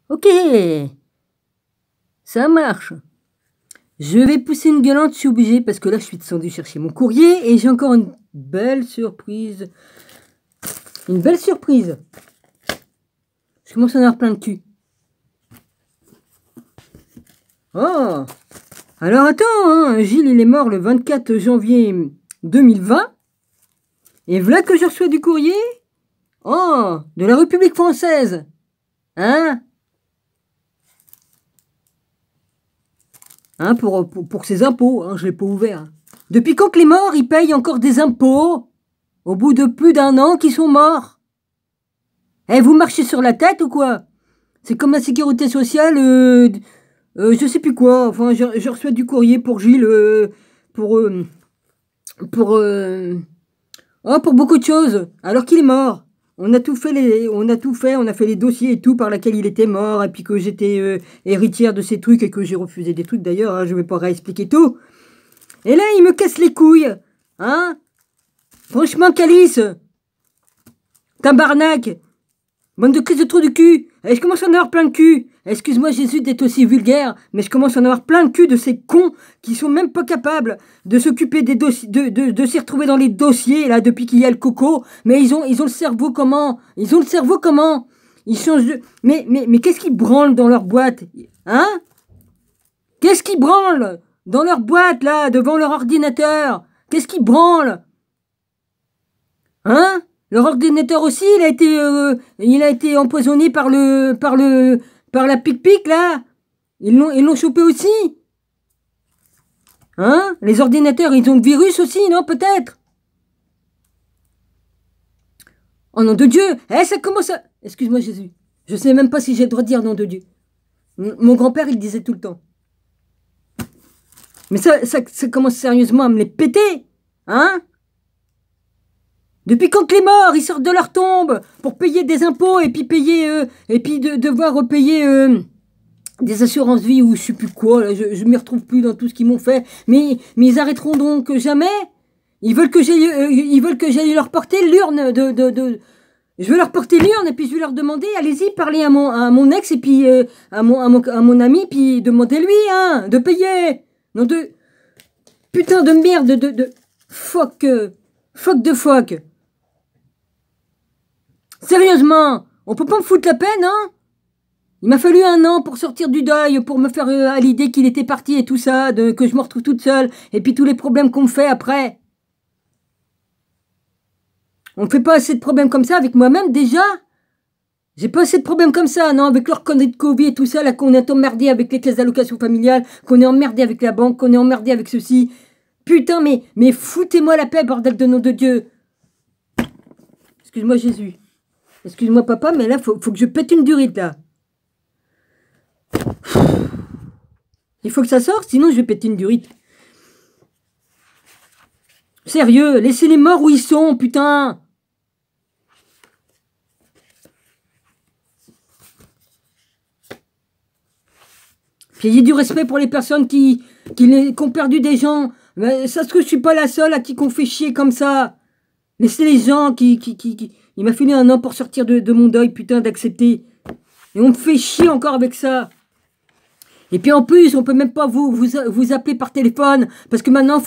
Ok, ça marche. Je vais pousser une gueulante, je suis obligé, parce que là, je suis descendu chercher mon courrier et j'ai encore une belle surprise. Une belle surprise. Je commence à en avoir plein de cul. Oh! Alors attends, hein, Gilles, il est mort le 24 janvier 2020. Et voilà que je reçois du courrier. Oh! De la République française. Hein? Hein, pour ses impôts, hein, je ne l'ai pas ouvert. Depuis quand que les morts, ils payent encore des impôts? Au bout de plus d'un an qu'ils sont morts. Eh, vous marchez sur la tête ou quoi? C'est comme la sécurité sociale, je sais plus quoi. Enfin, je reçois du courrier pour Gilles, pour, pour, pour beaucoup de choses, alors qu'il est mort. On a tout fait, on a fait les dossiers et tout par lesquels il était mort, et puis que j'étais héritière de ces trucs et que j'ai refusé des trucs d'ailleurs, hein, je vais pas réexpliquer tout. Et là, il me casse les couilles, hein? Franchement, Calice, tabarnak, bande de crise de trou du cul. Et je commence à en avoir plein de cul. Excuse-moi Jésus d'être aussi vulgaire, mais je commence à en avoir plein de cul de ces cons qui sont même pas capables de s'occuper des dossiers, de s'y retrouver dans les dossiers là depuis qu'il y a le coco. Mais ils ont le cerveau comment? Ils ont le cerveau comment? Ils changent de... Mais qu'est-ce qu'ils branlent dans leur boîte? Hein? Qu'est-ce qu'ils branlent dans leur boîte là, devant leur ordinateur? Qu'est-ce qu'ils branlent? Hein? Leur ordinateur aussi, il a été empoisonné par la pic-pic, là. Ils l'ont chopé aussi. Hein? Les ordinateurs, ils ont le virus aussi, non, peut-être? Oh, nom de Dieu! Eh, ça commence à... Excuse-moi, Jésus. Je sais même pas si j'ai le droit de dire nom de Dieu. Mon grand-père, il disait tout le temps. Mais ça commence sérieusement à me les péter. Hein? Depuis quand que les morts, ils sortent de leur tombe pour payer des impôts et puis devoir repayer des assurances vie ou je sais plus quoi, là, je m'y retrouve plus dans tout ce qu'ils m'ont fait. Mais ils arrêteront donc jamais. Ils veulent que j'aille leur porter l'urne je vais leur porter l'urne et puis je vais leur demander, allez-y, parlez à mon ex et puis à mon ami, puis demandez-lui, hein, de payer. Non de... Putain de merde, de... Fuck de fuck. Sérieusement, on peut pas me foutre la peine, hein? Il m'a fallu 1 an pour sortir du deuil, pour me faire à l'idée qu'il était parti et tout ça, que je me retrouve toute seule, et puis tous les problèmes qu'on me fait après. On me fait pas assez de problèmes comme ça avec moi-même déjà? J'ai pas assez de problèmes comme ça, non, avec leur connerie de Covid et tout ça, là, qu'on est emmerdé avec les caisses d'allocation familiale, qu'on est emmerdé avec la banque, qu'on est emmerdé avec ceci. Putain, mais foutez-moi la paix, bordel de nom de Dieu. Excuse-moi Jésus. Excuse-moi papa, mais là, faut que je pète une durite, là. Il faut que ça sorte, sinon je vais péter une durite. Sérieux, laissez les morts où ils sont, putain. Puis ayez du respect pour les personnes qui ont perdu des gens. Mais ça se trouve, je suis pas la seule à qui qu'on fait chier comme ça. Laissez les gens Il m'a fallu 1 an pour sortir de mon deuil, putain, d'accepter. Et on me fait chier encore avec ça. Et puis en plus, on peut même pas vous appeler par téléphone, parce que maintenant,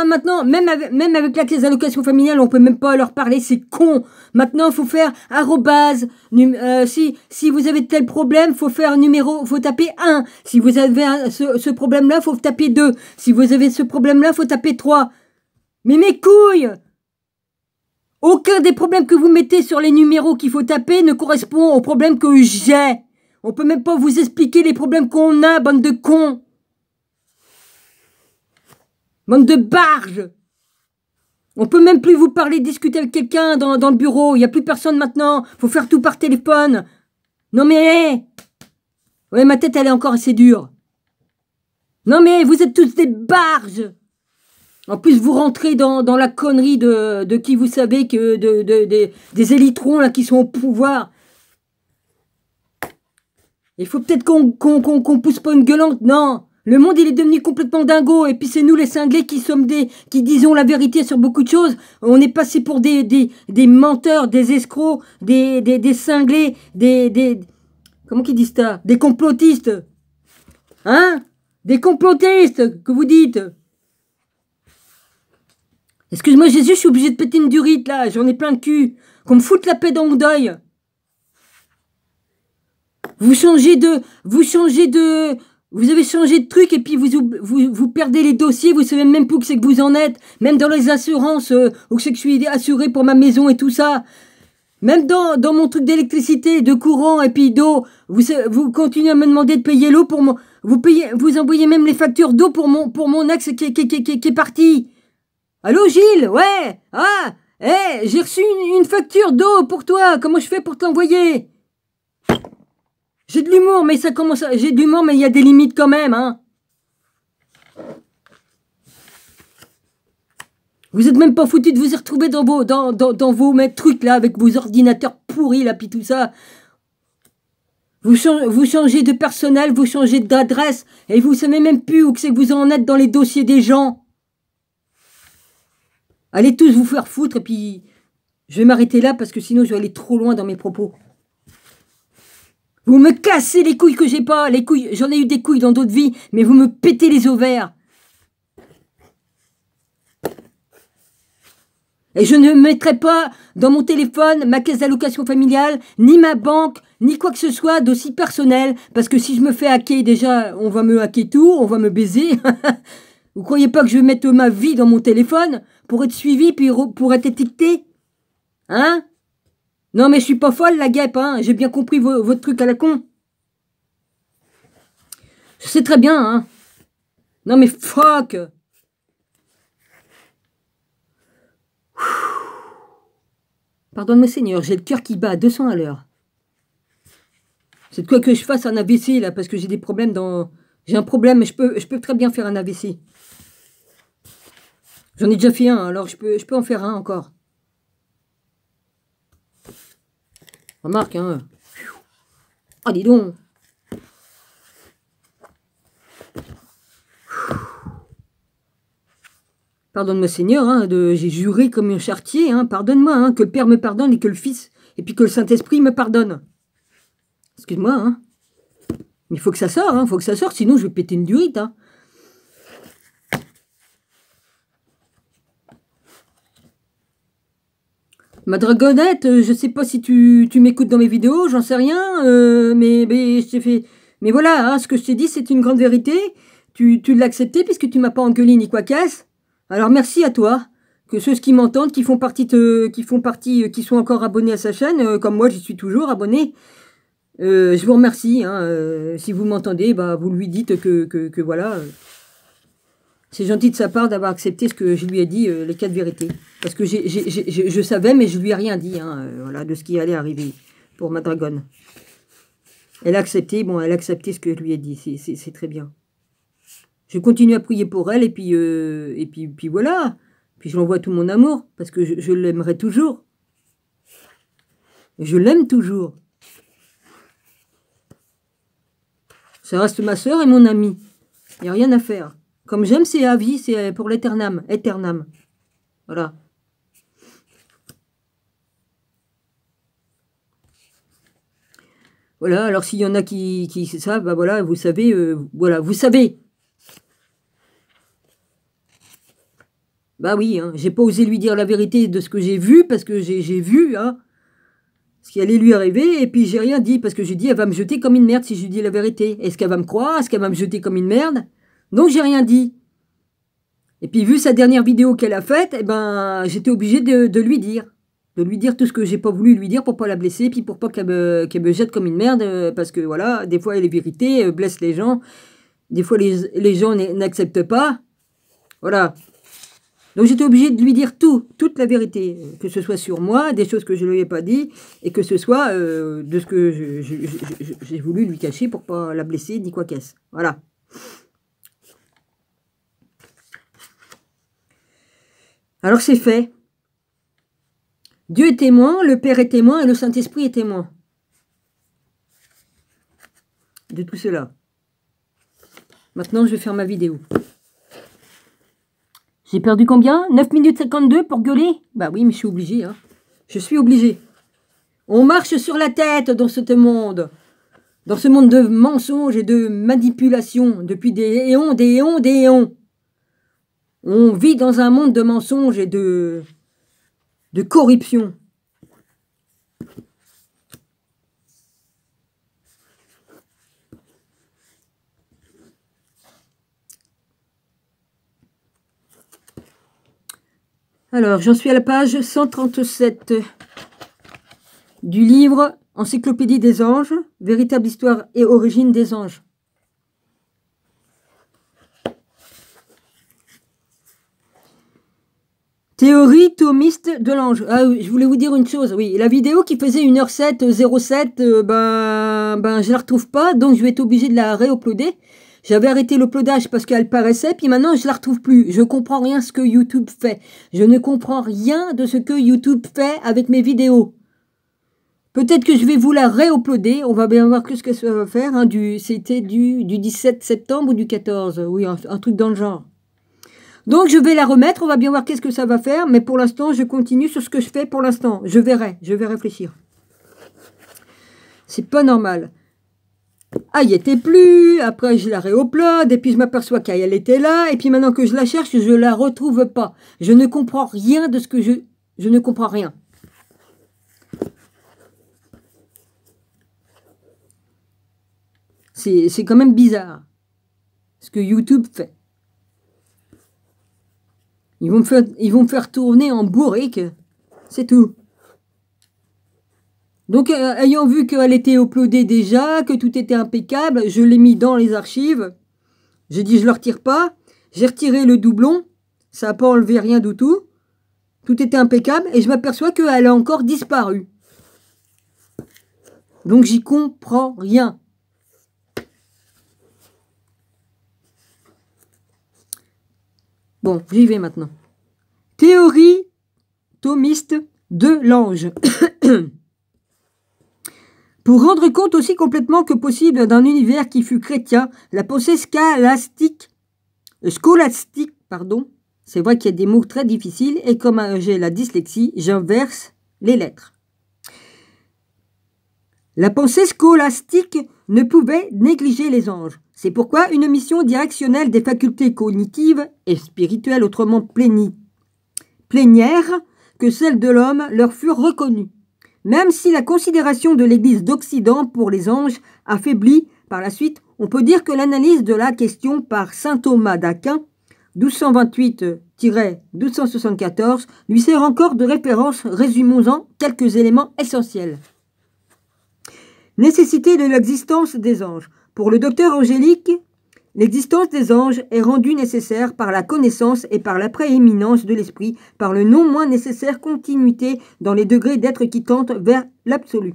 maintenant, même avec la caisse d'allocation familiale, on peut même pas leur parler, c'est con. Maintenant, faut faire arrobase, si vous avez tel problème, faut faire numéro, faut taper 1. Si vous avez ce problème-là, faut taper 2. Si vous avez ce problème-là, faut taper 3. Mais mes couilles! Aucun des problèmes que vous mettez sur les numéros qu'il faut taper ne correspond aux problèmes que j'ai. On peut même pas vous expliquer les problèmes qu'on a, bande de cons. Bande de barges. On peut même plus vous parler, discuter avec quelqu'un dans le bureau. Il n'y a plus personne maintenant. Faut faire tout par téléphone. Non mais... Hey. Ouais, ma tête, elle est encore assez dure. Non mais vous êtes tous des barges. En plus, vous rentrez dans la connerie de qui vous savez que... des élitrons là qui sont au pouvoir. Il faut peut-être qu'on pousse pas une gueulante, non. Le monde, il est devenu complètement dingo. Et puis c'est nous, les cinglés, qui disons la vérité sur beaucoup de choses. On est passé pour des menteurs, des escrocs, des cinglés, Comment qu'ils disent ça? Des complotistes. Hein? Des complotistes, que vous dites. Excuse-moi Jésus, je suis obligé de péter une durite là, j'en ai plein le cul. Qu'on me foute la paix dans mon deuil. Vous avez changé de truc et puis vous perdez les dossiers, vous savez même plus où c'est que vous en êtes. Même dans les assurances, où c'est que je suis assuré pour ma maison et tout ça. Même dans mon truc d'électricité, de courant et puis d'eau, vous continuez à me demander de payer l'eau pour mon... Vous envoyez même les factures d'eau pour mon ex qui est parti. Allô Gilles? Ouais. Ah, j'ai reçu une facture d'eau pour toi. Comment je fais pour te l'envoyer? J'ai de l'humour, mais ça commence à... J'ai de l'humour, mais il y a des limites quand même, hein. Vous êtes même pas foutus de vous y retrouver dans vos trucs là, avec vos ordinateurs pourris là, puis tout ça. Vous changez de personnel, vous changez d'adresse, et vous savez même plus où c'est que vous en êtes dans les dossiers des gens. Allez tous vous faire foutre, et puis je vais m'arrêter là, parce que sinon je vais aller trop loin dans mes propos. Vous me cassez les couilles que j'ai pas, les couilles, j'en ai eu des couilles dans d'autres vies, mais vous me pétez les ovaires. Et je ne mettrai pas dans mon téléphone ma caisse d'allocation familiale, ni ma banque, ni quoi que ce soit d'aussi personnel, parce que si je me fais hacker, déjà, on va me hacker tout, on va me baiser. Vous croyez pas que je vais mettre ma vie dans mon téléphone pour être suivi, puis pour être étiqueté? Hein? Non mais je suis pas folle la guêpe, hein. J'ai bien compris votre truc à la con. Je sais très bien, hein. Non mais fuck. Pardonne-moi Seigneur, j'ai le cœur qui bat à 200 à l'heure. C'est de quoi que je fasse un AVC là, parce que j'ai des problèmes dans... J'ai un problème, mais je peux très bien faire un AVC. J'en ai déjà fait un, alors je peux en faire un encore. Remarque, hein. Ah, dis donc. Pardonne-moi Seigneur, hein, j'ai juré comme un charretier, hein, pardonne-moi, hein, que le Père me pardonne et que le Fils, et puis que le Saint-Esprit me pardonne. Excuse-moi, hein. Mais il faut que ça sorte, hein, faut que ça sorte, sinon je vais péter une durite, hein. Ma dragonnette, je sais pas si tu m'écoutes dans mes vidéos, j'en sais rien, mais je t'ai fait... Mais voilà, hein, ce que je t'ai dit, c'est une grande vérité. Tu l'as accepté puisque tu m'as pas engueulé ni quoi qu'est-ce. Alors merci à toi, que ceux qui m'entendent, qui sont encore abonnés à sa chaîne, comme moi, j'y suis toujours abonné. Je vous remercie. Hein, si vous m'entendez, bah vous lui dites que voilà. C'est gentil de sa part d'avoir accepté ce que je lui ai dit, les 4 vérités. Parce que je savais, mais je lui ai rien dit, hein, voilà, de ce qui allait arriver pour ma dragonne. Elle a accepté, bon, elle a accepté ce que je lui ai dit, c'est très bien. Je continue à prier pour elle, et puis voilà. Puis je lui envoie tout mon amour, parce que je l'aimerai toujours. Je l'aime toujours. Ça reste ma soeur et mon amie. Il n'y a rien à faire. Comme j'aime, c'est à vie, c'est pour l'éternam. Éternam. Voilà. Voilà, alors s'il y en a qui savent, bah voilà, vous savez, voilà, vous savez. Bah oui, hein, j'ai pas osé lui dire la vérité de ce que j'ai vu, parce que j'ai vu, hein, ce qui allait lui arriver, et puis j'ai rien dit, parce que j'ai dit, elle va me jeter comme une merde si je lui dis la vérité. Est-ce qu'elle va me croire? Est-ce qu'elle va me jeter comme une merde? Donc j'ai rien dit. Et puis vu sa dernière vidéo qu'elle a faite, eh ben, j'étais obligé de lui dire. De lui dire tout ce que j'ai pas voulu lui dire pour pas la blesser, puis pour pas qu'elle me jette comme une merde, parce que voilà, des fois les vérités blessent les gens, des fois les gens n'acceptent pas. Voilà. Donc j'étais obligé de lui dire toute la vérité, que ce soit sur moi, des choses que je ne lui ai pas dit, et que ce soit de ce que j'ai voulu lui cacher pour pas la blesser, ni quoi qu'est-ce. Voilà. Alors c'est fait. Dieu est témoin, le Père est témoin et le Saint-Esprit est témoin. De tout cela. Maintenant, je vais faire ma vidéo. J'ai perdu combien? 9 minutes 52 pour gueuler? Bah oui, mais je suis obligé. Hein. Je suis obligé. On marche sur la tête dans ce monde. dans ce monde de mensonges et de manipulations depuis des éons, des éons, des éons. On vit dans un monde de mensonges et de corruption. Alors, j'en suis à la page 137 du livre Encyclopédie des anges, véritable histoire et origine des anges. Théorie thomiste de l'ange. Ah oui, je voulais vous dire une chose, oui, la vidéo qui faisait 1h07, 07, je la retrouve pas, donc je vais être obligé de la réuploader. J'avais arrêté l'uploadage parce qu'elle paraissait, puis maintenant je la retrouve plus. Je comprends rien de ce que YouTube fait. Je ne comprends rien de ce que YouTube fait avec mes vidéos. Peut-être que je vais vous la réuploader. On va bien voir ce que ça va faire. Hein, c'était du 17 septembre ou du 14. Oui, un truc dans le genre. Donc je vais la remettre. On va bien voir qu'est-ce que ça va faire. Mais pour l'instant, je continue sur ce que je fais pour l'instant. Je verrai. Je vais réfléchir. C'est pas normal. Ah, il n'y était plus, après je la réupload, et puis je m'aperçois qu'elle était là, et puis maintenant que je la cherche, je ne la retrouve pas. Je ne comprends rien de ce que je ne comprends rien. C'est quand même bizarre, ce que YouTube fait. Ils vont me faire tourner en bourrique, c'est tout. Donc, ayant vu qu'elle était uploadée déjà, que tout était impeccable, je l'ai mis dans les archives. J'ai dit, je ne le retire pas. J'ai retiré le doublon. Ça n'a pas enlevé rien du tout. Tout était impeccable. Et je m'aperçois qu'elle a encore disparu. Donc, j'y comprends rien. Bon, j'y vais maintenant. Théorie thomiste de l'ange. Pour rendre compte aussi complètement que possible d'un univers qui fut chrétien, la pensée scolastique, c'est vrai qu'il y a des mots très difficiles, et comme j'ai la dyslexie, j'inverse les lettres. La pensée scolastique ne pouvait négliger les anges. C'est pourquoi une mission directionnelle des facultés cognitives et spirituelles, autrement plénières, que celle de l'homme, leur furent reconnues. Même si la considération de l'Église d'Occident pour les anges affaiblit par la suite, on peut dire que l'analyse de la question par saint Thomas d'Aquin, 1228-1274, lui sert encore de référence. Résumons-en quelques éléments essentiels. Nécessité de l'existence des anges. Pour le docteur Angélique, l'existence des anges est rendue nécessaire par la connaissance et par la prééminence de l'esprit, par le non moins nécessaire continuité dans les degrés d'être qui tentent vers l'absolu.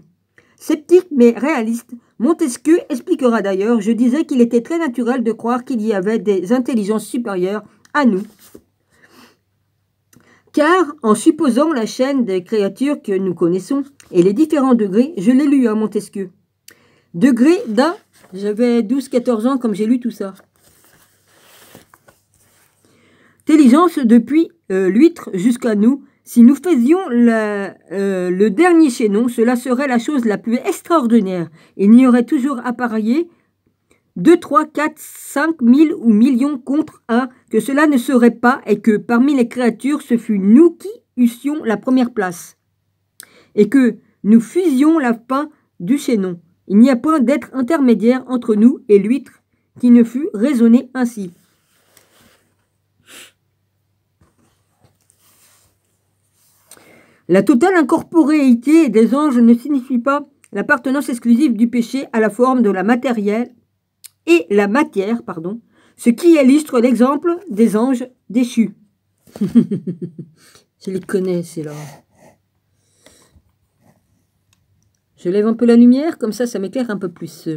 Sceptique mais réaliste, Montesquieu expliquera d'ailleurs, je disais qu'il était très naturel de croire qu'il y avait des intelligences supérieures à nous. Car, en supposant la chaîne des créatures que nous connaissons et les différents degrés, je l'ai lu à Montesquieu. Degré d'un, j'avais 12-14 ans comme j'ai lu tout ça. Intelligence depuis l'huître jusqu'à nous. Si nous faisions le dernier chaînon, cela serait la chose la plus extraordinaire. Il n'y aurait toujours appareillé 2, 3, 4, 5 000 ou millions contre 1, que cela ne serait pas, et que parmi les créatures, ce fut nous qui eussions la première place, et que nous fusions la fin du chaînon. Il n'y a point d'être intermédiaire entre nous et l'huître qui ne fût raisonné ainsi. La totale incorporéité des anges ne signifie pas l'appartenance exclusive du péché à la forme de la matière, ce qui illustre l'exemple des anges déchus. Je les connais, c'est là. Je lève un peu la lumière, comme ça m'éclaire un peu plus.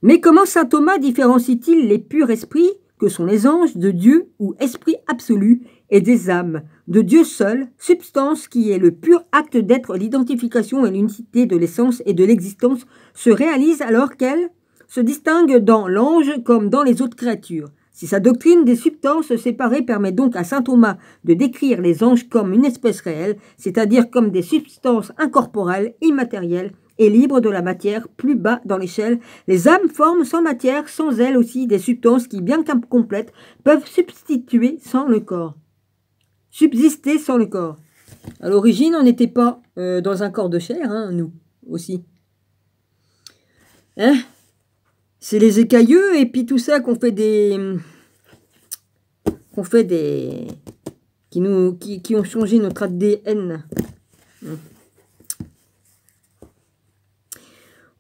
Mais comment saint Thomas différencie-t-il les purs esprits, que sont les anges, de Dieu ou esprit absolu, et des âmes, de Dieu seul, substance qui est le pur acte d'être, l'identification et l'unicité de l'essence et de l'existence, se réalise alors qu'elle se distingue dans l'ange comme dans les autres créatures. Si sa doctrine des substances séparées permet donc à saint Thomas de décrire les anges comme une espèce réelle, c'est-à-dire comme des substances incorporelles, immatérielles et libres de la matière, plus bas dans l'échelle, les âmes forment sans matière, sans elles aussi, des substances qui, bien qu'incomplètes, peuvent subsister sans le corps. À l'origine, on n'était pas dans un corps de chair, hein, nous aussi. Hein? C'est les écailleux et puis tout ça qu'on fait des... qui ont changé notre ADN.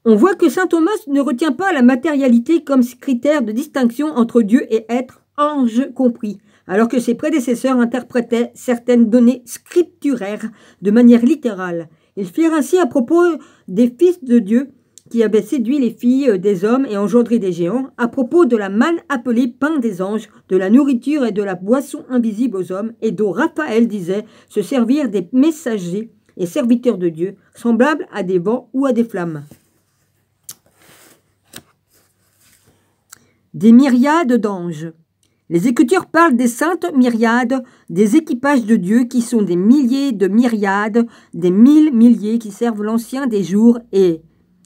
On voit que saint Thomas ne retient pas la matérialité comme critère de distinction entre Dieu et être, ange compris, alors que ses prédécesseurs interprétaient certaines données scripturaires de manière littérale. Ils firent ainsi à propos des fils de Dieu qui avaient séduit les filles des hommes et engendré des géants, à propos de la manne appelée pain des anges, de la nourriture et de la boisson invisible aux hommes, et dont Raphaël disait se servir des messagers et serviteurs de Dieu, semblables à des vents ou à des flammes. Des myriades d'anges. Les Écritures parlent des saintes myriades, des équipages de Dieu qui sont des milliers de myriades, des mille milliers qui servent l'ancien des jours et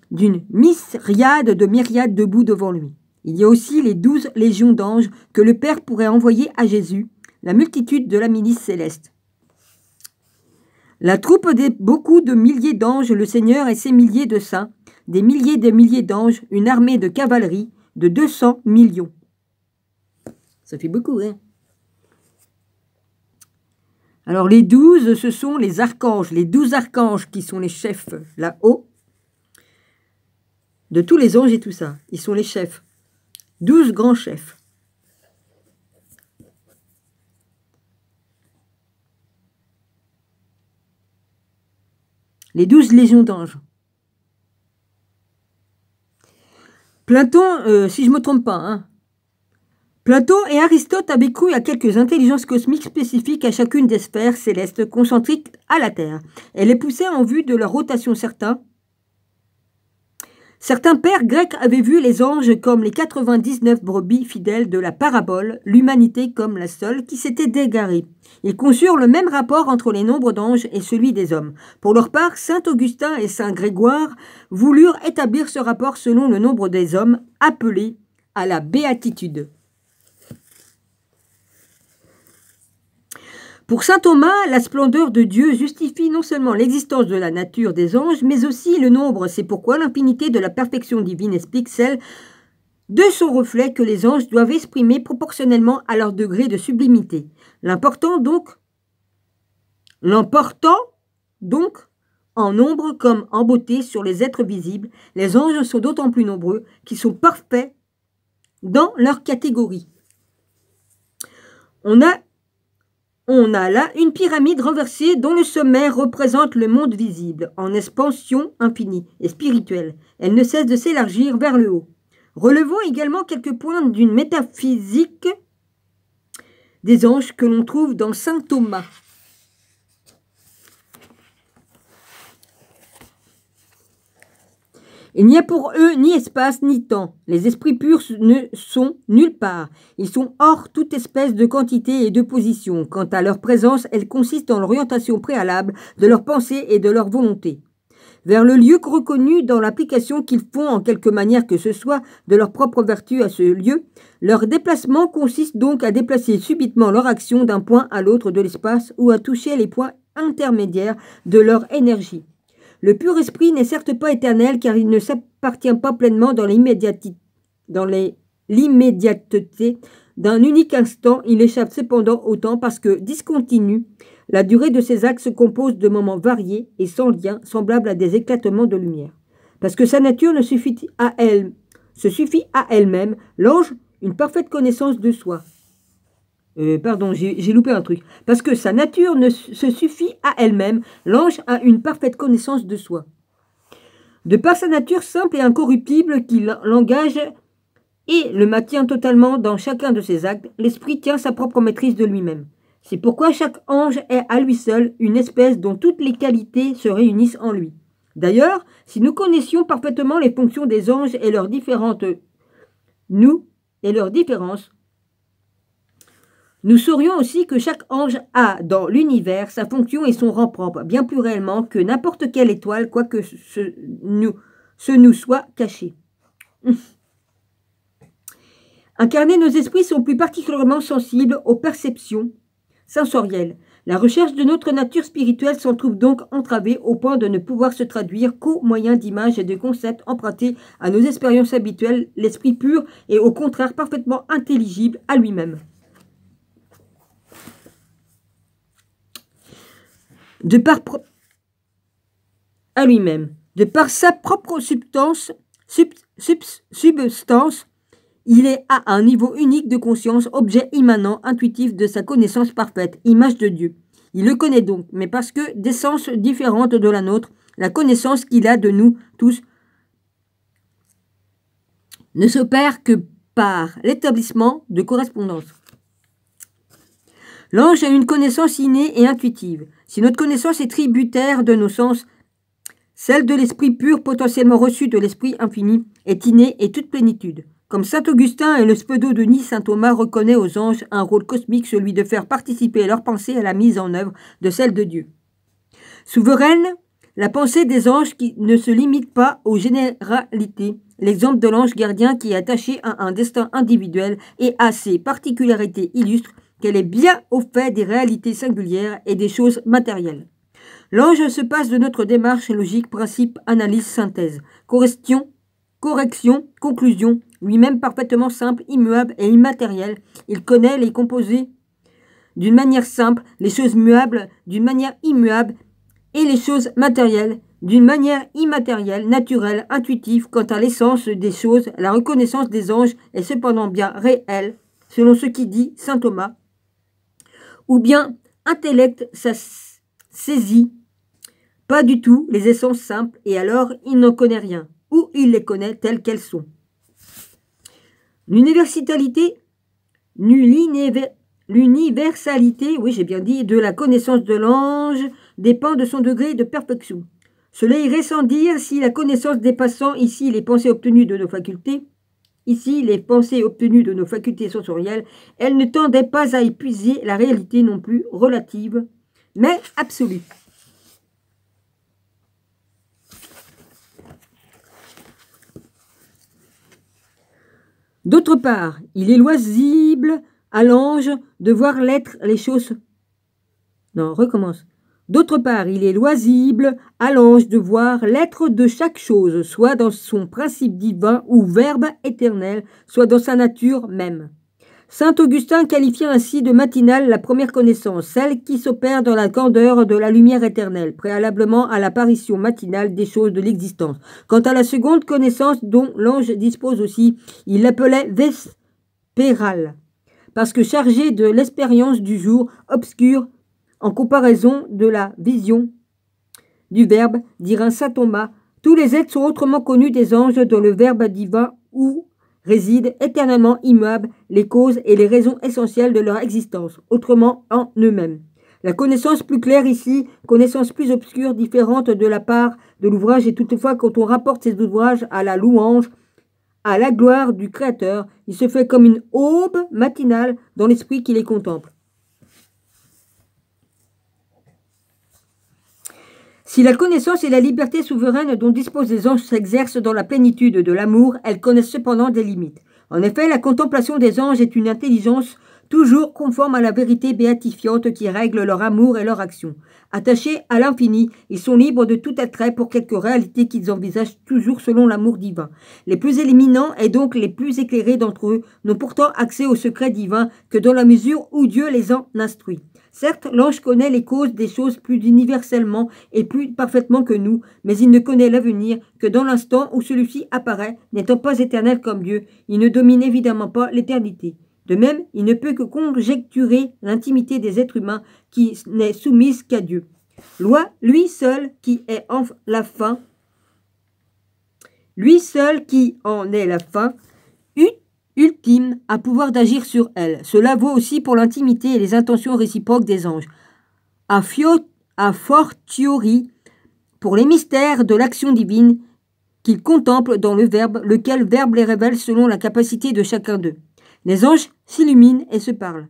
d'une myriade de myriades debout devant lui. Il y a aussi les 12 légions d'anges que le Père pourrait envoyer à Jésus, la multitude de la milice céleste. La troupe des beaucoup de milliers d'anges, le Seigneur et ses milliers de saints, des milliers de milliers d'anges, une armée de cavalerie de 200 millions. Ça fait beaucoup, hein? Alors les 12, ce sont les archanges, les 12 archanges qui sont les chefs là-haut, de tous les anges et tout ça. Ils sont les chefs. 12 grands chefs. Les 12 légions d'anges. Platon, si je ne me trompe pas, hein. Platon et Aristote avaient cru à quelques intelligences cosmiques spécifiques à chacune des sphères célestes concentriques à la Terre. Elles les poussaient en vue de leur rotation certaine. Certains pères grecs avaient vu les anges comme les 99 brebis fidèles de la parabole, l'humanité comme la seule qui s'était dégarée. Ils conçurent le même rapport entre les nombres d'anges et celui des hommes. Pour leur part, saint Augustin et saint Grégoire voulurent établir ce rapport selon le nombre des hommes, appelés à la béatitude. Pour saint Thomas, la splendeur de Dieu justifie non seulement l'existence de la nature des anges, mais aussi le nombre. C'est pourquoi l'infinité de la perfection divine explique celle de son reflet que les anges doivent exprimer proportionnellement à leur degré de sublimité. L'emportant donc en nombre comme en beauté sur les êtres visibles, les anges sont d'autant plus nombreux qu'ils sont parfaits dans leur catégorie. On a là une pyramide renversée dont le sommet représente le monde visible, en expansion infinie et spirituelle. Elle ne cesse de s'élargir vers le haut. Relevons également quelques points d'une métaphysique des anges que l'on trouve dans saint Thomas. Il n'y a pour eux ni espace ni temps. Les esprits purs ne sont nulle part. Ils sont hors toute espèce de quantité et de position. Quant à leur présence, elle consiste dans l'orientation préalable de leur pensée et de leur volonté vers le lieu reconnu dans l'application qu'ils font en quelque manière que ce soit de leur propre vertu à ce lieu. Leur déplacement consiste donc à déplacer subitement leur action d'un point à l'autre de l'espace ou à toucher les points intermédiaires de leur énergie. Le pur esprit n'est certes pas éternel car il ne s'appartient pas pleinement dans l'immédiateté d'un unique instant. Il échappe cependant au temps parce que discontinu. La durée de ses actes se compose de moments variés et sans lien, semblables à des éclatements de lumière. Parce que sa nature se suffit à elle-même, l'ange, une parfaite connaissance de soi. J'ai loupé un truc. Parce que sa nature se suffit à elle-même, l'ange a une parfaite connaissance de soi. De par sa nature simple et incorruptible qui l'engage et le maintient totalement dans chacun de ses actes, l'esprit tient sa propre maîtrise de lui-même. C'est pourquoi chaque ange est à lui seul une espèce dont toutes les qualités se réunissent en lui. D'ailleurs, si nous connaissions parfaitement les fonctions des anges et leurs différences, Nous saurions aussi que chaque ange a dans l'univers sa fonction et son rang propre, bien plus réellement que n'importe quelle étoile, quoique ce nous soit caché. Incarner nos esprits sont plus particulièrement sensibles aux perceptions sensorielles. La recherche de notre nature spirituelle s'en trouve donc entravée au point de ne pouvoir se traduire qu'au moyen d'images et de concepts empruntés à nos expériences habituelles, l'esprit pur est au contraire parfaitement intelligible à lui-même. De par sa propre substance, il est à un niveau unique de conscience, objet immanent, intuitif de sa connaissance parfaite, image de Dieu. Il le connaît donc, mais parce que d'essence différente de la nôtre, la connaissance qu'il a de nous tous ne s'opère que par l'établissement de correspondance. L'ange a une connaissance innée et intuitive. Si notre connaissance est tributaire de nos sens, celle de l'esprit pur, potentiellement reçu de l'esprit infini, est innée et toute plénitude. Comme saint Augustin et le Speudo-Denis, saint Thomas reconnaît aux anges un rôle cosmique, celui de faire participer leurs pensées à la mise en œuvre de celle de Dieu. Souveraine, la pensée des anges qui ne se limite pas aux généralités. L'exemple de l'ange gardien qui est attaché à un destin individuel et à ses particularités illustres qu'elle est bien au fait des réalités singulières et des choses matérielles. L'ange se passe de notre démarche logique, principe, analyse, synthèse, correction, conclusion, lui-même parfaitement simple, immuable et immatériel. Il connaît les composés d'une manière simple, les choses muables d'une manière immuable et les choses matérielles d'une manière immatérielle, naturelle, intuitive. Quant à l'essence des choses, la reconnaissance des anges est cependant bien réelle, selon ce qui dit saint Thomas, ou bien intellect ça saisit pas du tout les essences simples et alors il n'en connaît rien, ou il les connaît telles qu'elles sont. L'universalité, oui j'ai bien dit, de la connaissance de l'ange dépend de son degré de perfection. Cela irait sans dire si la connaissance dépassant ici les pensées obtenues de nos facultés, sensorielles, elle ne tendait pas à épuiser la réalité non plus relative, mais absolue. D'autre part, il est loisible à l'ange de voir l'être les choses... Non, recommence. D'autre part, il est loisible à l'ange de voir l'être de chaque chose, soit dans son principe divin ou verbe éternel, soit dans sa nature même. Saint Augustin qualifia ainsi de matinale la première connaissance, celle qui s'opère dans la candeur de la lumière éternelle, préalablement à l'apparition matinale des choses de l'existence. Quant à la seconde connaissance dont l'ange dispose aussi, il l'appelait vespérale, parce que chargée de l'expérience du jour obscur en comparaison de la vision du Verbe, dira saint Thomas, tous les êtres sont autrement connus des anges dont le Verbe divin où résident éternellement immuables les causes et les raisons essentielles de leur existence, autrement en eux-mêmes. La connaissance plus claire ici, connaissance plus obscure, différente de la part de l'ouvrage, et toutefois quand on rapporte ces ouvrages à la louange, à la gloire du Créateur, il se fait comme une aube matinale dans l'esprit qui les contemple. Si la connaissance et la liberté souveraine dont disposent les anges s'exercent dans la plénitude de l'amour, elles connaissent cependant des limites. En effet, la contemplation des anges est une intelligence toujours conforme à la vérité béatifiante qui règle leur amour et leur action. Attachés à l'infini, ils sont libres de tout attrait pour quelque réalité qu'ils envisagent toujours selon l'amour divin. Les plus éminents et donc les plus éclairés d'entre eux n'ont pourtant accès au secret divin que dans la mesure où Dieu les en instruit. Certes, l'ange connaît les causes des choses plus universellement et plus parfaitement que nous, mais il ne connaît l'avenir que dans l'instant où celui-ci apparaît, n'étant pas éternel comme Dieu, il ne domine évidemment pas l'éternité. De même, il ne peut que conjecturer l'intimité des êtres humains qui n'est soumise qu'à Dieu. Lui seul qui en est la fin, ultime à pouvoir d'agir sur elle. Cela vaut aussi pour l'intimité et les intentions réciproques des anges. A fortiori, pour les mystères de l'action divine qu'ils contemplent dans le Verbe, lequel Verbe les révèle selon la capacité de chacun d'eux. Les anges s'illuminent et se parlent.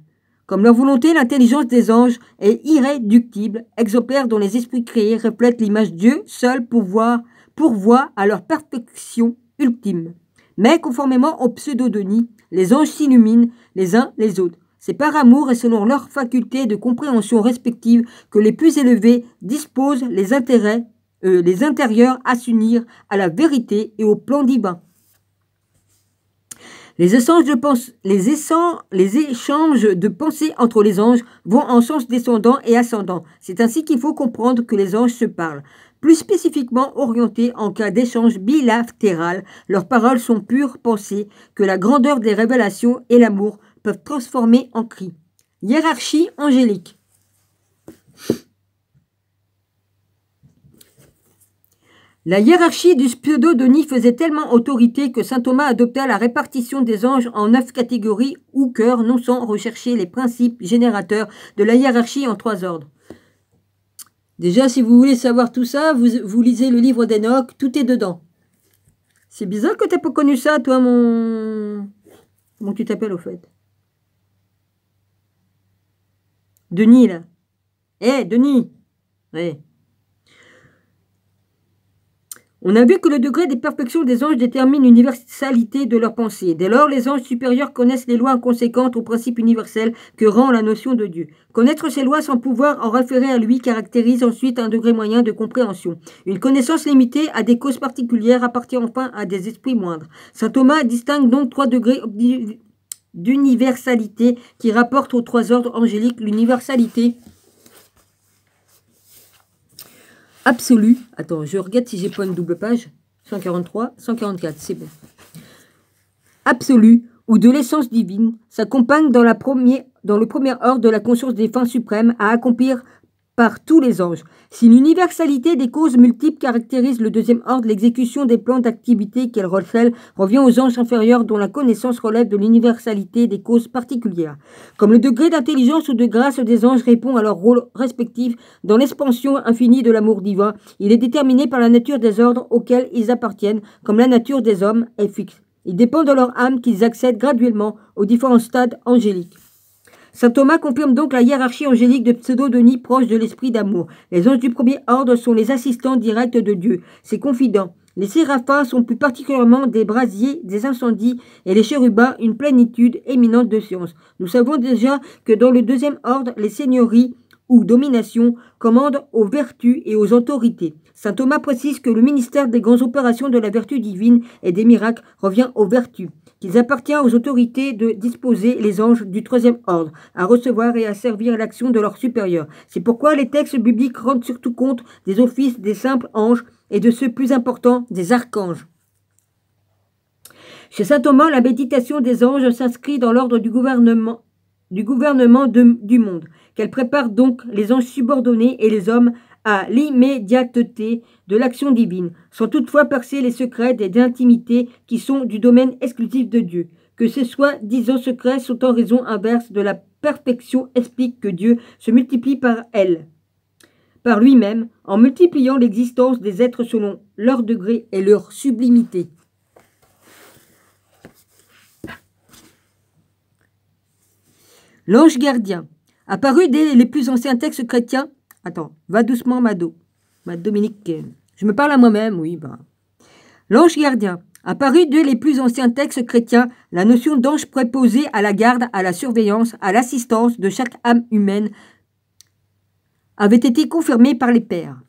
Comme leur volonté, l'intelligence des anges est irréductible, exemplaire dont les esprits créés reflètent l'image de Dieu, seul pourvoient à leur perfection ultime. Mais conformément au pseudo-Denis, les anges s'illuminent les uns les autres. C'est par amour et selon leurs facultés de compréhension respectives que les plus élevés disposent les intérieurs à s'unir à la vérité et au plan divin. Les échanges de pensée entre les anges vont en sens descendant et ascendant. C'est ainsi qu'il faut comprendre que les anges se parlent. Plus spécifiquement orientés en cas d'échange bilatéral, leurs paroles sont pure pensée que la grandeur des révélations et l'amour peuvent transformer en cris. Hiérarchie angélique. La hiérarchie du pseudo-Denis faisait tellement autorité que saint Thomas adopta la répartition des anges en 9 catégories ou cœurs, non sans rechercher les principes générateurs de la hiérarchie en 3 ordres. Déjà, si vous voulez savoir tout ça, vous lisez le livre d'Enoch, tout est dedans. C'est bizarre que tu n'aies pas connu ça, toi, mon... Comment tu t'appelles, au fait? Denis, là. Denis. Ouais. On a vu que le degré des perfections des anges détermine l'universalité de leur pensée. Dès lors, les anges supérieurs connaissent les lois inconséquentes aux principes universels que rend la notion de Dieu. Connaître ces lois sans pouvoir en référer à lui caractérise ensuite un degré moyen de compréhension. Une connaissance limitée à des causes particulières appartient enfin à des esprits moindres. Saint Thomas distingue donc 3 degrés d'universalité qui rapportent aux 3 ordres angéliques l'universalité absolue. Attends, je regarde si j'ai pas une double page. 143, 144, c'est bon. Absolue, ou de l'essence divine, s'accompagne dans le premier ordre de la conscience des fins suprêmes à accomplir par tous les anges. Si l'universalité des causes multiples caractérise le deuxième ordre, l'exécution des plans d'activité qu'elle recèle revient aux anges inférieurs dont la connaissance relève de l'universalité des causes particulières. Comme le degré d'intelligence ou de grâce des anges répond à leur rôle respectif dans l'expansion infinie de l'amour divin, il est déterminé par la nature des ordres auxquels ils appartiennent, comme la nature des hommes est fixe. Il dépend de leur âme qu'ils accèdent graduellement aux différents stades angéliques. Saint Thomas confirme donc la hiérarchie angélique de pseudo-Denis proche de l'esprit d'amour. Les anges du premier ordre sont les assistants directs de Dieu, ses confidents. Les séraphins sont plus particulièrement des brasiers, des incendies, et les chérubins une plénitude éminente de science. Nous savons déjà que dans le deuxième ordre, les seigneuries ou dominations commandent aux vertus et aux autorités. Saint Thomas précise que le ministère des grandes opérations de la vertu divine et des miracles revient aux vertus, qu'il appartient aux autorités de disposer les anges du troisième ordre, à recevoir et à servir l'action de leurs supérieurs. C'est pourquoi les textes bibliques rendent surtout compte des offices des simples anges et de ceux plus importants des archanges. Chez saint Thomas, la méditation des anges s'inscrit dans l'ordre du gouvernement du monde, qu'elle prépare donc les anges subordonnés et les hommes à l'immédiateté de l'action divine, sans toutefois percer les secrets des intimités qui sont du domaine exclusif de Dieu. Que ces soi-disant secrets sont en raison inverse de la perfection explique que Dieu se multiplie par lui-même, en multipliant l'existence des êtres selon leur degré et leur sublimité. L'ange gardien, apparu dès les plus anciens textes chrétiens. Attends, va doucement, Mado. Dominique, je me parle à moi-même, oui. L'ange gardien, apparu dès les plus anciens textes chrétiens, la notion d'ange préposé à la garde, à la surveillance, à l'assistance de chaque âme humaine avait été confirmée par les pères.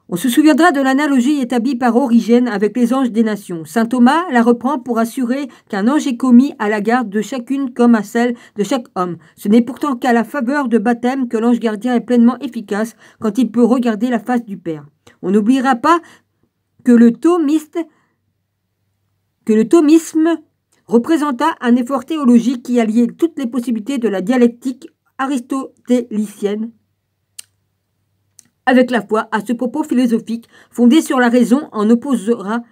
On se souviendra de l'analogie établie par Origène avec les anges des nations. Saint Thomas la reprend pour assurer qu'un ange est commis à la garde de chacune comme à celle de chaque homme. Ce n'est pourtant qu'à la faveur de baptême que l'ange gardien est pleinement efficace quand il peut regarder la face du Père. On n'oubliera pas que le thomisme représenta un effort théologique qui alliait toutes les possibilités de la dialectique aristotélicienne avec la foi. À ce propos philosophique, fondé sur la raison, on opposera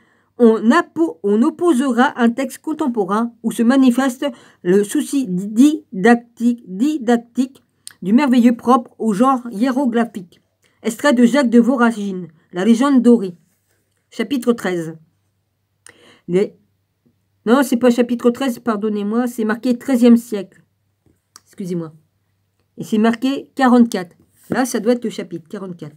un texte contemporain où se manifeste le souci didactique du merveilleux propre au genre hiéroglyphique. Extrait de Jacques de Voragine, La légende dorée, chapitre 13. Non, c'est pas chapitre 13, pardonnez-moi, c'est marqué 13e siècle. Excusez-moi. et c'est marqué 44. Là, ça doit être le chapitre 44.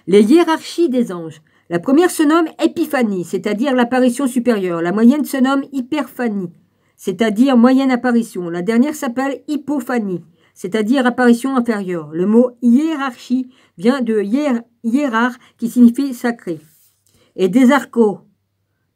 Les hiérarchies des anges. La première se nomme Épiphanie, c'est-à-dire l'apparition supérieure. La moyenne se nomme Hyperphanie, c'est-à-dire moyenne apparition. La dernière s'appelle Hypophanie, c'est-à-dire apparition inférieure. Le mot hiérarchie vient de hiérar, qui signifie sacré. Et des archos,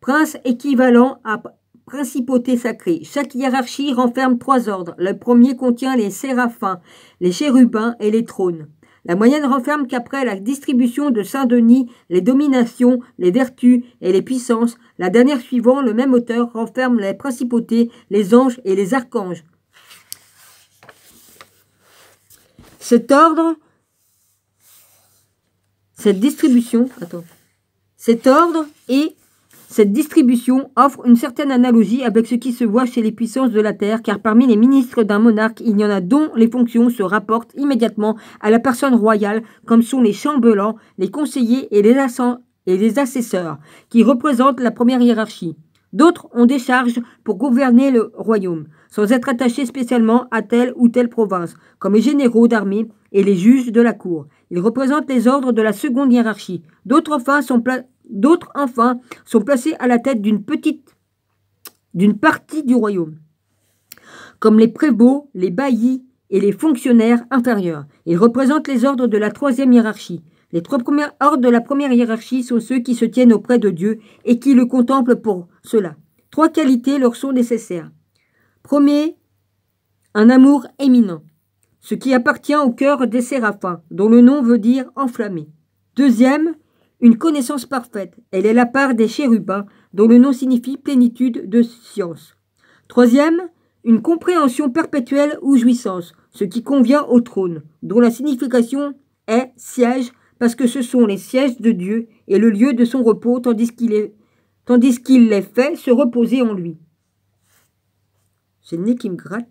prince équivalent à principauté sacrée. Chaque hiérarchie renferme 3 ordres. Le premier contient les séraphins, les chérubins et les trônes. La moyenne renferme qu'après la distribution de Saint-Denis, les dominations, les vertus et les puissances, la dernière suivant le même auteur renferme les principautés, les anges et les archanges. Cet ordre, cette distribution offre une certaine analogie avec ce qui se voit chez les puissances de la terre, car parmi les ministres d'un monarque, il y en a dont les fonctions se rapportent immédiatement à la personne royale, comme sont les chambellans, les conseillers et les assesseurs, qui représentent la première hiérarchie. D'autres ont des charges pour gouverner le royaume, sans être attachés spécialement à telle ou telle province, comme les généraux d'armée et les juges de la cour. Ils représentent les ordres de la seconde hiérarchie. D'autres enfin sont placés à la tête d'une partie du royaume, comme les prévôts, les baillis et les fonctionnaires inférieurs. Ils représentent les ordres de la troisième hiérarchie. Les 3 premiers ordres de la première hiérarchie sont ceux qui se tiennent auprès de Dieu et qui le contemplent pour cela. 3 qualités leur sont nécessaires. Premier, un amour éminent, ce qui appartient au cœur des séraphins, dont le nom veut dire enflammé. Deuxième, une connaissance parfaite. Elle est la part des chérubins, dont le nom signifie plénitude de science. Troisième, une compréhension perpétuelle ou jouissance, ce qui convient au trône, dont la signification est siège, parce que ce sont les sièges de Dieu et le lieu de son repos, tandis qu'il les fait se reposer en lui. J'ai le nez qui me gratte.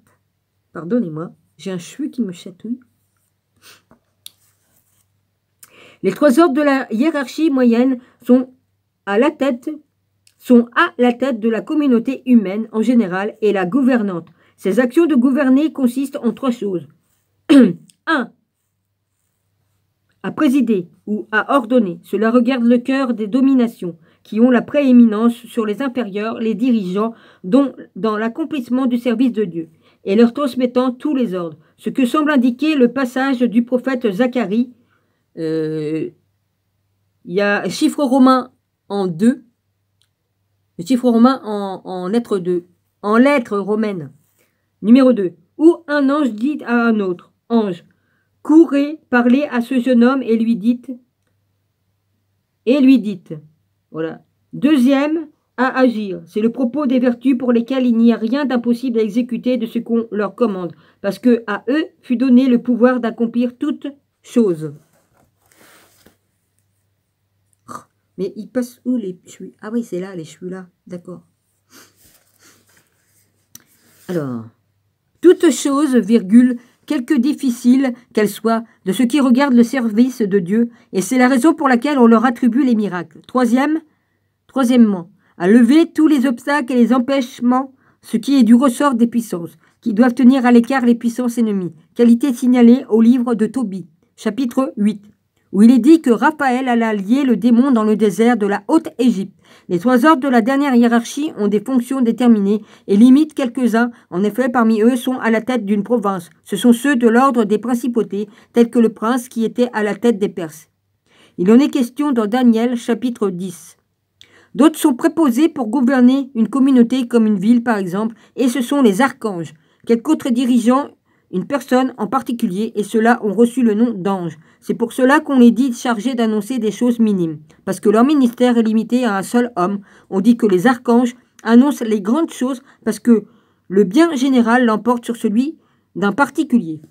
Pardonnez-moi, j'ai un cheveu qui me chatouille. Les 3 ordres de la hiérarchie moyenne sont à la tête de la communauté humaine en général et la gouvernante. Ces actions de gouverner consistent en 3 choses. 1. À présider ou à ordonner. Cela regarde le cœur des dominations qui ont la prééminence sur les inférieurs, les dirigeants, dont dans l'accomplissement du service de Dieu, et leur transmettant tous les ordres. Ce que semble indiquer le passage du prophète Zacharie. Il y a chiffre romain en 2, le chiffre romain en lettre 2, en lettres romaines. Numéro 2, où un ange dit à un autre, ange, courez, parlez à ce jeune homme et lui dites, voilà. Deuxième, à agir. C'est le propos des vertus pour lesquelles il n'y a rien d'impossible à exécuter de ce qu'on leur commande, parce que à eux fut donné le pouvoir d'accomplir toutes choses. Mais ils passent où les cheveux? Ah oui, c'est là, les cheveux là. D'accord. Alors, toute chose, virgule, quelque difficile qu'elle soit, de ce qui regarde le service de Dieu, et c'est la raison pour laquelle on leur attribue les miracles. Troisièmement, à lever tous les obstacles et les empêchements, ce qui est du ressort des puissances, qui doivent tenir à l'écart les puissances ennemies. Qualité signalée au livre de Tobie, chapitre 8. Où il est dit que Raphaël alla lier le démon dans le désert de la Haute-Égypte. Les 3 ordres de la dernière hiérarchie ont des fonctions déterminées et limitent quelques-uns. En effet, parmi eux sont à la tête d'une province. Ce sont ceux de l'ordre des principautés, tels que le prince qui était à la tête des Perses. Il en est question dans Daniel, chapitre 10. D'autres sont préposés pour gouverner une communauté comme une ville, par exemple, et ce sont les archanges. Quelques autres dirigeants, une personne en particulier, et ceux-là ont reçu le nom d'anges. C'est pour cela qu'on les dit chargés d'annoncer des choses minimes, parce que leur ministère est limité à un seul homme. On dit que les archanges annoncent les grandes choses, parce que le bien général l'emporte sur celui d'un particulier.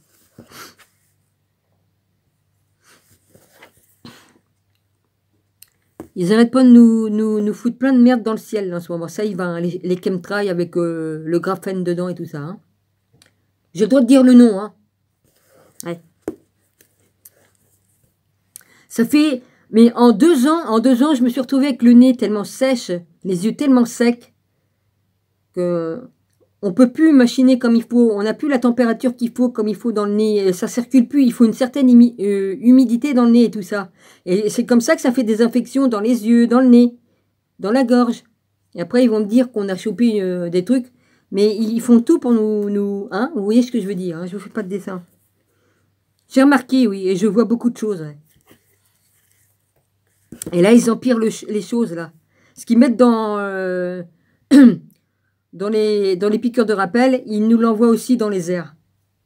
Ils n'arrêtent pas de nous foutre plein de merde dans le ciel là, en ce moment. Ça, il va, hein, les chemtrails avec le graphène dedans et tout ça. Hein. J'ai le droit de dire le nom. Hein. Ouais. Ça fait... Mais en 2 ans, je me suis retrouvée avec le nez tellement sèche, les yeux tellement secs, que on peut plus machiner comme il faut, on n'a plus la température qu'il faut, comme il faut dans le nez, ça circule plus, il faut une certaine humidité dans le nez et tout ça. Et c'est comme ça que ça fait des infections dans les yeux, dans le nez, dans la gorge. Et après, ils vont me dire qu'on a chopé des trucs, mais ils font tout pour hein, vous voyez ce que je veux dire, hein, je vous fais pas de dessin. J'ai remarqué, oui, et je vois beaucoup de choses. Ouais. Et là, ils empirent les choses, là. Ce qu'ils mettent dans... dans les piqûres de rappel, ils nous l'envoient aussi dans les airs.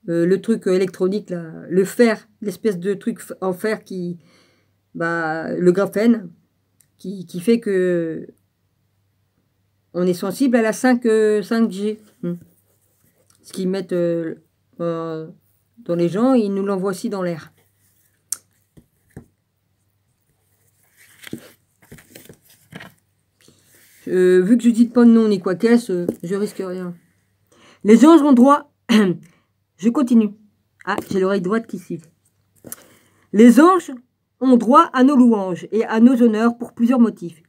Le truc électronique, là, le fer, l'espèce de truc en fer qui... le graphène, qui fait que on est sensible à la 5G. Ce qu'ils mettent dans les gens, ils nous l'envoient aussi dans l'air. Vu que je dis pas de nom ni quoi qu'est-ce, je risque rien. Les anges ont droit... je continue. Ah, j'ai l'oreille droite qui siffle. Les anges ont droit à nos louanges et à nos honneurs pour plusieurs motifs.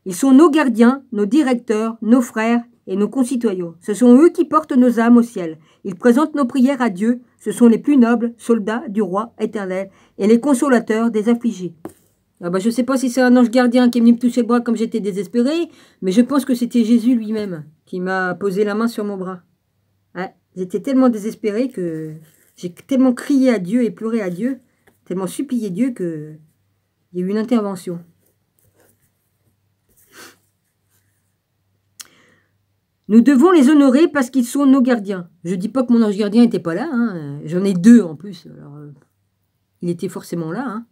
Ils sont nos gardiens, nos directeurs, nos frères et nos concitoyens. Ce sont eux qui portent nos âmes au ciel. Ils présentent nos prières à Dieu. Ce sont les plus nobles soldats du roi éternel et les consolateurs des affligés. Ah je ne sais pas si c'est un ange gardien qui est venu me toucher le bras comme j'étais désespéré, mais je pense que c'était Jésus lui-même qui m'a posé la main sur mon bras. Ouais, j'étais tellement désespéré que j'ai tellement crié à Dieu et pleuré à Dieu, tellement supplié Dieu que il y a eu une intervention. Nous devons les honorer parce qu'ils sont nos gardiens. Je ne dis pas que mon ange gardien n'était pas là, hein. J'en ai deux en plus. Alors, il était forcément là. Hein.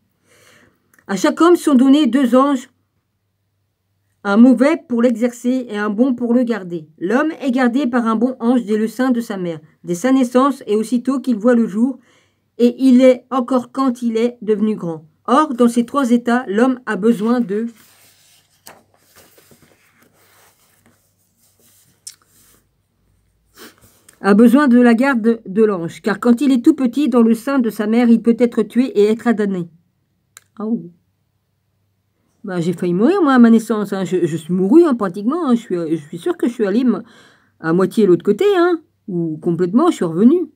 À chaque homme sont donnés 2 anges, un mauvais pour l'exercer et un bon pour le garder. L'homme est gardé par un bon ange dès le sein de sa mère, dès sa naissance et aussitôt qu'il voit le jour, et il est encore quand il est devenu grand. Or, dans ces 3 états, l'homme a besoin de... la garde de l'ange, car quand il est tout petit dans le sein de sa mère, il peut être tué et être damné. Oh. J'ai failli mourir, moi, à ma naissance. Hein. Je suis mouru, hein, pratiquement. Hein. Je suis sûr que je suis allé à moitié l'autre côté, hein, ou complètement, je suis revenu.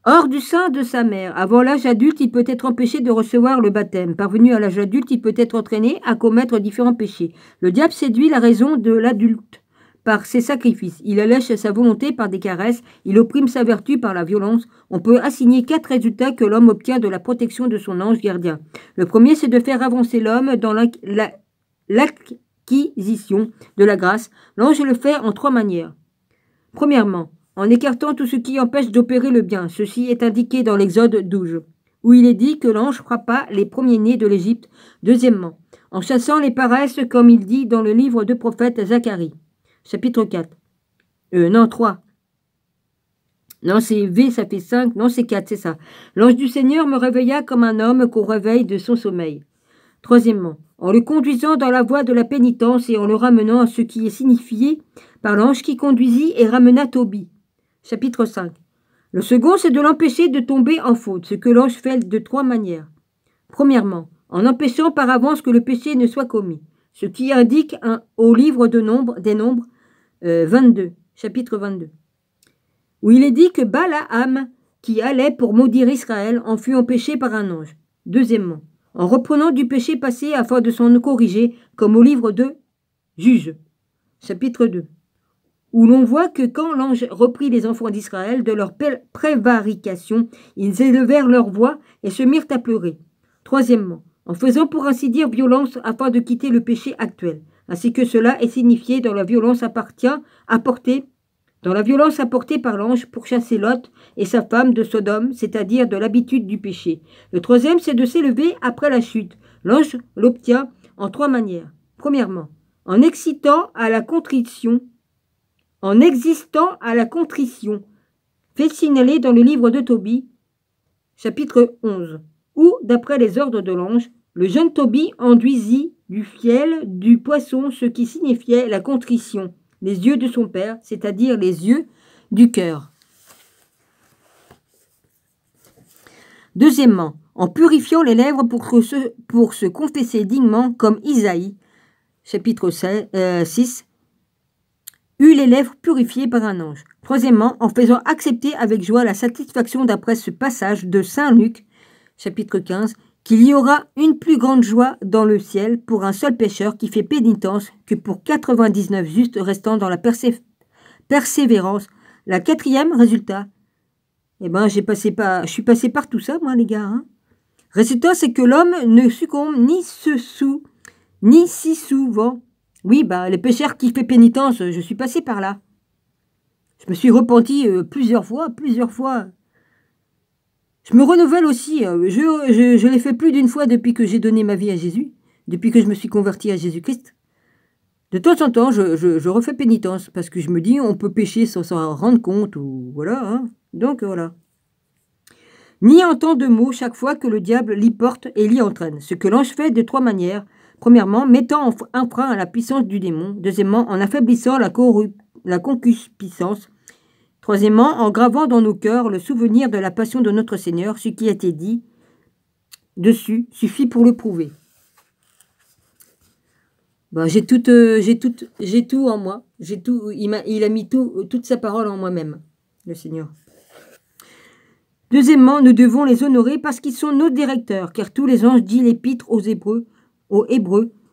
Hors du sein de sa mère, avant l'âge adulte, il peut être empêché de recevoir le baptême. Parvenu à l'âge adulte, il peut être entraîné à commettre différents péchés. Le diable séduit la raison de l'adulte par ses sacrifices. Il allège sa volonté par des caresses, il opprime sa vertu par la violence. On peut assigner 4 résultats que l'homme obtient de la protection de son ange gardien. Le premier, c'est de faire avancer l'homme dans l'acquisition de la grâce. L'ange le fait en 3 manières. Premièrement, en écartant tout ce qui empêche d'opérer le bien. Ceci est indiqué dans l'Exode 12, où il est dit que l'ange frappa les premiers-nés de l'Égypte. Deuxièmement, en chassant les paresses, comme il dit dans le livre de prophète Zacharie. Chapitre 4. Non, 3. Non, c'est V, ça fait 5. Non, c'est 4, c'est ça. L'ange du Seigneur me réveilla comme un homme qu'on réveille de son sommeil. Troisièmement, en le conduisant dans la voie de la pénitence et en le ramenant à ce qui est signifié par l'ange qui conduisit et ramena Tobie. Chapitre 5. Le second, c'est de l'empêcher de tomber en faute, ce que l'ange fait de 3 manières. Premièrement, en empêchant par avance que le péché ne soit commis, ce qui indique au livre des Nombres, 22, chapitre 22, où il est dit que Balaam, qui allait pour maudire Israël, en fut empêché par un ange. Deuxièmement, en reprenant du péché passé afin de s'en corriger, comme au livre de Juges, chapitre 2, où l'on voit que quand l'ange reprit les enfants d'Israël de leur prévarication, ils élevèrent leur voix et se mirent à pleurer. Troisièmement, en faisant pour ainsi dire violence afin de quitter le péché actuel, ainsi que cela est signifié dans la violence apportée par l'ange pour chasser Lot et sa femme de Sodome, c'est-à-dire de l'habitude du péché. Le troisième, c'est de s'élever après la chute. L'ange l'obtient en 3 manières. Premièrement, en existant à la contrition, fait signaler dans le livre de Tobie, chapitre 11, où, d'après les ordres de l'ange, le jeune Tobie enduisit du fiel du poisson, ce qui signifiait la contrition, les yeux de son père, c'est-à-dire les yeux du cœur. Deuxièmement, en purifiant les lèvres pour se confesser dignement, comme Isaïe, chapitre 6, eut les lèvres purifiées par un ange. Troisièmement, en faisant accepter avec joie la satisfaction d'après ce passage de Saint Luc, chapitre 15, qu'il y aura une plus grande joie dans le ciel pour un seul pécheur qui fait pénitence que pour 99 justes restant dans la persévérance. La quatrième, résultat, eh ben, je suis passé par tout ça, moi, les gars. Hein. Résultat, c'est que l'homme ne succombe ni si souvent. Oui, bah, les pécheurs qui fait pénitence, je suis passé par là. Je me suis repenti plusieurs fois. Je me renouvelle aussi. Je l'ai fait plus d'une fois depuis que j'ai donné ma vie à Jésus, depuis que je me suis converti à Jésus-Christ. De temps en temps, je refais pénitence parce que je me dis on peut pécher sans s'en rendre compte ou voilà. Hein. Donc voilà. Ni en temps de mots chaque fois que le diable l'y porte et l'y entraîne. Ce que l'ange fait de 3 manières. Premièrement, mettant un frein à la puissance du démon. Deuxièmement, en affaiblissant la concupiscence. Troisièmement, en gravant dans nos cœurs le souvenir de la passion de notre Seigneur, ce qui a été dit dessus suffit pour le prouver. Ben, j'ai tout en moi. Il a mis toute sa parole en moi-même, le Seigneur. Deuxièmement, nous devons les honorer parce qu'ils sont nos directeurs, car tous les anges, dit l'épître aux Hébreux,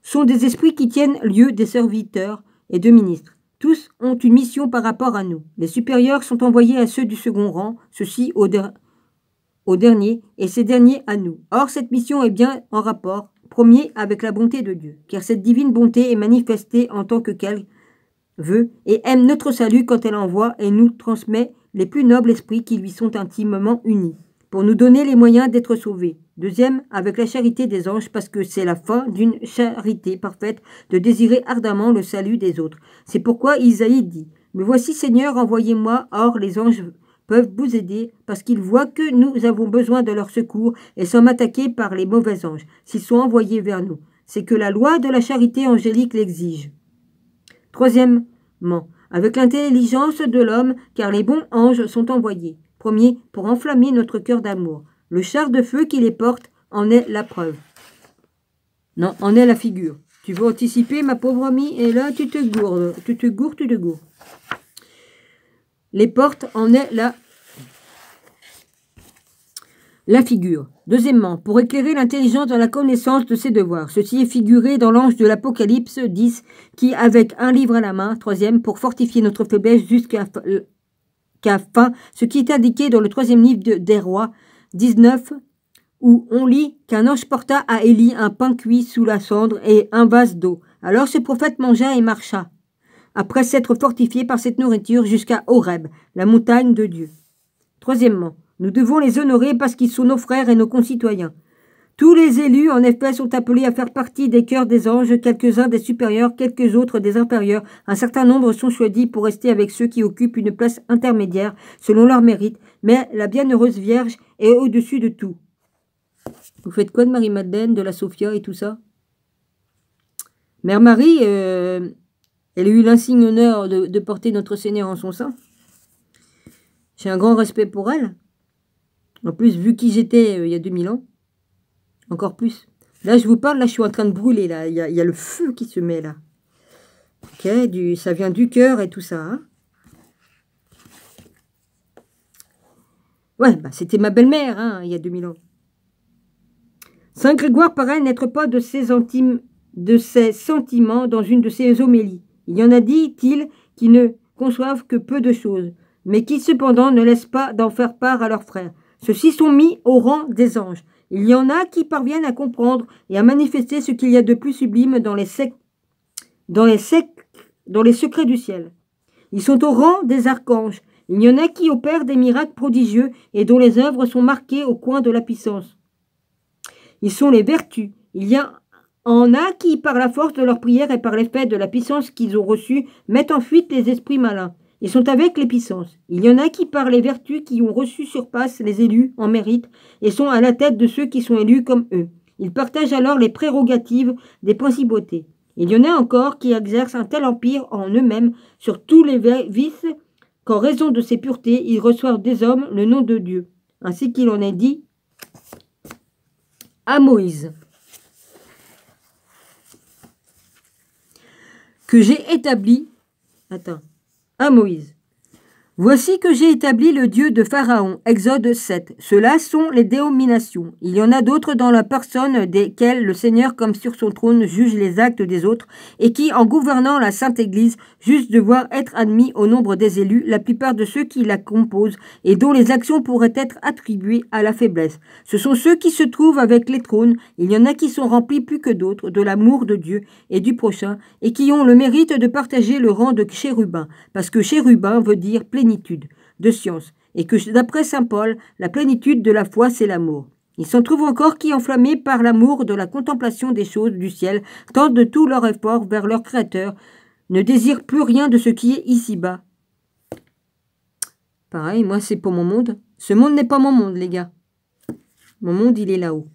sont des esprits qui tiennent lieu des serviteurs et de ministres. Tous ont une mission par rapport à nous. Les supérieurs sont envoyés à ceux du second rang, ceux-ci au dernier, et ces derniers à nous. Or, cette mission est bien en rapport premier avec la bonté de Dieu, car cette divine bonté est manifestée en tant qu'elle veut et aime notre salut quand elle envoie et nous transmet les plus nobles esprits qui lui sont intimement unis, pour nous donner les moyens d'être sauvés. Deuxième, avec la charité des anges, parce que c'est la fin d'une charité parfaite de désirer ardemment le salut des autres. C'est pourquoi Isaïe dit « Me voici Seigneur, envoyez-moi, or les anges peuvent vous aider, parce qu'ils voient que nous avons besoin de leur secours et sommes attaqués par les mauvais anges, s'ils sont envoyés vers nous. C'est que la loi de la charité angélique l'exige. » Troisièmement, avec l'intelligence de l'homme, car les bons anges sont envoyés. Premier, pour enflammer notre cœur d'amour. Le char de feu qui les porte en est la preuve. Non, en est la figure. Tu veux anticiper, ma pauvre amie, et là, tu te gourdes. Tu te gourdes. Les portes en est la figure. Deuxièmement, pour éclairer l'intelligence dans la connaissance de ses devoirs. Ceci est figuré dans l'ange de l'Apocalypse 10, qui, avec un livre à la main. Troisième, pour fortifier notre faiblesse jusqu'à fin, ce qui est indiqué dans le troisième livre des rois 19, où on lit qu'un ange porta à Élie un pain cuit sous la cendre et un vase d'eau. Alors ce prophète mangea et marcha, après s'être fortifié par cette nourriture jusqu'à Horeb, la montagne de Dieu. Troisièmement, nous devons les honorer parce qu'ils sont nos frères et nos concitoyens. Tous les élus, en effet, sont appelés à faire partie des cœurs des anges, quelques-uns des supérieurs, quelques autres des inférieurs. Un certain nombre sont choisis pour rester avec ceux qui occupent une place intermédiaire, selon leur mérite, mais la bienheureuse Vierge est au-dessus de tout. Vous faites quoi de Marie-Madeleine, de la Sophia et tout ça? Mère Marie, elle a eu l'insigne honneur de porter notre Seigneur en son sein. J'ai un grand respect pour elle. En plus, vu qui j'étais il y a 2000 ans, encore plus. Là, je vous parle, là, je suis en train de brûler, là. Il y a le feu qui se met, là. Ok, ça vient du cœur et tout ça, hein. Ouais, bah, c'était ma belle-mère, hein, il y a 2000 ans. Saint Grégoire paraît n'être pas de ses sentiments dans une de ses homélies. Il y en a, dit-il, qui ne conçoivent que peu de choses, mais qui cependant ne laissent pas d'en faire part à leurs frères. Ceux-ci sont mis au rang des anges. Il y en a qui parviennent à comprendre et à manifester ce qu'il y a de plus sublime dans les secrets du ciel. Ils sont au rang des archanges. Il y en a qui opèrent des miracles prodigieux et dont les œuvres sont marquées au coin de la puissance. Ils sont les vertus. Il y en a qui, par la force de leur prière et par l'effet de la puissance qu'ils ont reçue, mettent en fuite les esprits malins. Ils sont avec les puissances. Il y en a qui, par les vertus qui ont reçu, surpassent les élus en mérite et sont à la tête de ceux qui sont élus comme eux. Ils partagent alors les prérogatives des principautés. Il y en a encore qui exercent un tel empire en eux-mêmes sur tous les vices qu'en raison de ces puretés, ils reçoivent des hommes le nom de Dieu, ainsi qu'il en est dit à Moïse, que j'ai établi. Attends, à Moïse. Voici que j'ai établi le Dieu de Pharaon. Exode 7. Ceux-là sont les dénominations. Il y en a d'autres dans la personne desquelles le Seigneur, comme sur son trône, juge les actes des autres, et qui, en gouvernant la Sainte Église, jugent devoir être admis au nombre des élus, la plupart de ceux qui la composent, et dont les actions pourraient être attribuées à la faiblesse. Ce sont ceux qui se trouvent avec les trônes. Il y en a qui sont remplis plus que d'autres de l'amour de Dieu et du prochain, et qui ont le mérite de partager le rang de chérubin, parce que chérubin veut dire plénitude de science, et que d'après saint Paul, la plénitude de la foi, c'est l'amour. Il s'en trouve encore qui, enflammés par l'amour de la contemplation des choses du ciel, tentent de tout leur effort vers leur Créateur, ne désirent plus rien de ce qui est ici-bas. Pareil, moi c'est pour mon monde. Ce monde n'est pas mon monde, les gars. Mon monde, il est là-haut.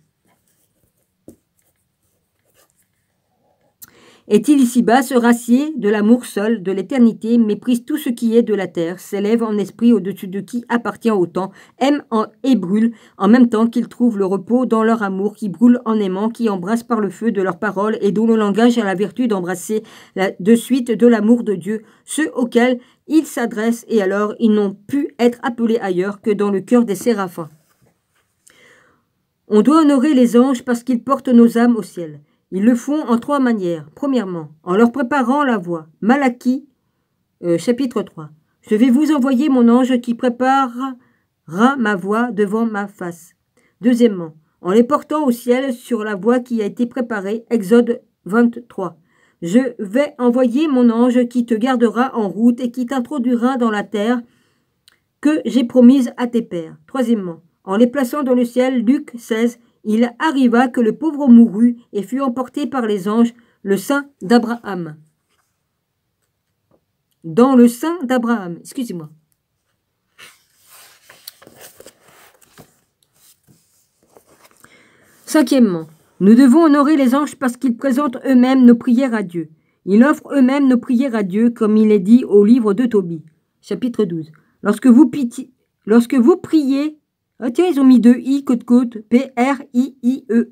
Est-il ici-bas, se rassied de l'amour seul, de l'éternité, méprise tout ce qui est de la terre, s'élève en esprit au-dessus de qui appartient au temps, aime et brûle, en même temps qu'ils trouvent le repos dans leur amour, qui brûle en aimant, qui embrasse par le feu de leurs paroles et dont le langage a la vertu d'embrasser de suite de l'amour de Dieu, ceux auxquels ils s'adressent et alors ils n'ont pu être appelés ailleurs que dans le cœur des séraphins. On doit honorer les anges parce qu'ils portent nos âmes au ciel. Ils le font en 3 manières. Premièrement, en leur préparant la voie. Malachie, chapitre 3. Je vais vous envoyer mon ange qui préparera ma voie devant ma face. Deuxièmement, en les portant au ciel sur la voie qui a été préparée. Exode 23. Je vais envoyer mon ange qui te gardera en route et qui t'introduira dans la terre que j'ai promise à tes pères. Troisièmement, en les plaçant dans le ciel. Luc 16. Il arriva que le pauvre mourut et fut emporté par les anges, le sein d'Abraham. Dans le sein d'Abraham, excusez-moi. Cinquièmement, nous devons honorer les anges parce qu'ils présentent eux-mêmes nos prières à Dieu. Ils offrent eux-mêmes nos prières à Dieu, comme il est dit au livre de Tobie, chapitre 12. Lorsque vous priez, ah tiens, ils ont mis 2 I côte-côte, P-R-I-I-E-E-Z.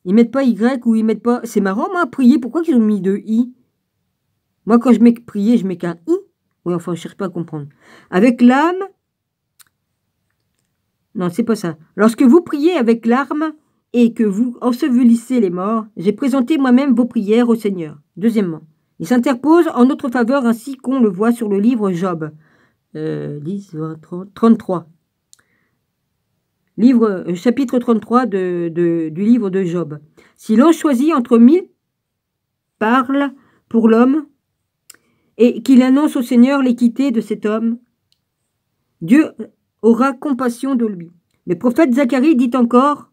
Ils mettent pas Y ou ils mettent pas... C'est marrant, moi, prier, pourquoi ils ont mis 2 I? Moi, quand je mets prier, je mets qu'un I. Oui, enfin, je cherche pas à comprendre. Avec l'âme... Non, c'est pas ça. Lorsque vous priez avec l'arme et que vous ensevelissez les morts, j'ai présenté moi-même vos prières au Seigneur. Deuxièmement, il s'interpose en notre faveur ainsi qu'on le voit sur le livre Job. 10, 20, 30, 33. Chapitre 33 du livre de Job. Si l'ange choisit entre 1000 parle pour l'homme et qu'il annonce au Seigneur l'équité de cet homme, Dieu aura compassion de lui. Le prophète Zacharie dit encore,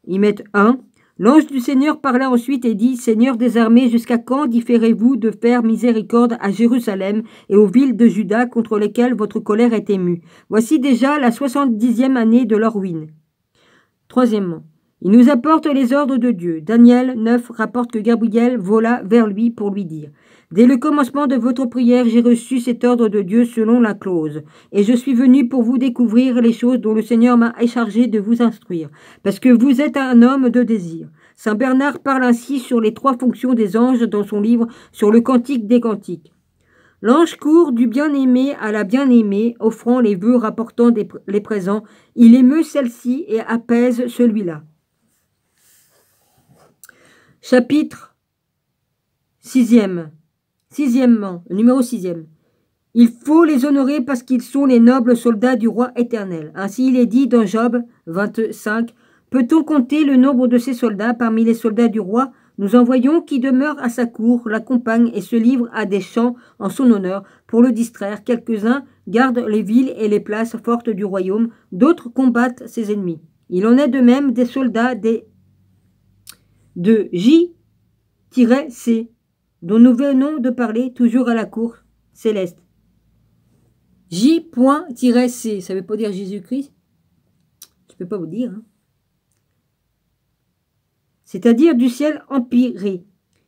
ils mettent 1, l'ange du Seigneur parla ensuite et dit, Seigneur des armées, jusqu'à quand différez-vous de faire miséricorde à Jérusalem et aux villes de Juda contre lesquelles votre colère est émue? Voici déjà la 70e année de leur ruine. Troisièmement, il nous apporte les ordres de Dieu. Daniel 9 rapporte que Gabriel vola vers lui pour lui dire, dès le commencement de votre prière, j'ai reçu cet ordre de Dieu selon la clause, et je suis venu pour vous découvrir les choses dont le Seigneur m'a chargé de vous instruire, parce que vous êtes un homme de désir. Saint Bernard parle ainsi sur les 3 fonctions des anges dans son livre sur le Cantique des Cantiques. L'ange court du bien-aimé à la bien-aimée, offrant les vœux, rapportant les présents. Il émeut celle-ci et apaise celui-là. Chapitre 6e. Sixièmement, numéro 6e. Il faut les honorer parce qu'ils sont les nobles soldats du roi éternel. Ainsi il est dit dans Job 25. Peut-on compter le nombre de ces soldats parmi les soldats du roi? Nous en voyons qui demeurent à sa cour, l'accompagnent et se livrent à des chants en son honneur pour le distraire. Quelques-uns gardent les villes et les places fortes du royaume, d'autres combattent ses ennemis. Il en est de même des soldats de J-C, dont nous venons de parler toujours à la cour céleste. J.C, ça veut pas dire Jésus-Christ? Je peux pas vous dire, hein. C'est-à-dire du ciel empyré.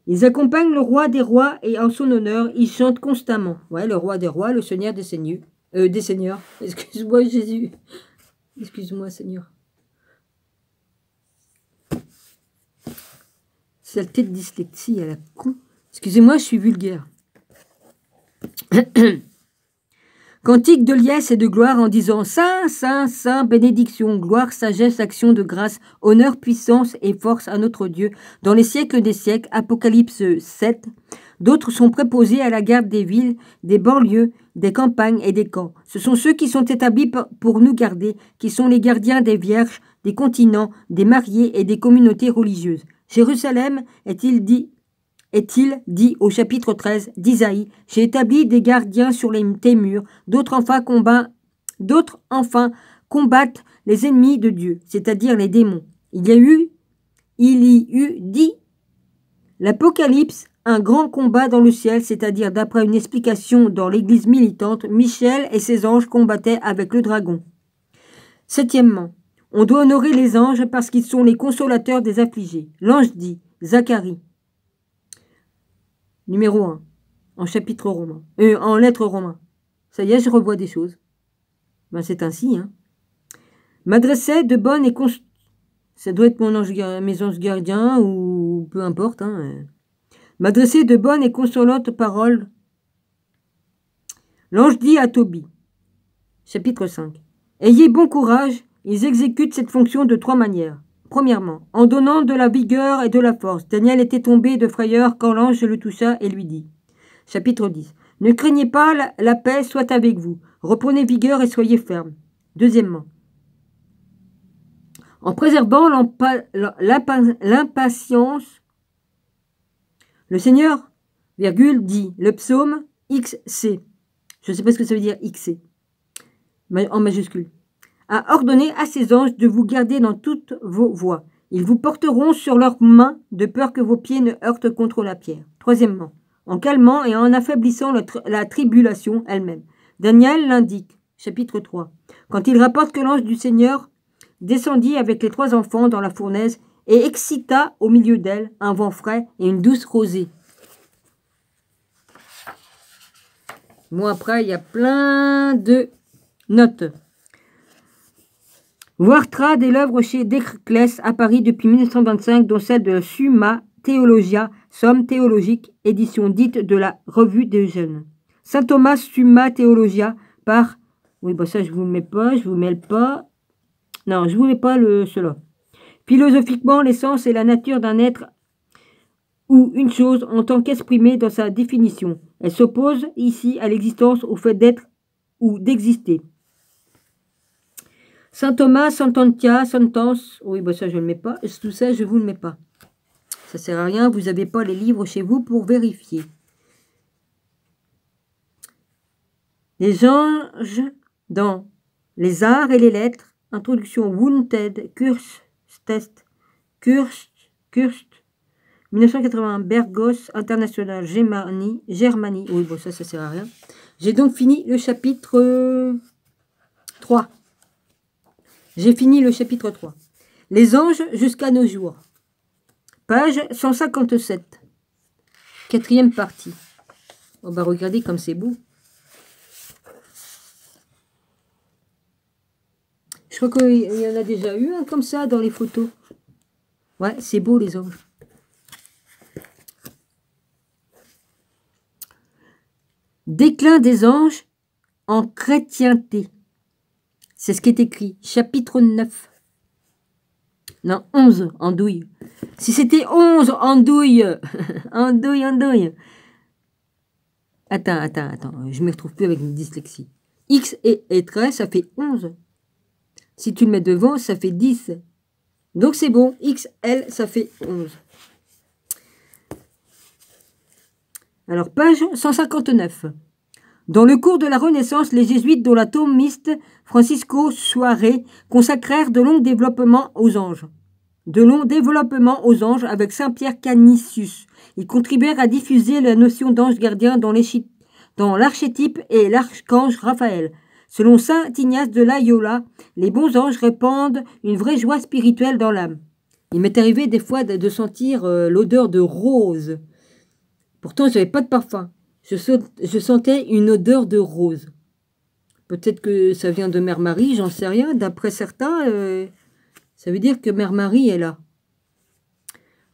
Ils accompagnent le roi des rois et en son honneur, ils chantent constamment. Ouais, le roi des rois, le Seigneur des seigneurs. Des seigneurs. Excuse-moi, Jésus. Excuse-moi, Seigneur. Saleté de dyslexie à la con. Excusez-moi, je suis vulgaire. Cantique de liesse et de gloire en disant Saint, Saint, Saint, bénédiction, gloire, sagesse, action de grâce, honneur, puissance et force à notre Dieu, dans les siècles des siècles. Apocalypse 7. D'autres sont préposés à la garde des villes, des banlieues, des campagnes et des camps. Ce sont ceux qui sont établis pour nous garder, qui sont les gardiens des vierges, des continents, des mariés et des communautés religieuses. Jérusalem est-il dit au chapitre 13 d'Isaïe, « J'ai établi des gardiens sur tes murs, d'autres enfin combattent les ennemis de Dieu, c'est-à-dire les démons. » Il y eut dit, l'Apocalypse, un grand combat dans le ciel, c'est-à-dire d'après une explication dans l'église militante, Michel et ses anges combattaient avec le dragon. Septièmement, on doit honorer les anges parce qu'ils sont les consolateurs des affligés. L'ange dit, Zacharie, numéro 1, en chapitre romain, en lettres romains. Ça y est, je revois des choses. Ben, c'est ainsi, hein. M'adressait de bonnes et ça doit être mes anges gardiens ou peu importe, hein. M'adressait de bonnes et consolantes paroles. L'ange dit à Tobie, chapitre 5, ayez bon courage, ils exécutent cette fonction de 3 manières. Premièrement, en donnant de la vigueur et de la force. Daniel était tombé de frayeur quand l'ange le toucha et lui dit. Chapitre 10. Ne craignez pas, la paix soit avec vous. Reprenez vigueur et soyez fermes. Deuxièmement, en préservant l'impatience, le Seigneur, dit, le psaume XC. Je ne sais pas ce que ça veut dire XC, en majuscule. A ordonné à ses anges de vous garder dans toutes vos voies. Ils vous porteront sur leurs mains de peur que vos pieds ne heurtent contre la pierre. Troisièmement, en calmant et en affaiblissant la tribulation elle-même. Daniel l'indique, chapitre 3, quand il rapporte que l'ange du Seigneur descendit avec les 3 enfants dans la fournaise et excita au milieu d'elle un vent frais et une douce rosée. Bon, après, il y a plein de notes. Wartrad est l'œuvre chez Desclès à Paris depuis 1925, dont celle de Summa Theologia, somme théologique, édition dite de la Revue des Jeunes. Saint Thomas Summa Theologia par... Oui, bon ça je vous le mets pas, je vous mets pas... Non, je vous mets pas cela. Philosophiquement, l'essence est la nature d'un être ou une chose en tant qu'exprimée dans sa définition. Elle s'oppose ici à l'existence, au fait d'être ou d'exister. Saint Thomas, Santantia, Sentence, oui, bah ça je ne le mets pas, tout ça je vous le mets pas. Ça sert à rien, vous n'avez pas les livres chez vous pour vérifier. Les anges dans les arts et les lettres, introduction Wounded, Kurstest, 1980, Bergos, International, Germanie, oui, bon ça sert à rien. J'ai donc fini le chapitre 3. J'ai fini le chapitre 3. Les anges jusqu'à nos jours. Page 157. 4e partie. On va regarder comme c'est beau. Je crois qu'il y en a déjà eu un comme ça dans les photos. Ouais, c'est beau les anges. Déclin des anges en chrétienté. C'est ce qui est écrit. Chapitre 9. Non, 11, andouille. Si c'était 11, andouille. andouille. Attends. Je ne me retrouve plus avec une dyslexie. X et 13, ça fait 11. Si tu le mets devant, ça fait 10. Donc c'est bon. XL, ça fait 11. Alors, page 159. Dans le cours de la Renaissance, les jésuites, dont l'atomiste Francisco Suarez, consacrèrent de longs développements aux anges. Avec Saint-Pierre Canisius. Ils contribuèrent à diffuser la notion d'ange gardien dans l'archétype et l'archange Raphaël. Selon saint Ignace de Loyola, les bons anges répandent une vraie joie spirituelle dans l'âme. Il m'est arrivé des fois de sentir l'odeur de rose. Pourtant, je n'avais pas de parfum. Je sentais une odeur de rose. Peut-être que ça vient de Mère Marie, j'en sais rien. D'après certains, ça veut dire que Mère Marie est là.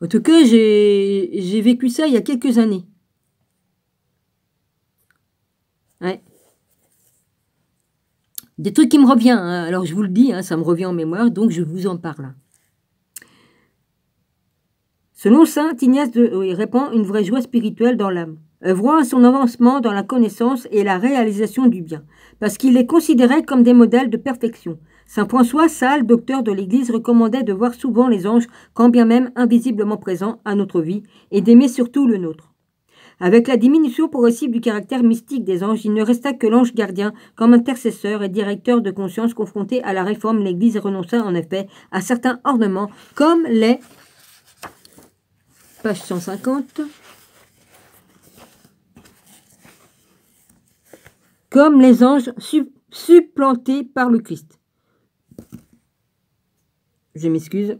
En tout cas, j'ai vécu ça il y a quelques années. Des trucs qui me reviennent, hein. Alors je vous le dis, hein, ça me revient en mémoire, donc je vous en parle. Selon saint Ignace il répand une vraie joie spirituelle dans l'âme, œuvrant à son avancement dans la connaissance et la réalisation du bien, parce qu'il les considérait comme des modèles de perfection. Saint François Sales, docteur de l'Église, recommandait de voir souvent les anges, quand bien même invisiblement présents à notre vie, et d'aimer surtout le nôtre. Avec la diminution progressive du caractère mystique des anges, il ne resta que l'ange gardien comme intercesseur et directeur de conscience. Confronté à la réforme, l'Église renonça en effet à certains ornements comme les... page 150... comme les anges supplantés par le Christ. Je m'excuse.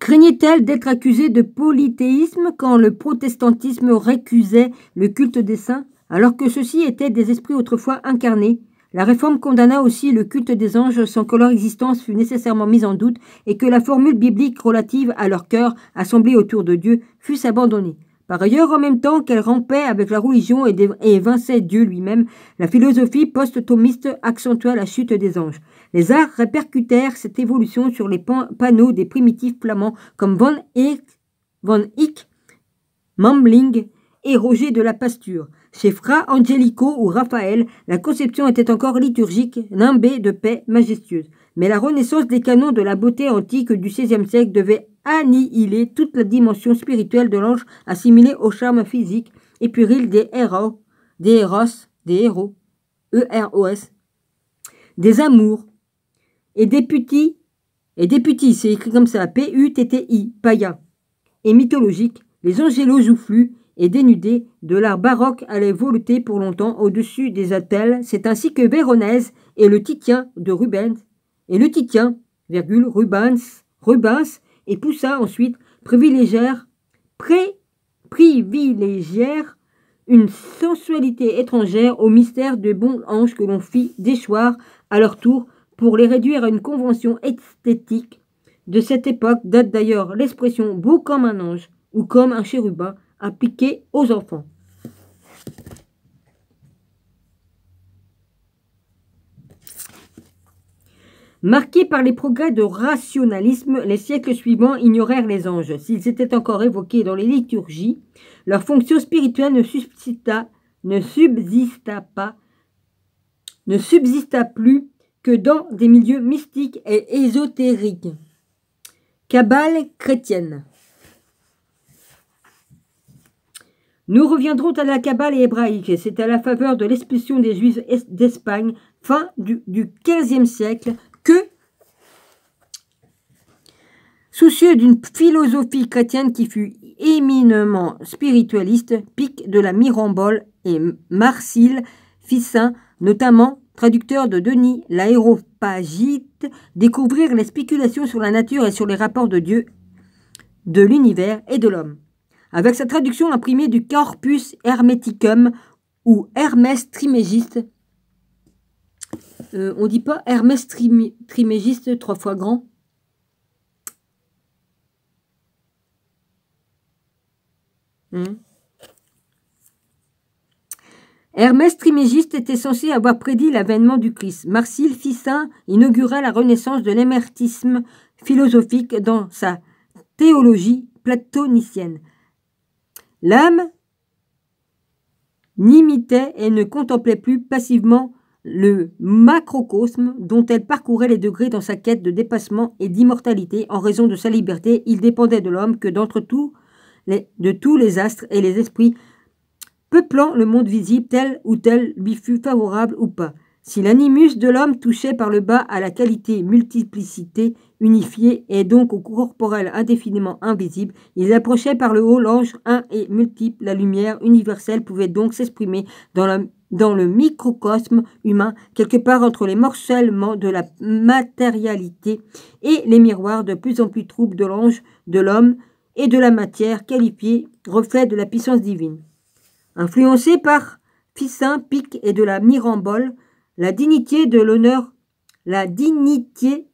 Craignait-elle d'être accusée de polythéisme quand le protestantisme récusait le culte des saints, alors que ceux-ci étaient des esprits autrefois incarnés? La Réforme condamna aussi le culte des anges sans que leur existence fût nécessairement mise en doute et que la formule biblique relative à leur cœur, assemblés autour de Dieu, fût abandonnée. Par ailleurs, en même temps qu'elle rampait avec la religion et évinçait Dieu lui-même, la philosophie post-thomiste accentua la chute des anges. Les arts répercutèrent cette évolution sur les panneaux des primitifs flamands comme Van Eyck, Memling et Roger de la Pasture. Chez Fra Angelico ou Raphaël, la conception était encore liturgique, nimbée de paix majestueuse. Mais la renaissance des canons de la beauté antique du XVIe siècle devait annihiler toute la dimension spirituelle de l'ange assimilée au charme physique et puéril des héros, E-R-O-S, des amours, et des putis, c'est écrit comme ça, P-U-T-T-I, païens, et mythologiques, les angélos joufflus et dénudés de l'art baroque allaient voleter pour longtemps au-dessus des attelles. C'est ainsi que Véronèse et le Titien de Rubens, Rubens, et Poussin ensuite privilégièrent une sensualité étrangère au mystère de bons anges que l'on fit déchoir à leur tour pour les réduire à une convention esthétique. De cette époque date d'ailleurs l'expression « beau comme un ange » ou « comme un chérubin » appliquée aux enfants. Marqués par les progrès de rationalisme, les siècles suivants ignorèrent les anges. S'ils étaient encore évoqués dans les liturgies, leur fonction spirituelle ne subsista plus que dans des milieux mystiques et ésotériques. Cabale chrétienne. Nous reviendrons à la Kabbale hébraïque. C'est à la faveur de l'expulsion des Juifs d'Espagne, fin du XVe siècle, que, soucieux d'une philosophie chrétienne qui fut éminemment spiritualiste, Pic de la Mirambole et Marcille Ficin, notamment traducteur de Denis l'Aréopagite, découvrirent les spéculations sur la nature et sur les rapports de Dieu, de l'univers et de l'homme. Avec sa traduction imprimée du Corpus Hermeticum ou Hermès Trismégiste, on dit pas Hermès Trismégiste 3 fois grand. Hermès Trismégiste était censé avoir prédit l'avènement du Christ. Marcille Ficin inaugura la renaissance de l'émertisme philosophique dans sa théologie platonicienne. L'âme n'imitait et ne contemplait plus passivement le macrocosme dont elle parcourait les degrés dans sa quête de dépassement et d'immortalité. En raison de sa liberté, il dépendait de l'homme que de tous les astres et les esprits peuplant le monde visible, tel ou tel lui fut favorable ou pas. Si l'animus de l'homme touchait par le bas à la qualité multiplicité unifiée et donc au corporel indéfiniment invisible, il approchait par le haut l'ange un et multiple. La lumière universelle pouvait donc s'exprimer dans le microcosme humain, quelque part entre les morcellements de la matérialité et les miroirs de plus en plus troubles de l'ange, de l'homme et de la matière qualifiée reflet de la puissance divine. Influencé par Ficin, Pic et de la Mirambole, la dignité de l'honneur, la dignité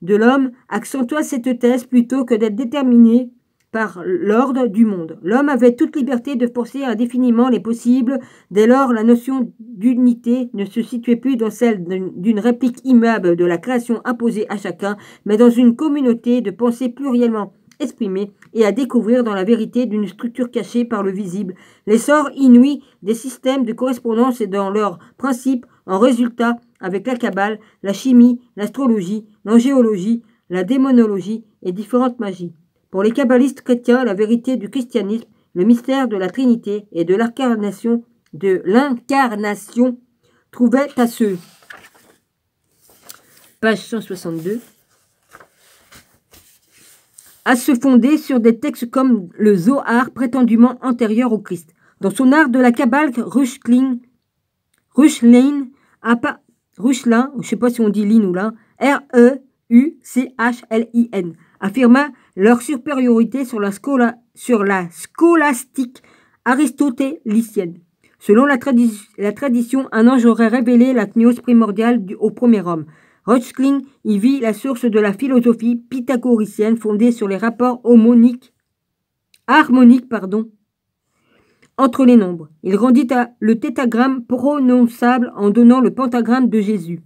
de l'homme accentua cette thèse plutôt que d'être déterminée par l'ordre du monde. L'homme avait toute liberté de forcer indéfiniment les possibles. Dès lors, la notion d'unité ne se situait plus dans celle d'une réplique immuable de la création imposée à chacun, mais dans une communauté de pensée pluriellement exprimée et à découvrir dans la vérité d'une structure cachée par le visible. L'essor inouï des systèmes de correspondance et dans leurs principes en résultat avec la Kabbale, la chimie, l'astrologie, l'angéologie, la démonologie et différentes magies. Pour les kabbalistes chrétiens, la vérité du christianisme, le mystère de la Trinité et de l'incarnation trouvait à se... Page 162. À se fonder sur des textes comme le Zohar prétendument antérieur au Christ. Dans son art de la Kabbale, Ruchlin, je ne sais pas si on dit lin ou lin, R-E-U-C-H-L-I-N, affirma leur supériorité sur la scolastique aristotélicienne. Selon la tradition, un ange aurait révélé la gnose primordiale au premier homme. Reuchlin y vit la source de la philosophie pythagoricienne fondée sur les rapports harmoniques entre les nombres. Il rendit le tétragramme prononçable en donnant le pentagramme de Jésus.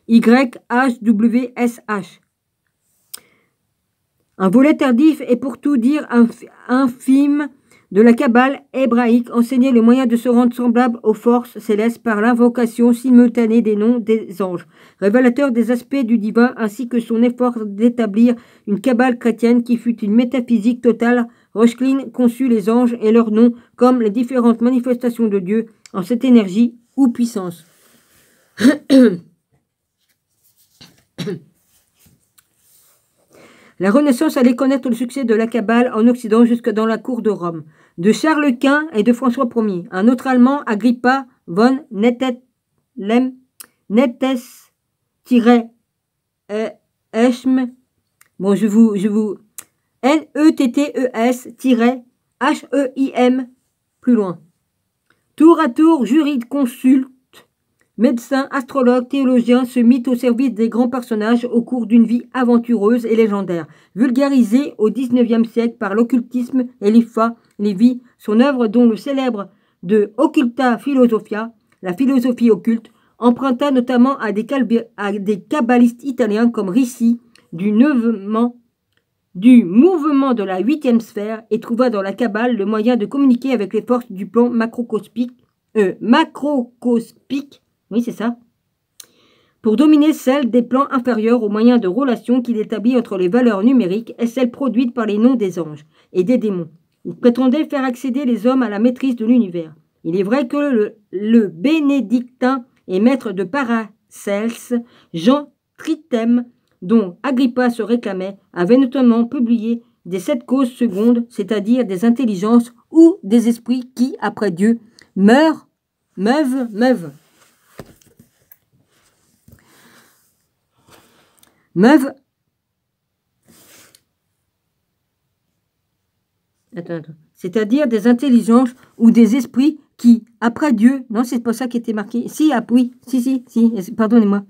YHWSH. Un volet tardif et pour tout dire infime de la Kabbale hébraïque enseignait le moyen de se rendre semblable aux forces célestes par l'invocation simultanée des noms des anges, révélateur des aspects du divin ainsi que son effort d'établir une Kabbale chrétienne qui fut une métaphysique totale. Reuchlin conçut les anges et leurs noms comme les différentes manifestations de Dieu en cette énergie ou puissance. La Renaissance allait connaître le succès de la Kabbale en Occident jusque dans la cour de Rome. De Charles Quint et de François Ier, un autre Allemand, Agrippa von Nettes-Eschm, bon je vous Nettes-Heim, plus loin. Tour à tour, jurisconsulte, médecin, astrologue, théologien, se mit au service des grands personnages au cours d'une vie aventureuse et légendaire. Vulgarisée au XIXe siècle par l'occultisme Eliphas Lévi, son œuvre dont le célèbre de Occulta Philosophia, la philosophie occulte, emprunta notamment à des kabbalistes italiens comme Ricci, du mouvement de la 8e sphère et trouva dans la Kabbale le moyen de communiquer avec les forces du plan macrocosmique, oui c'est ça, pour dominer celles des plans inférieurs au moyen de relations qu'il établit entre les valeurs numériques et celles produites par les noms des anges et des démons. Il prétendait faire accéder les hommes à la maîtrise de l'univers. Il est vrai que le bénédictin et maître de Paracelse, Jean Trithème, dont Agrippa se réclamait, avait notamment publié des 7 causes secondes, c'est-à-dire des intelligences ou des esprits qui, après Dieu, meuvent. C'est-à-dire des intelligences ou des esprits qui, après Dieu, non, c'est pas ça qui était marqué. Si, pardonnez-moi.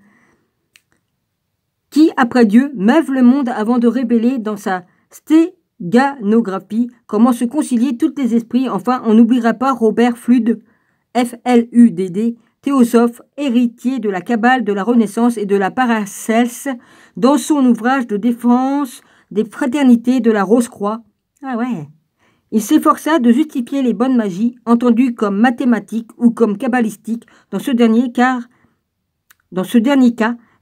Qui, après Dieu, meuvent le monde avant de révéler dans sa stéganographie comment se concilier tous les esprits. Enfin, on n'oubliera pas Robert Fludd, F-L-U-D-D, théosophe, héritier de la Kabbale de la Renaissance et de la Paracelse, dans son ouvrage de défense des fraternités de la Rose-Croix. Ah ouais. Il s'efforça de justifier les bonnes magies, entendues comme mathématiques ou comme kabbalistiques, dans ce dernier cas,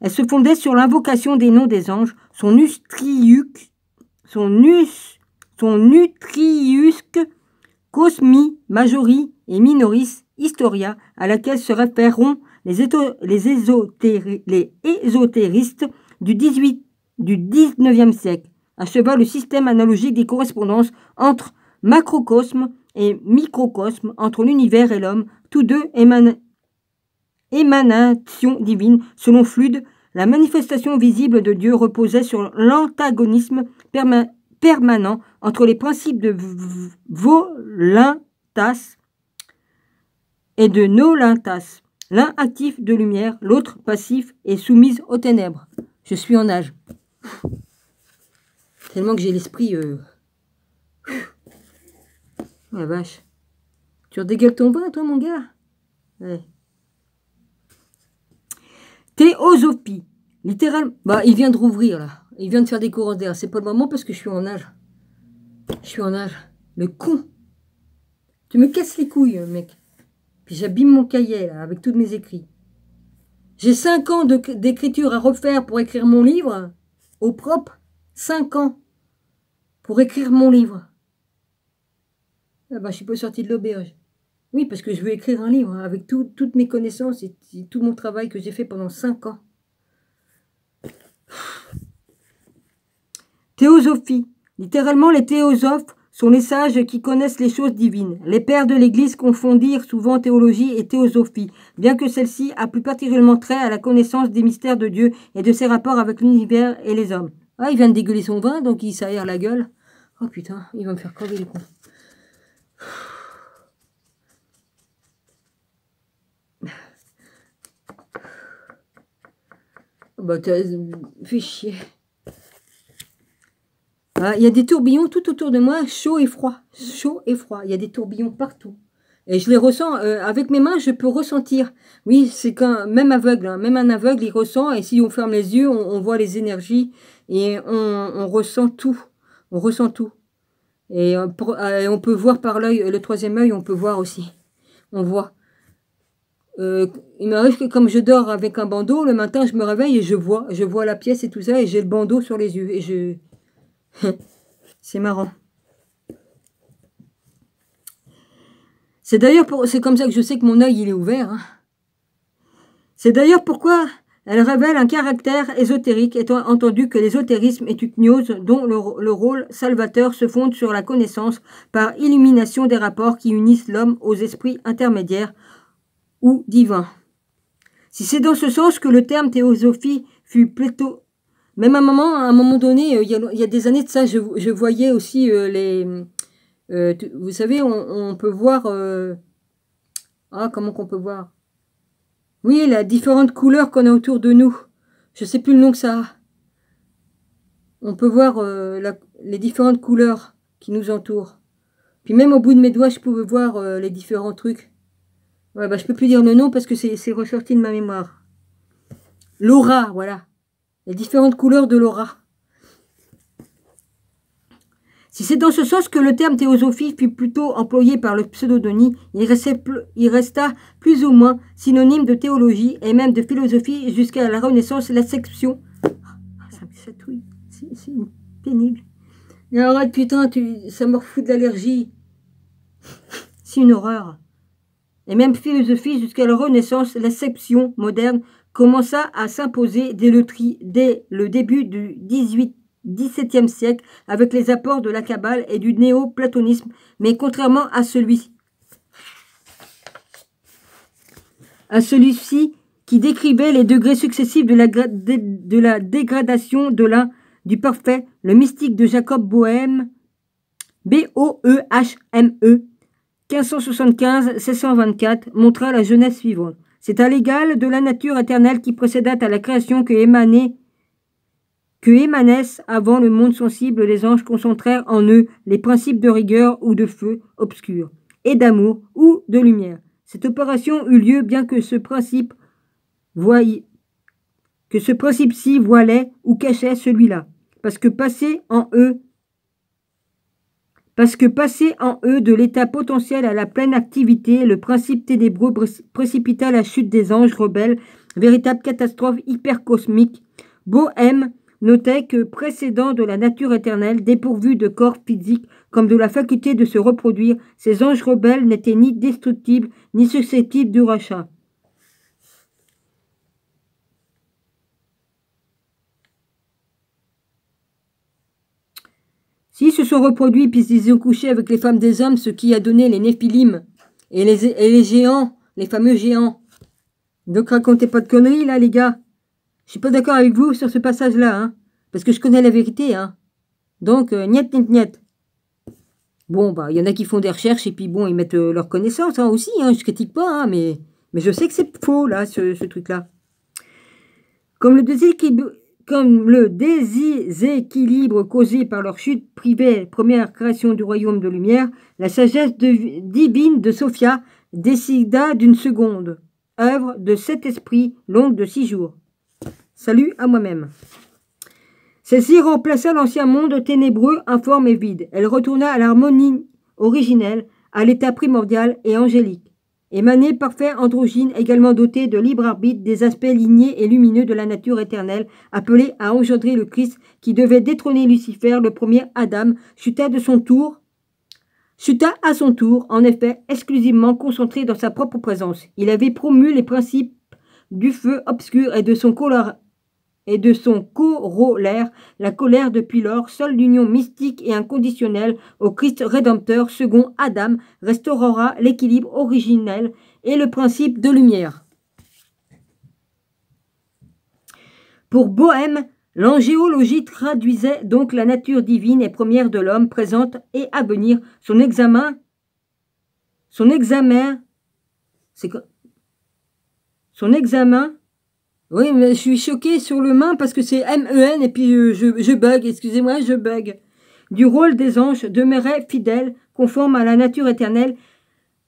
elle se fondait sur l'invocation des noms des anges, son nutriusque, cosmi, majori et minoris, historia, à laquelle se référeront les ésotéristes du 19e siècle. Acheva le système analogique des correspondances entre macrocosme et microcosme, entre l'univers et l'homme, tous deux émanations divines. Selon Fludd, la manifestation visible de Dieu reposait sur l'antagonisme permanent entre les principes de volintas et de nolintas, l'un actif de lumière, l'autre passif et soumise aux ténèbres. Je suis en âge. Tellement que j'ai l'esprit La vache. Tu redégueules ton vin, toi, mon gars? Ouais. Théosophie. Littéralement. Bah, il vient de rouvrir, là. Il vient de faire des courants d'air. C'est pas le moment parce que je suis en nage. Je suis en nage. Le con. Tu me casses les couilles, mec. Puis j'abîme mon cahier, là, avec tous mes écrits. J'ai 5 ans d'écriture à refaire pour écrire mon livre. Au propre. 5 ans. Pour écrire mon livre. Ah bah, je suis pas sortie de l'auberge. Oui, parce que je veux écrire un livre, hein, avec toutes mes connaissances et tout mon travail que j'ai fait pendant 5 ans. Théosophie. Littéralement, les théosophes sont les sages qui connaissent les choses divines. Les pères de l'Église confondirent souvent théologie et théosophie, bien que celle-ci a plus particulièrement trait à la connaissance des mystères de Dieu et de ses rapports avec l'univers et les hommes. Ah, il vient de dégueuler son vin, donc il s'aère la gueule. Oh putain, il va me faire crever les cons. Bah, fais chier. Ah, il y a des tourbillons tout autour de moi, chaud et froid. Chaud et froid. Il y a des tourbillons partout. Et je les ressens, avec mes mains, je peux ressentir. Oui, c'est quand même aveugle, hein, même un aveugle, il ressent. Et si on ferme les yeux, on voit les énergies et on ressent tout. On ressent tout. Et on peut voir par l'œil, le troisième œil, on peut voir aussi. On voit. Il m'arrive que comme je dors avec un bandeau, le matin, je me réveille et je vois la pièce et tout ça, et j'ai le bandeau sur les yeux. Et je... C'est marrant. C'est comme ça que je sais que mon œil il est ouvert. Hein. C'est d'ailleurs pourquoi elle révèle un caractère ésotérique, étant entendu que l'ésotérisme est une gnose dont le rôle salvateur se fonde sur la connaissance par illumination des rapports qui unissent l'homme aux esprits intermédiaires ou divins. Si c'est dans ce sens que le terme théosophie fut plutôt... Même à un moment donné, il y a des années de ça, je voyais aussi les... vous savez, on peut voir... comment qu'on peut voir? Oui, les différentes couleurs qu'on a autour de nous. Je sais plus le nom que ça a. On peut voir les différentes couleurs qui nous entourent. Puis même au bout de mes doigts, je pouvais voir les différents trucs. Ouais, bah je peux plus dire le nom parce que c'est ressorti de ma mémoire. L'aura, voilà. Les différentes couleurs de l'aura. Si c'est dans ce sens que le terme théosophie fut plutôt employé par le pseudonyme, il resta plus ou moins synonyme de théologie et même de philosophie jusqu'à la Renaissance, l'acception. Ça me chatouille, c'est pénible. Mais arrête, putain, ça me refout de l'allergie. C'est une horreur. Et même philosophie jusqu'à la Renaissance, l'acception moderne commença à s'imposer dès le début du XVIIe siècle avec les apports de la Kabbale et du néo-platonisme, mais contrairement à celui-ci qui décrivait les degrés successifs de la dégradation de l'un du parfait, le mystique de Jacob Bohème, B-O-E-H-M-E, 1575-1624, montra la jeunesse suivante. C'est à l'égal de la nature éternelle qui précéda à la création que émanaissent avant le monde sensible les anges concentrèrent en eux les principes de rigueur ou de feu obscur, et d'amour ou de lumière. Cette opération eut lieu bien que ce principe-ci voilait ou cachait celui-là, parce que passé en eux de l'état potentiel à la pleine activité, le principe ténébreux précipita la chute des anges rebelles, véritable catastrophe hypercosmique. Bohème notait que précédant de la nature éternelle, dépourvus de corps physique comme de la faculté de se reproduire, ces anges rebelles n'étaient ni destructibles ni susceptibles du rachat. S'ils se sont reproduits puis ils ont couché avec les femmes des hommes, ce qui a donné les Néphilim et les géants, les fameux géants. Donc racontez pas de conneries là les gars. Je suis pas d'accord avec vous sur ce passage-là, hein, parce que je connais la vérité, hein. Donc, niet, niet, niet. Bon, bah, il y en a qui font des recherches et puis bon, ils mettent leurs connaissances hein, aussi, hein, je critique pas, hein, mais je sais que c'est faux, là, ce truc-là. Comme le comme le déséquilibre causé par leur chute privée, première création du royaume de lumière, la sagesse divine de Sophia décida d'une seconde, œuvre de cet esprit longue de 6 jours. Salut à moi-même. Celle-ci remplaça l'ancien monde ténébreux, informe et vide. Elle retourna à l'harmonie originelle, à l'état primordial et angélique. Émané, parfait, androgyne, également doté de libre arbitre des aspects lignés et lumineux de la nature éternelle, appelé à engendrer le Christ qui devait détrôner Lucifer, le premier Adam, chuta à son tour, en effet, exclusivement concentré dans sa propre présence. Il avait promu les principes du feu obscur et de son corollaire, la colère depuis lors, seule l'union mystique et inconditionnelle au Christ rédempteur, second Adam, restaurera l'équilibre originel et le principe de lumière. Pour Bohème, l'angéologie traduisait donc la nature divine et première de l'homme, présente et à venir. Son examen, oui, mais je suis choquée sur le main parce que c'est M-E-N et puis je bug, excusez-moi, je bug. Du rôle des anges demeurait fidèle, conforme à la nature éternelle,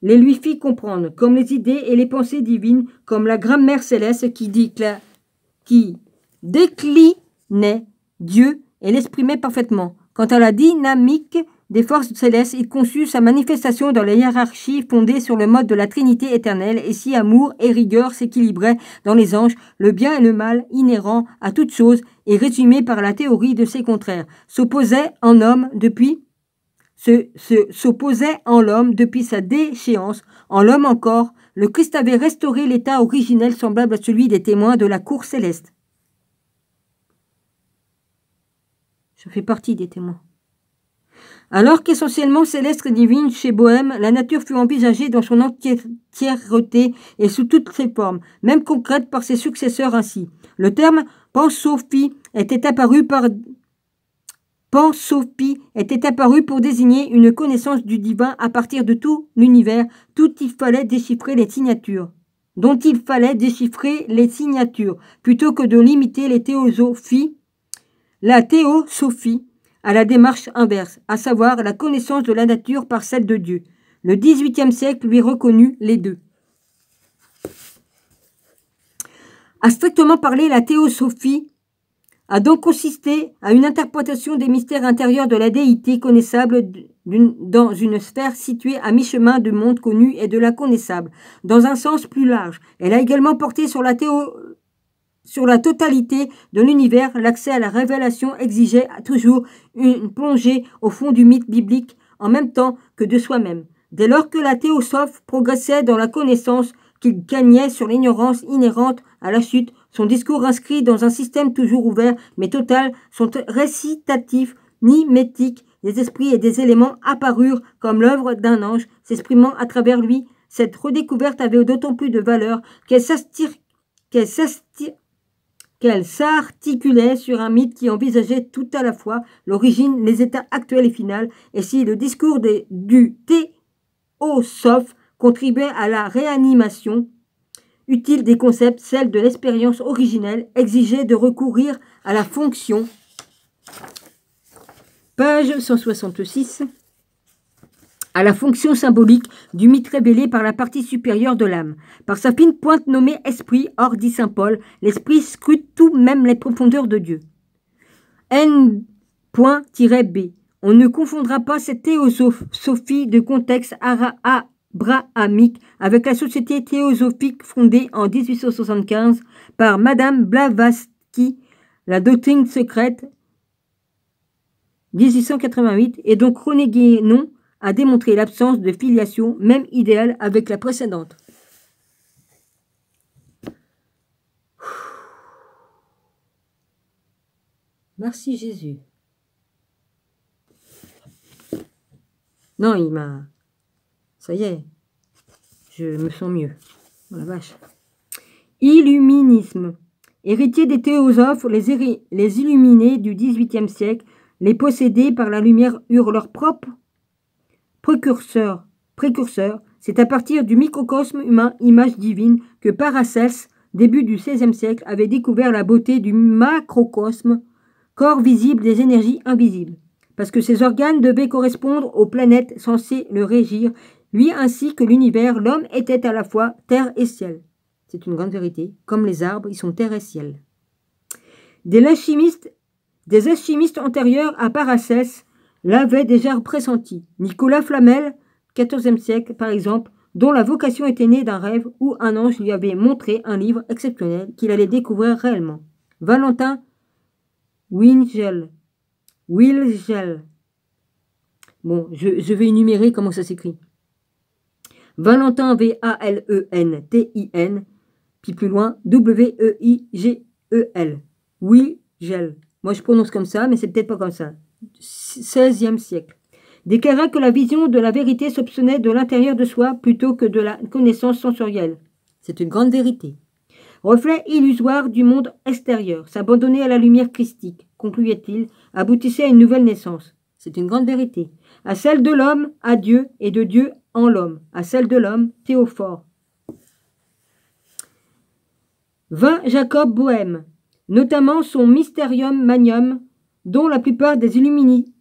les lui fit comprendre, comme les idées et les pensées divines, comme la grammaire céleste qui déclinait Dieu et l'exprimait parfaitement. Quant à la dynamique des forces célestes, il conçut sa manifestation dans la hiérarchie fondée sur le mode de la Trinité éternelle, et si amour et rigueur s'équilibraient dans les anges, le bien et le mal, inhérents à toute chose, et résumé par la théorie de ses contraires, s'opposaient en l'homme depuis sa déchéance. En l'homme encore, le Christ avait restauré l'état originel semblable à celui des témoins de la cour céleste. Je fais partie des témoins. Alors qu'essentiellement céleste et divine chez Bohème, la nature fut envisagée dans son entièreté et sous toutes ses formes, même concrètes par ses successeurs ainsi. Le terme pansophie était apparu pour désigner une connaissance du divin à partir de tout l'univers, dont il fallait déchiffrer les signatures, plutôt que de limiter la théosophie à la démarche inverse, à savoir la connaissance de la nature par celle de Dieu. Le XVIIIe siècle lui reconnut les deux. À strictement parler, la théosophie a donc consisté à une interprétation des mystères intérieurs de la déité connaissable dans une sphère située à mi-chemin du monde connu et de l'inconnaissable, dans un sens plus large. Elle a également porté sur la totalité de l'univers. L'accès à la révélation exigeait toujours une plongée au fond du mythe biblique en même temps que de soi-même. Dès lors que la théosophe progressait dans la connaissance, qu'il gagnait sur l'ignorance inhérente à la chute, son discours inscrit dans un système toujours ouvert mais total, son récitatif mimétique des esprits et des éléments apparurent comme l'œuvre d'un ange s'exprimant à travers lui. Cette redécouverte avait d'autant plus de valeur qu'elle s'articulait sur un mythe qui envisageait tout à la fois l'origine, les états actuels et finaux, et si le discours du théosophe contribuait à la réanimation utile des concepts, celle de l'expérience originelle exigeait de recourir à la fonction. Page 166. À la fonction symbolique du mythe révélé par la partie supérieure de l'âme. Par sa fine pointe nommée esprit, or dit saint Paul, l'esprit scrute tout, même les profondeurs de Dieu. N.-B. On ne confondra pas cette théosophie de contexte abrahamique avec la société théosophique fondée en 1875 par Madame Blavatsky, la doctrine secrète 1888, et donc René Guénon a démontré l'absence de filiation, même idéale, avec la précédente. Merci Jésus. Non, il m'a... Ça y est, je me sens mieux. Oh la vache. Illuminisme. Héritier des théosophes, les illuminés du XVIIIe siècle, les possédés par la lumière eurent leur propre précurseur. C'est à partir du microcosme humain, image divine, que Paracelse début du XVIe siècle, avait découvert la beauté du macrocosme, corps visible des énergies invisibles, parce que ces organes devaient correspondre aux planètes censées le régir, lui ainsi que l'univers, l'homme était à la fois terre et ciel. C'est une grande vérité. Comme les arbres, ils sont terre et ciel. Des alchimistes antérieurs à Paracelse l'avaient déjà pressenti. Nicolas Flamel, XIVe siècle par exemple, dont la vocation était née d'un rêve où un ange lui avait montré un livre exceptionnel qu'il allait découvrir réellement. Valentin Wilgel. Bon, je vais énumérer comment ça s'écrit. Valentin, Valentin, puis plus loin, Weigel. Wilgel. Moi, je prononce comme ça, mais c'est peut-être pas comme ça. 16e siècle. Déclara que la vision de la vérité s'obtenait de l'intérieur de soi plutôt que de la connaissance sensorielle. C'est une grande vérité. Reflet illusoire du monde extérieur, s'abandonner à la lumière christique, concluait-il, aboutissait à une nouvelle naissance. C'est une grande vérité. À celle de l'homme, à Dieu, et de Dieu en l'homme. À celle de l'homme, Théophore. 20 Jacob Bohème, notamment son Mysterium Magnum, dont la plupart des illuministes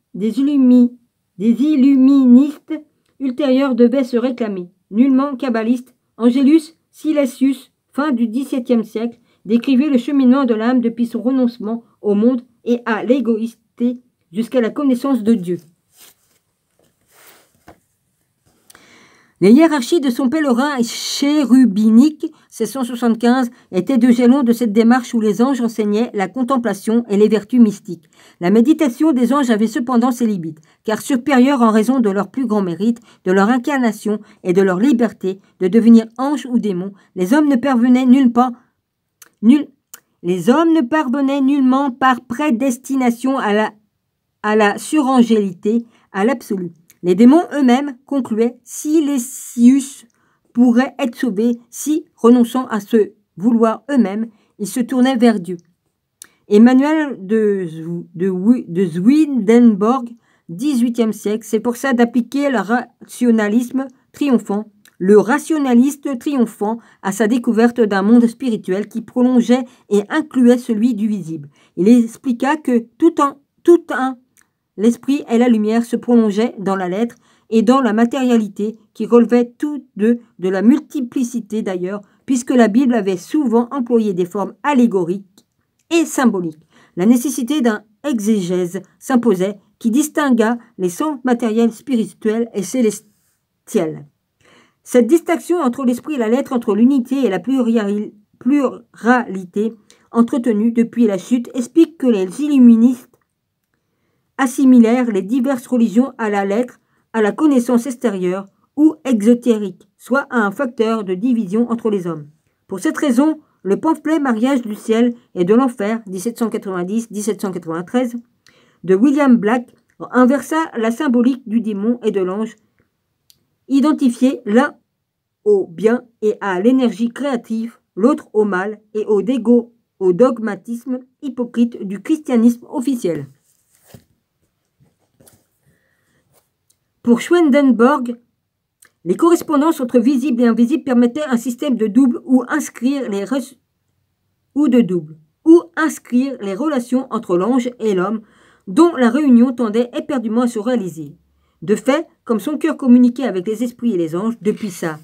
ultérieurs devaient se réclamer. Nullement kabbaliste, Angelus Silesius, fin du XVIIe siècle, décrivait le cheminement de l'âme depuis son renoncement au monde et à l'égoïsté jusqu'à la connaissance de Dieu. Les hiérarchies de son pèlerin chérubinique, 1675, étaient deux jalons de cette démarche où les anges enseignaient la contemplation et les vertus mystiques. La méditation des anges avait cependant ses limites, car supérieurs en raison de leur plus grand mérite, de leur incarnation et de leur liberté de devenir anges ou démons, les hommes ne parvenaient nullement par prédestination à la surangélité, à l'absolu. Les démons eux-mêmes concluaient Silesius pourrait être sauvés si, renonçant à se vouloir eux-mêmes, ils se tournaient vers Dieu. Emmanuel de Swedenborg, XVIIIe siècle, c'est pour ça d'appliquer le rationaliste triomphant à sa découverte d'un monde spirituel qui prolongeait et incluait celui du visible. Il expliqua que l'esprit et la lumière se prolongeaient dans la lettre et dans la matérialité qui relevaient tous deux de la multiplicité d'ailleurs, puisque la Bible avait souvent employé des formes allégoriques et symboliques. La nécessité d'un exégèse s'imposait qui distingua les sens matériels, spirituels et célestiels. Cette distinction entre l'esprit et la lettre, entre l'unité et la pluralité entretenue depuis la chute, explique que les illuministes assimilèrent les diverses religions à la lettre, à la connaissance extérieure ou exotérique, soit à un facteur de division entre les hommes. Pour cette raison, le pamphlet Mariage du ciel et de l'enfer, 1790-1793, de William Black, inversa la symbolique du démon et de l'ange, identifié l'un au bien et à l'énergie créative, l'autre au mal et au dogmatisme hypocrite du christianisme officiel. Pour Swedenborg, les correspondances entre visible et invisible permettaient un système de double ou inscrire les relations entre l'ange et l'homme dont la réunion tendait éperdument à se réaliser. De fait, comme son cœur communiquait avec les esprits et les anges depuis sa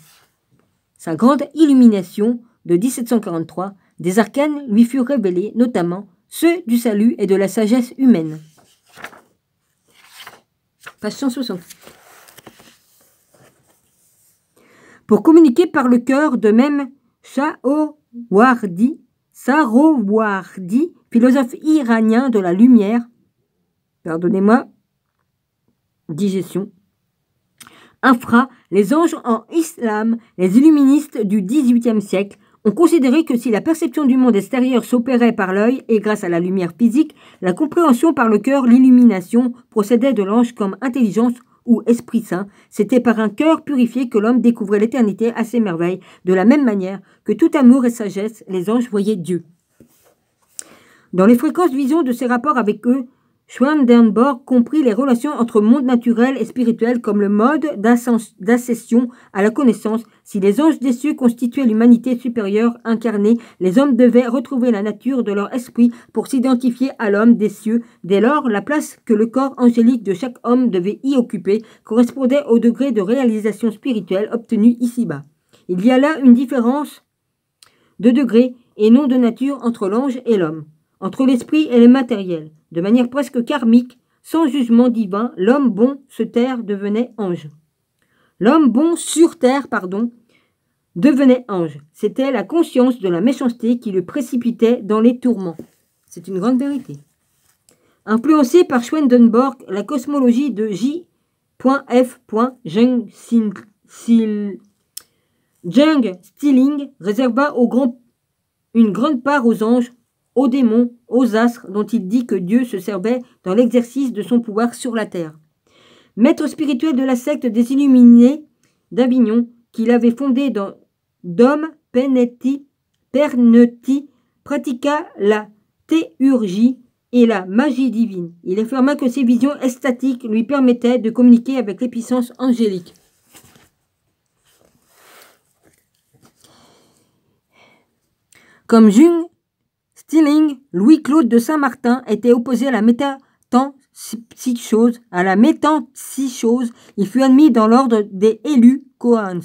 grande illumination de 1743, des arcanes lui furent révélés, notamment ceux du salut et de la sagesse humaine. Page 160. Pour communiquer par le cœur, de même, Sarowardi, philosophe iranien de la lumière, digestion, infra, les anges en islam, les illuministes du XVIIIe siècle, ont considéré que si la perception du monde extérieur s'opérait par l'œil et grâce à la lumière physique, la compréhension par le cœur, l'illumination, procédait de l'ange comme intelligence ou esprit saint. C'était par un cœur purifié que l'homme découvrait l'éternité à ses merveilles, de la même manière que tout amour et sagesse, les anges voyaient Dieu. Dans les fréquences visions de ses rapports avec eux, Swedenborg comprit les relations entre monde naturel et spirituel comme le mode d'accession à la connaissance. Si les anges des cieux constituaient l'humanité supérieure incarnée, les hommes devaient retrouver la nature de leur esprit pour s'identifier à l'homme des cieux. Dès lors, la place que le corps angélique de chaque homme devait y occuper correspondait au degré de réalisation spirituelle obtenu ici-bas. Il y a là une différence de degré et non de nature entre l'ange et l'homme, entre l'esprit et le matériel. De manière presque karmique, sans jugement divin, l'homme bon sur terre devenait ange. L'homme bon sur terre, devenait ange. C'était la conscience de la méchanceté qui le précipitait dans les tourments. C'est une grande vérité. Influencé par Swedenborg, la cosmologie de J.F. Jung Stilling réserva une grande part aux anges, aux démons, aux astres, dont il dit que Dieu se servait dans l'exercice de son pouvoir sur la terre. Maître spirituel de la secte des Illuminés d'Avignon, qu'il avait fondé dans Dom Pernetti, pratiqua la théurgie et la magie divine. Il affirma que ses visions extatiques lui permettaient de communiquer avec les puissances angéliques. Comme Jung Stilling, Louis-Claude de Saint-Martin était opposé à la métempsychose. Il fut admis dans l'ordre des élus Coens,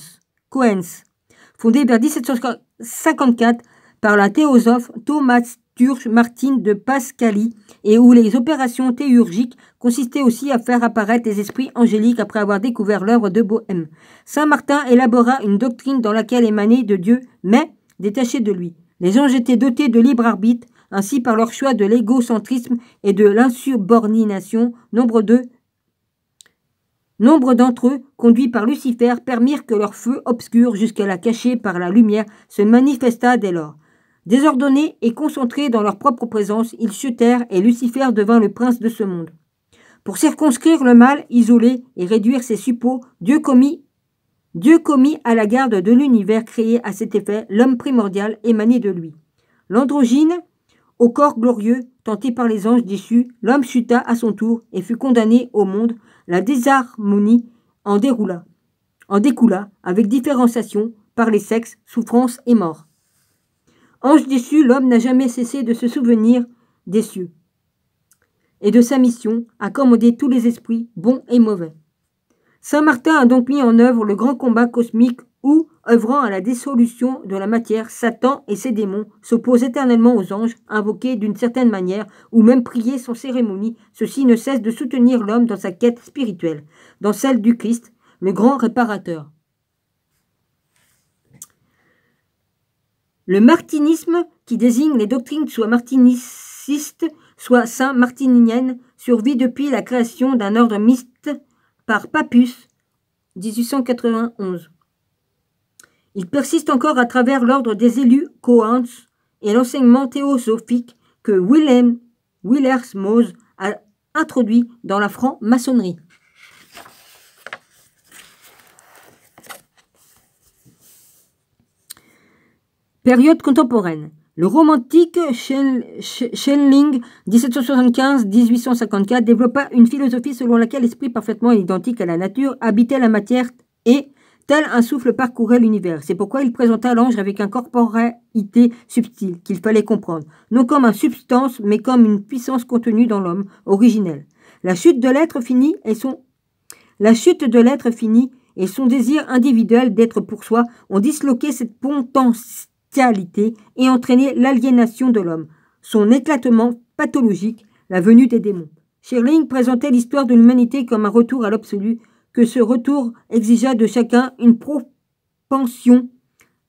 fondé vers 1754 par la théosophe Thomas Turge Martin de Pascali, et où les opérations théurgiques consistaient aussi à faire apparaître les esprits angéliques après avoir découvert l'œuvre de Bohème. Saint-Martin élabora une doctrine dans laquelle émanait de Dieu, mais détachée de lui. Les anges étaient dotés de libre arbitre, ainsi par leur choix de l'égocentrisme et de l'insubordination. Nombre d'entre eux, conduits par Lucifer, permirent que leur feu obscur, jusqu'à-là caché par la lumière, se manifestât dès lors. Désordonnés et concentrés dans leur propre présence, ils chutèrent et Lucifer devint le prince de ce monde. Pour circonscrire le mal, isoler et réduire ses suppôts, Dieu commit à la garde de l'univers créé à cet effet l'homme primordial émané de lui. L'androgyne, au corps glorieux, tenté par les anges déchus, l'homme chuta à son tour et fut condamné au monde. La désharmonie en découla, avec différenciation, par les sexes, souffrance et mort. Ange déchu, l'homme n'a jamais cessé de se souvenir des cieux et de sa mission, accommoder tous les esprits, bons et mauvais. Saint-Martin a donc mis en œuvre le grand combat cosmique où, œuvrant à la dissolution de la matière, Satan et ses démons s'opposent éternellement aux anges, invoqués d'une certaine manière, ou même priés sans cérémonie. Ceux-ci ne cessent de soutenir l'homme dans sa quête spirituelle, dans celle du Christ, le grand réparateur. Le martinisme, qui désigne les doctrines soit martinicistes, soit saint-martiniennes, survit depuis la création d'un ordre mixte par Papus, 1891. Il persiste encore à travers l'ordre des élus Coens et l'enseignement théosophique que Willersmose a introduit dans la franc-maçonnerie. Période contemporaine. Le romantique Schelling, 1775-1854, développa une philosophie selon laquelle l'esprit parfaitement identique à la nature habitait la matière et, tel un souffle, parcourait l'univers. C'est pourquoi il présenta l'ange avec une corporéité subtile qu'il fallait comprendre, non comme une substance, mais comme une puissance contenue dans l'homme originel. La chute de l'être fini et son désir individuel d'être pour soi ont disloqué cette potentialité et entraîné l'aliénation de l'homme, son éclatement pathologique, la venue des démons. Schelling présentait l'histoire de l'humanité comme un retour à l'absolu, que ce retour exigea de chacun une propension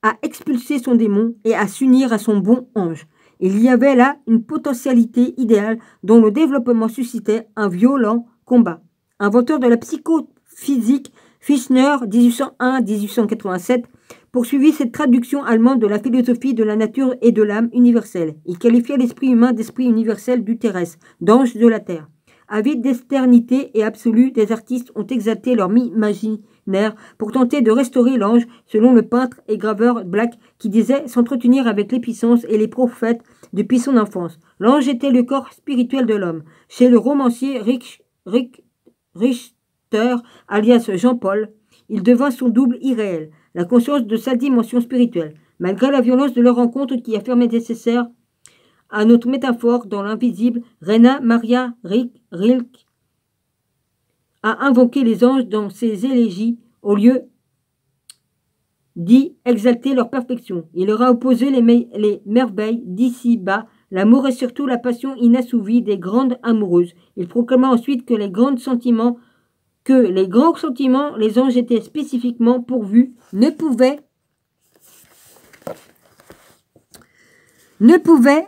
à expulser son démon et à s'unir à son bon ange. Il y avait là une potentialité idéale dont le développement suscitait un violent combat. Inventeur de la psychophysique, Fichtner, 1801-1887, poursuivit cette traduction allemande de la philosophie de la nature et de l'âme universelle. Il qualifiait l'esprit humain d'esprit universel du terrestre, d'ange de la terre. Avides d'éternité et absolue, des artistes ont exalté leur nerfs pour tenter de restaurer l'ange, selon le peintre et graveur Black qui disait s'entretenir avec les puissances et les prophètes depuis son enfance. L'ange était le corps spirituel de l'homme. Chez le romancier Richter, alias Jean-Paul, il devint son double irréel, la conscience de sa dimension spirituelle. Malgré la violence de leur rencontre qui a fermé nécessaire à notre métaphore dans l'invisible, Rena Maria Rilke a invoqué les anges dans ses élégies au lieu d'y exalter leur perfection. Il leur a opposé les merveilles d'ici-bas, l'amour et surtout la passion inassouvie des grandes amoureuses. Il proclama ensuite que les grands sentiments, les anges étaient spécifiquement pourvus, ne pouvaient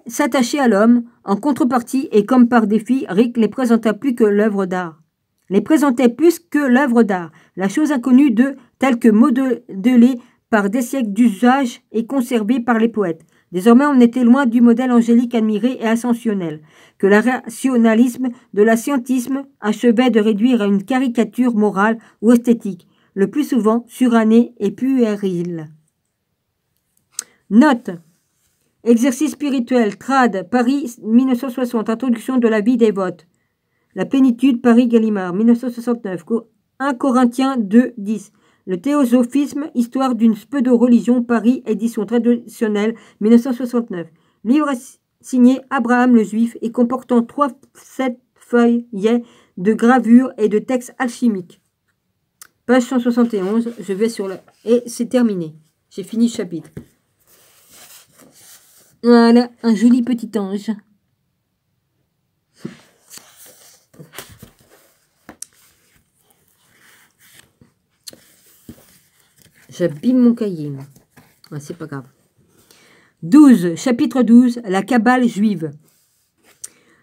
s'attacher à l'homme. En contrepartie et comme par défi, Rick les présenta plus que l'œuvre d'art. La chose inconnue telle que modelée par des siècles d'usage et conservée par les poètes. Désormais, on était loin du modèle angélique admiré et ascensionnel, que le rationalisme de la scientisme achevait de réduire à une caricature morale ou esthétique, le plus souvent surannée et puérile. Note. Exercice spirituel, Trad, Paris 1960, introduction de la vie des votes. La plénitude, Paris Gallimard, 1969. 1 Corinthiens 2, 10. Le théosophisme, histoire d'une pseudo-religion, Paris, édition traditionnelle, 1969. Livre signé Abraham le Juif et comportant 7 feuillets de gravures et de textes alchimiques. Page 171, je vais sur le... Et c'est terminé. J'ai fini le chapitre. Voilà, un joli petit ange. J'abîme mon cahier. Ah, c'est pas grave. 12. Chapitre 12. La Kabbale juive.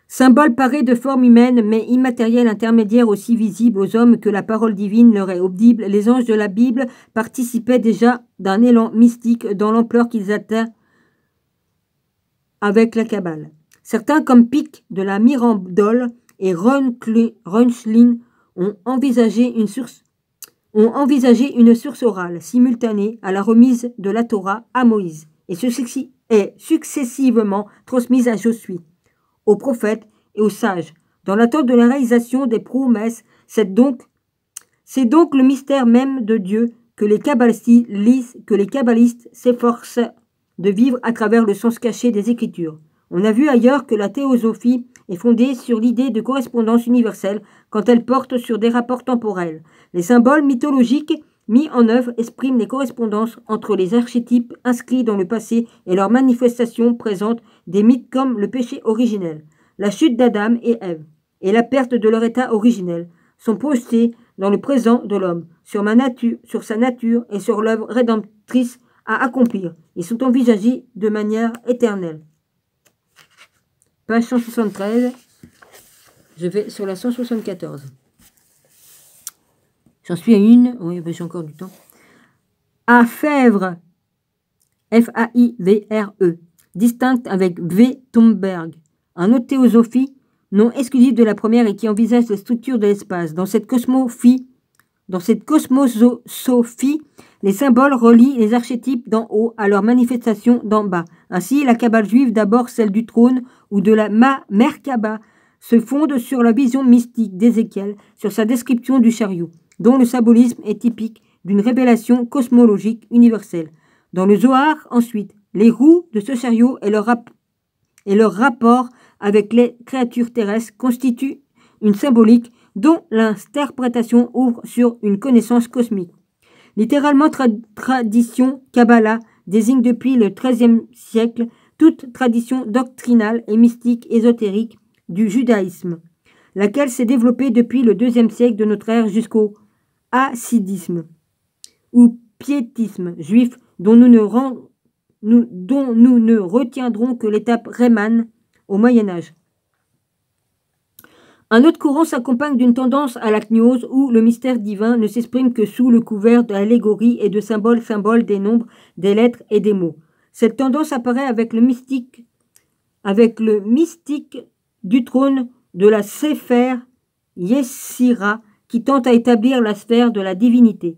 Symbole paré de forme humaine, mais immatériel, intermédiaire aussi visible aux hommes que la parole divine leur est audible, les anges de la Bible participaient déjà d'un élan mystique dans l'ampleur qu'ils atteignent avec la Kabbale. Certains, comme Pic de la Mirandole et Reuchlin, ont envisagé une source orale simultanée à la remise de la Torah à Moïse et successivement transmise à Josué, aux prophètes et aux sages. Dans l'attente de la réalisation des promesses, c'est donc le mystère même de Dieu que les kabbalistes s'efforcent de vivre à travers le sens caché des Écritures. On a vu ailleurs que la théosophie est fondée sur l'idée de correspondance universelle quand elle porte sur des rapports temporels. Les symboles mythologiques mis en œuvre expriment les correspondances entre les archétypes inscrits dans le passé et leurs manifestations présentes des mythes comme le péché originel, la chute d'Adam et Ève et la perte de leur état originel sont projetés dans le présent de l'homme, sur sa nature et sur l'œuvre rédemptrice à accomplir. Ils sont envisagés de manière éternelle. Page 173, je vais sur la 174. J'en suis à une, oui, j'ai encore du temps. À Fèvre, F-A-I-V-R-E, distincte avec V. Thomberg, un autre théosophie non exclusif de la première et qui envisage la structure de l'espace. Dans cette cosmosophie, les symboles relient les archétypes d'en haut à leurs manifestations d'en bas. Ainsi, la Kabbale juive, d'abord celle du trône ou de la Merkaba, se fonde sur la vision mystique d'Ézéchiel, sur sa description du chariot, dont le symbolisme est typique d'une révélation cosmologique universelle. Dans le Zohar, ensuite, les roues de ce chariot et leur rapport avec les créatures terrestres constituent une symbolique dont l'interprétation ouvre sur une connaissance cosmique. Littéralement, tradition Kabbalah désigne depuis le XIIIe siècle toute tradition doctrinale et mystique ésotérique du judaïsme, laquelle s'est développée depuis le IIe siècle de notre ère jusqu'au hassidisme ou piétisme juif dont nous ne retiendrons que l'étape Rayman au Moyen-Âge. Un autre courant s'accompagne d'une tendance à la gnose où le mystère divin ne s'exprime que sous le couvert d'allégories et de symboles des nombres, des lettres et des mots. Cette tendance apparaît avec le mystique du trône de la Sefer Yetzira qui tente à établir la sphère de la divinité.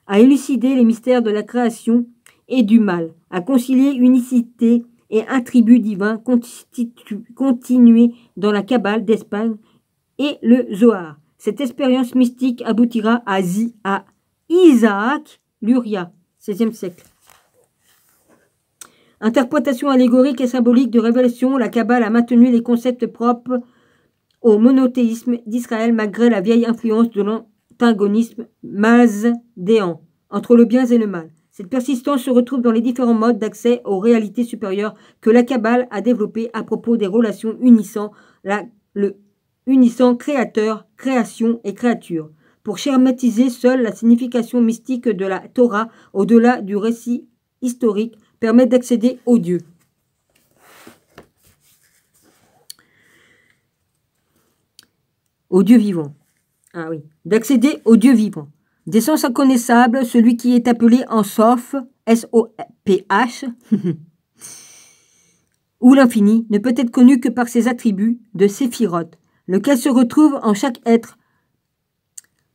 à élucider les mystères de la création et du mal, à concilier unicité et attributs divins continués dans la Kabbale d'Espagne et le Zohar. Cette expérience mystique aboutira à Isaac Luria, XVIe siècle. Interprétation allégorique et symbolique de révélation, la Kabbale a maintenu les concepts propres au monothéisme d'Israël malgré la vieille influence de l'antagonisme mazdéen entre le bien et le mal. Cette persistance se retrouve dans les différents modes d'accès aux réalités supérieures que la Kabbale a développés à propos des relations unissant créateur, création et créature, pour schématiser seule la signification mystique de la Torah au-delà du récit historique, permet d'accéder au Dieu. Au Dieu vivant. Ah oui, d'accéder au Dieu vivant. Des sens inconnaissables, celui qui est appelé en Soph, S-O-P-H, ou l'infini, ne peut être connu que par ses attributs de Séphiroth, lequel se retrouve en chaque être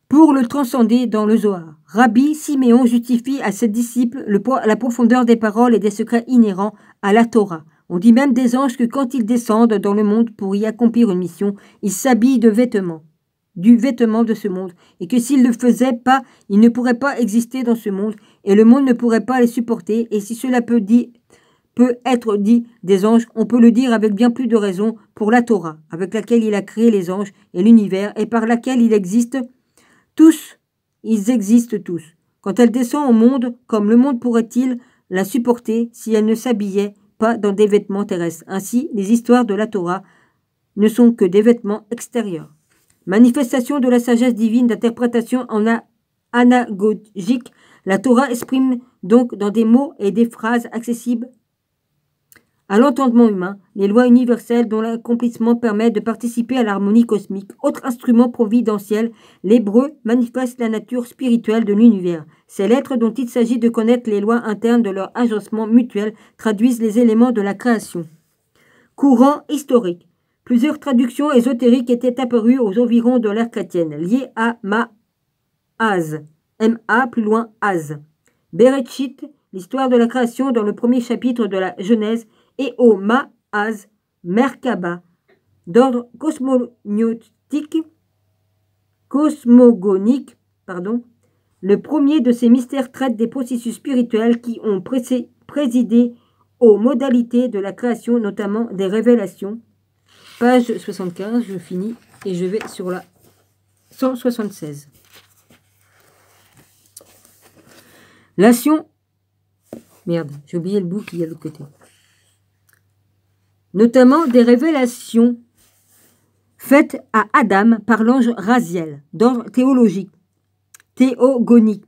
pour le transcender dans le Zohar. Rabbi Siméon justifie à ses disciples la profondeur des paroles et des secrets inhérents à la Torah. On dit même des anges que quand ils descendent dans le monde pour y accomplir une mission, ils s'habillent du vêtement de ce monde, et que s'ils ne le faisaient pas, ils ne pourraient pas exister dans ce monde, et le monde ne pourrait pas les supporter, et si cela peut être dit des anges, on peut le dire avec bien plus de raison pour la Torah, avec laquelle il a créé les anges et l'univers, et par laquelle ils existent tous. Quand elle descend au monde, comme le monde pourrait-il la supporter si elle ne s'habillait pas dans des vêtements terrestres? Ainsi, les histoires de la Torah ne sont que des vêtements extérieurs. Manifestation de la sagesse divine d'interprétation anagogique, la Torah exprime donc dans des mots et des phrases accessibles à l'entendement humain les lois universelles dont l'accomplissement permet de participer à l'harmonie cosmique. Autre instrument providentiel, l'hébreu manifeste la nature spirituelle de l'univers. Ces lettres dont il s'agit de connaître les lois internes de leur agencement mutuel traduisent les éléments de la création. Courant historique. Plusieurs traductions ésotériques étaient apparues aux environs de l'ère chrétienne, liées à Ma'az, M-A plus loin Az. Bereshit, l'histoire de la création dans le premier chapitre de la Genèse, et au Ma'az, Merkaba, d'ordre cosmogonique, le premier de ces mystères traite des processus spirituels qui ont présidé aux modalités de la création, notamment des révélations. Page 75, je finis et je vais sur la 176. Lation. Merde, j'ai oublié le bout qui est de l'autre côté. Notamment des révélations faites à Adam par l'ange Raziel, d'ordre théogonique.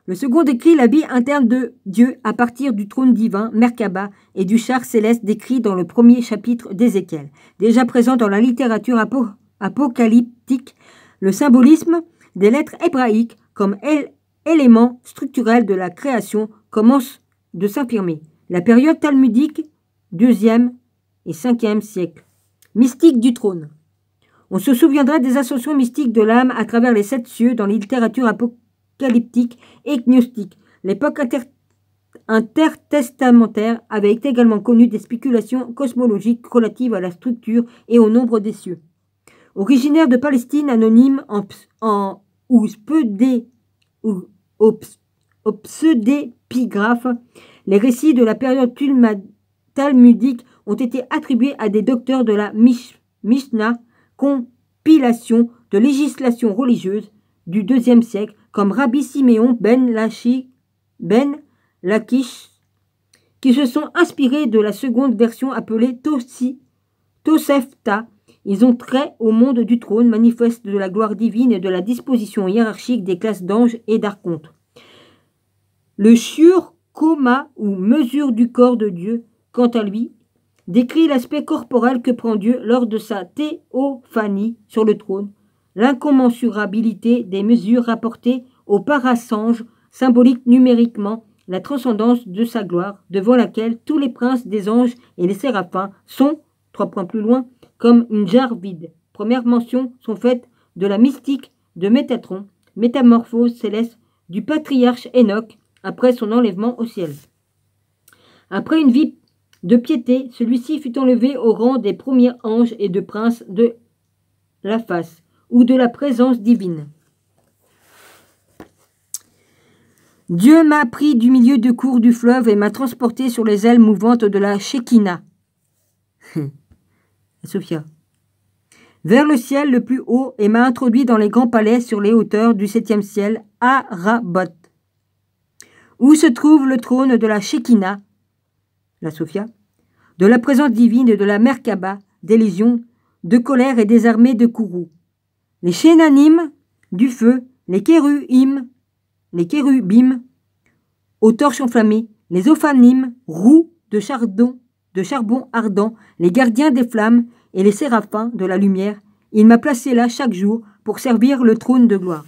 Le second décrit la vie interne de Dieu à partir du trône divin, Merkaba, et du char céleste décrit dans le premier chapitre d'Ézéchiel. Déjà présent dans la littérature apocalyptique, le symbolisme des lettres hébraïques comme élément structurel de la création commence de s'affirmer. La période talmudique, 2e et 5e siècle. Mystique du trône. On se souviendra des ascensions mystiques de l'âme à travers les 7 cieux dans les littératures apocalyptiques et gnostiques. L'époque intertestamentaire avait également connu des spéculations cosmologiques relatives à la structure et au nombre des cieux. Originaire de Palestine, anonyme au pseudépigraphe, les récits de la période talmudique ont été attribués à des docteurs de la Mishnah, compilation de législation religieuse du IIe siècle, comme Rabbi Siméon ben Lakish, qui se sont inspirés de la seconde version appelée Tosefta. Ils ont trait au monde du trône, manifeste de la gloire divine et de la disposition hiérarchique des classes d'anges et d'archontes. Le shiur koma ou mesure du corps de Dieu, quant à lui, décrit l'aspect corporel que prend Dieu lors de sa théophanie sur le trône, l'incommensurabilité des mesures rapportées au parasange symbolique numériquement la transcendance de sa gloire, devant laquelle tous les princes des anges et les séraphins sont, 3 points plus loin, comme une jarre vide. Premières mentions sont faites de la mystique de Métatron, métamorphose céleste du patriarche Enoch après son enlèvement au ciel. Après une vie de piété, celui-ci fut enlevé au rang des premiers anges et de princes de la face, ou de la présence divine. Dieu m'a pris du milieu du cours du fleuve et m'a transporté sur les ailes mouvantes de la Shekinah. Sophia. Vers le ciel le plus haut et m'a introduit dans les grands palais sur les hauteurs du 7e ciel, Arabot, où se trouve le trône de la Shekinah, la Sophia, de la présence divine et de la Merkaba, des légions, de colère et des armées de Kourou. Les Chénanim, du feu, les Kérubim, aux torches enflammées, les Ophanim, roues de charbon ardent, les gardiens des flammes et les séraphins de la lumière. Il m'a placé là chaque jour pour servir le trône de gloire.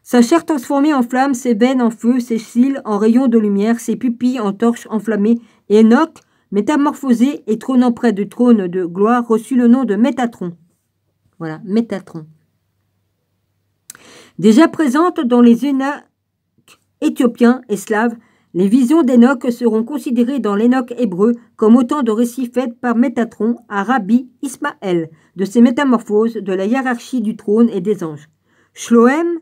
Sa chair transformée en flamme, ses veines en feu, ses cils en rayons de lumière, ses pupilles en torches enflammées. Et Enoch, métamorphosé et trônant près du trône de gloire, reçut le nom de Métatron. Voilà, Métatron. Déjà présente dans les Enoch éthiopiens et slaves, les visions d'Enoch seront considérées dans l'Enoch hébreu comme autant de récits faits par Métatron à Rabbi Ismaël, de ses métamorphoses, de la hiérarchie du trône et des anges. Shloem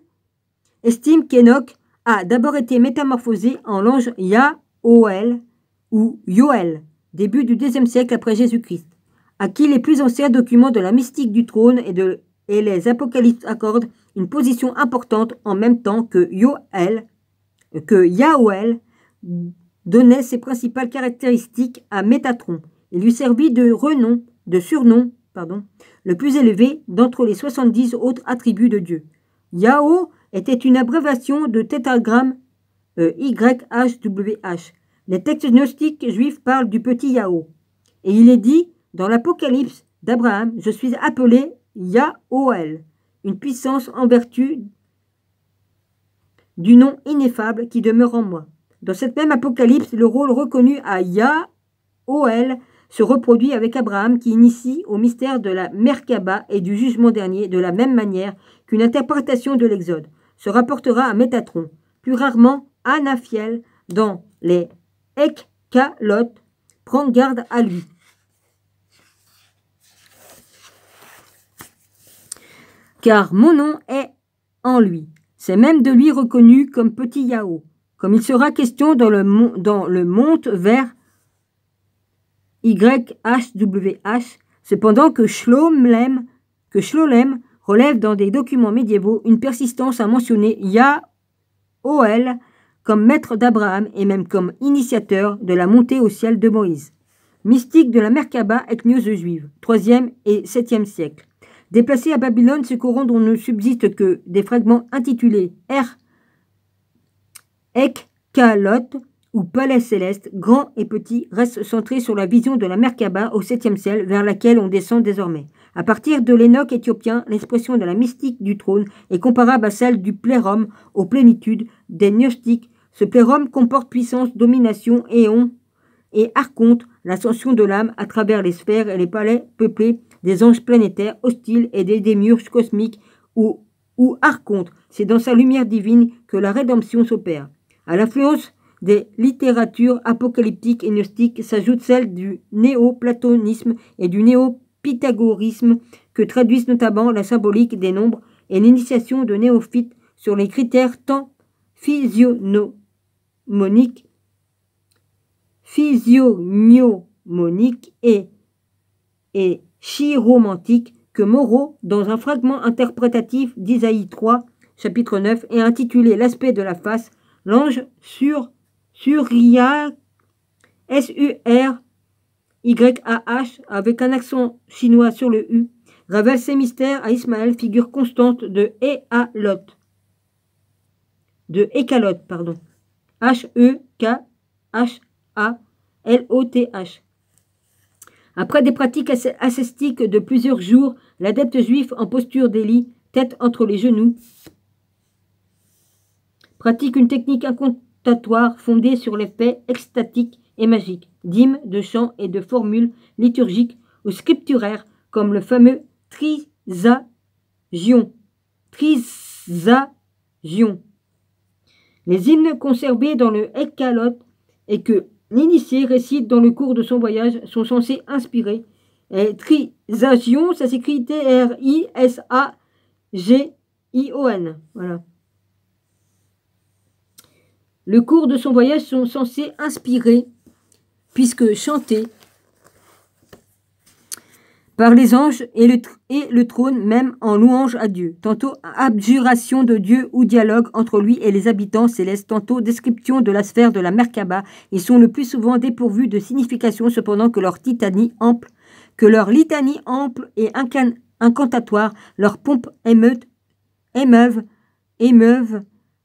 estime qu'Enoch a d'abord été métamorphosé en l'ange Yahoël ou Yoël, début du 2e siècle après Jésus-Christ, à qui les plus anciens documents de la mystique du trône et les apocalypses accordent une position importante en même temps que Yahoël donnait ses principales caractéristiques à Métatron. Il lui servit de surnom, le plus élevé d'entre les 70 autres attributs de Dieu. Yahoo était une abréviation de tétragramme YHWH. Les textes gnostiques juifs parlent du petit Yahoo. Et il est dit dans l'Apocalypse d'Abraham, je suis appelé Yahoël, une puissance en vertu du nom ineffable qui demeure en moi. Dans cette même Apocalypse, le rôle reconnu à Yahoël se reproduit avec Abraham qui initie au mystère de la Merkaba et du jugement dernier de la même manière qu'une interprétation de l'Exode se rapportera à Métatron, plus rarement Anaphiel dans les Ekkalot. Prends garde à lui. Car mon nom est en lui. C'est même de lui reconnu comme petit Yahoo, comme il sera question dans le monte vers YHWH, cependant que Shlolem relève dans des documents médiévaux une persistance à mentionner Yahoël comme maître d'Abraham et même comme initiateur de la montée au ciel de Moïse. Mystique de la Merkaba ethniose juive, 3e et 7e siècle. Déplacé à Babylone, ce courant dont ne subsistent que des fragments intitulés Ekkalot ou Palais céleste, grand et petit, reste centré sur la vision de la Merkaba au 7e ciel vers laquelle on descend désormais. À partir de l'Enoch éthiopien, l'expression de la mystique du trône est comparable à celle du plérum aux plénitudes des gnostiques. Ce plérum comporte puissance, domination, éon et archonte, l'ascension de l'âme à travers les sphères et les palais peuplés des anges planétaires hostiles et des démiurges cosmiques ou archonte. C'est dans sa lumière divine que la rédemption s'opère. À l'influence des littératures apocalyptiques et gnostiques s'ajoute celle du néo-platonisme et du néo-pythagorisme que traduisent notamment la symbolique des nombres et l'initiation de néophytes sur les critères tant physiognomiques et chiromantiques que Moreau, dans un fragment interprétatif d'Isaïe 3, chapitre 9, est intitulé L'aspect de la face, l'ange Suriyah, S-U-R-Y-A-H, avec un accent chinois sur le U, révèle ses mystères à Ismaël, figure constante de Ekkalot. H-E-K-H-A-L-O-T-H. Après des pratiques ascétiques de plusieurs jours, l'adepte juif en posture délit, tête entre les genoux, pratique une technique incantatoire fondée sur les faits extatiques et magiques, d'hymnes, de chants et de formules liturgiques ou scripturaires comme le fameux Trisagion. Les hymnes conservés dans le Ekkalot et que l'initié récite dans le cours de son voyage sont censés inspirer. Et Trisagion, ça s'écrit T-R-I-S-A-G-I-O-N. Voilà. Le cours de son voyage sont censés inspirer, puisque chantés par les anges et le trône même en louange à Dieu. Tantôt abjuration de Dieu ou dialogue entre lui et les habitants célestes, tantôt description de la sphère de la Merkaba. Ils sont le plus souvent dépourvus de signification, cependant que leur litanie ample et incantatoire, leur pompe émeuvent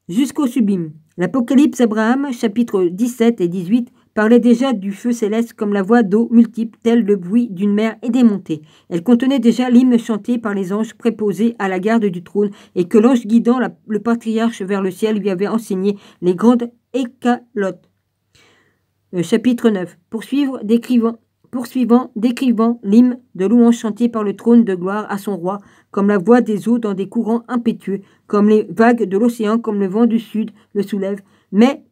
jusqu'au sublime. L'Apocalypse Abraham, chapitres 17 et 18, parlait déjà du feu céleste comme la voix d'eau multiple, tel le bruit d'une mer et des montées. Elle contenait déjà l'hymne chanté par les anges préposés à la garde du trône et que l'ange guidant le patriarche vers le ciel lui avait enseigné les grandes écalotes. Chapitre 9. Poursuivant, décrivant l'hymne de louange chanté par le trône de gloire à son roi, comme la voix des eaux dans des courants impétueux, comme les vagues de l'océan, comme le vent du sud le soulève. Mais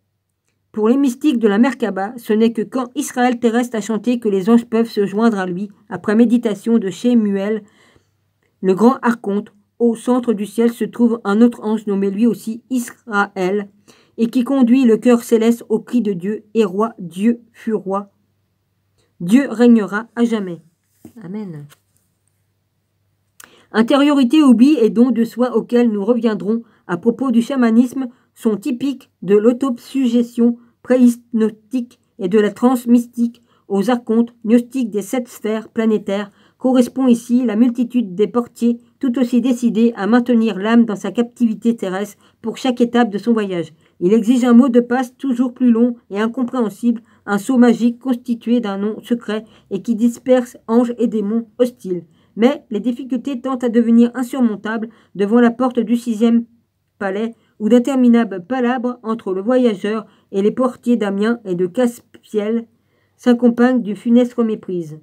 pour les mystiques de la Merkaba, ce n'est que quand Israël terrestre a chanté que les anges peuvent se joindre à lui, après méditation de Shemuel, le grand archonte. Au centre du ciel se trouve un autre ange nommé lui aussi Israël, et qui conduit le cœur céleste au cri de Dieu, et roi, Dieu fut roi. Dieu régnera à jamais. Amen. Intériorité, oubli et don de soi auxquels nous reviendrons à propos du chamanisme sont typiques de l'autosuggestion préhypnotique et de la transe mystique aux archontes gnostiques des 7 sphères planétaires. Correspond ici la multitude des portiers tout aussi décidés à maintenir l'âme dans sa captivité terrestre pour chaque étape de son voyage. Il exige un mot de passe toujours plus long et incompréhensible, un sceau magique constitué d'un nom secret et qui disperse anges et démons hostiles. Mais les difficultés tentent à devenir insurmontables devant la porte du 6e palais où d'interminables palabres entre le voyageur et les portiers d'Amiens et de Caspiel s'accompagnent d'une funeste méprise.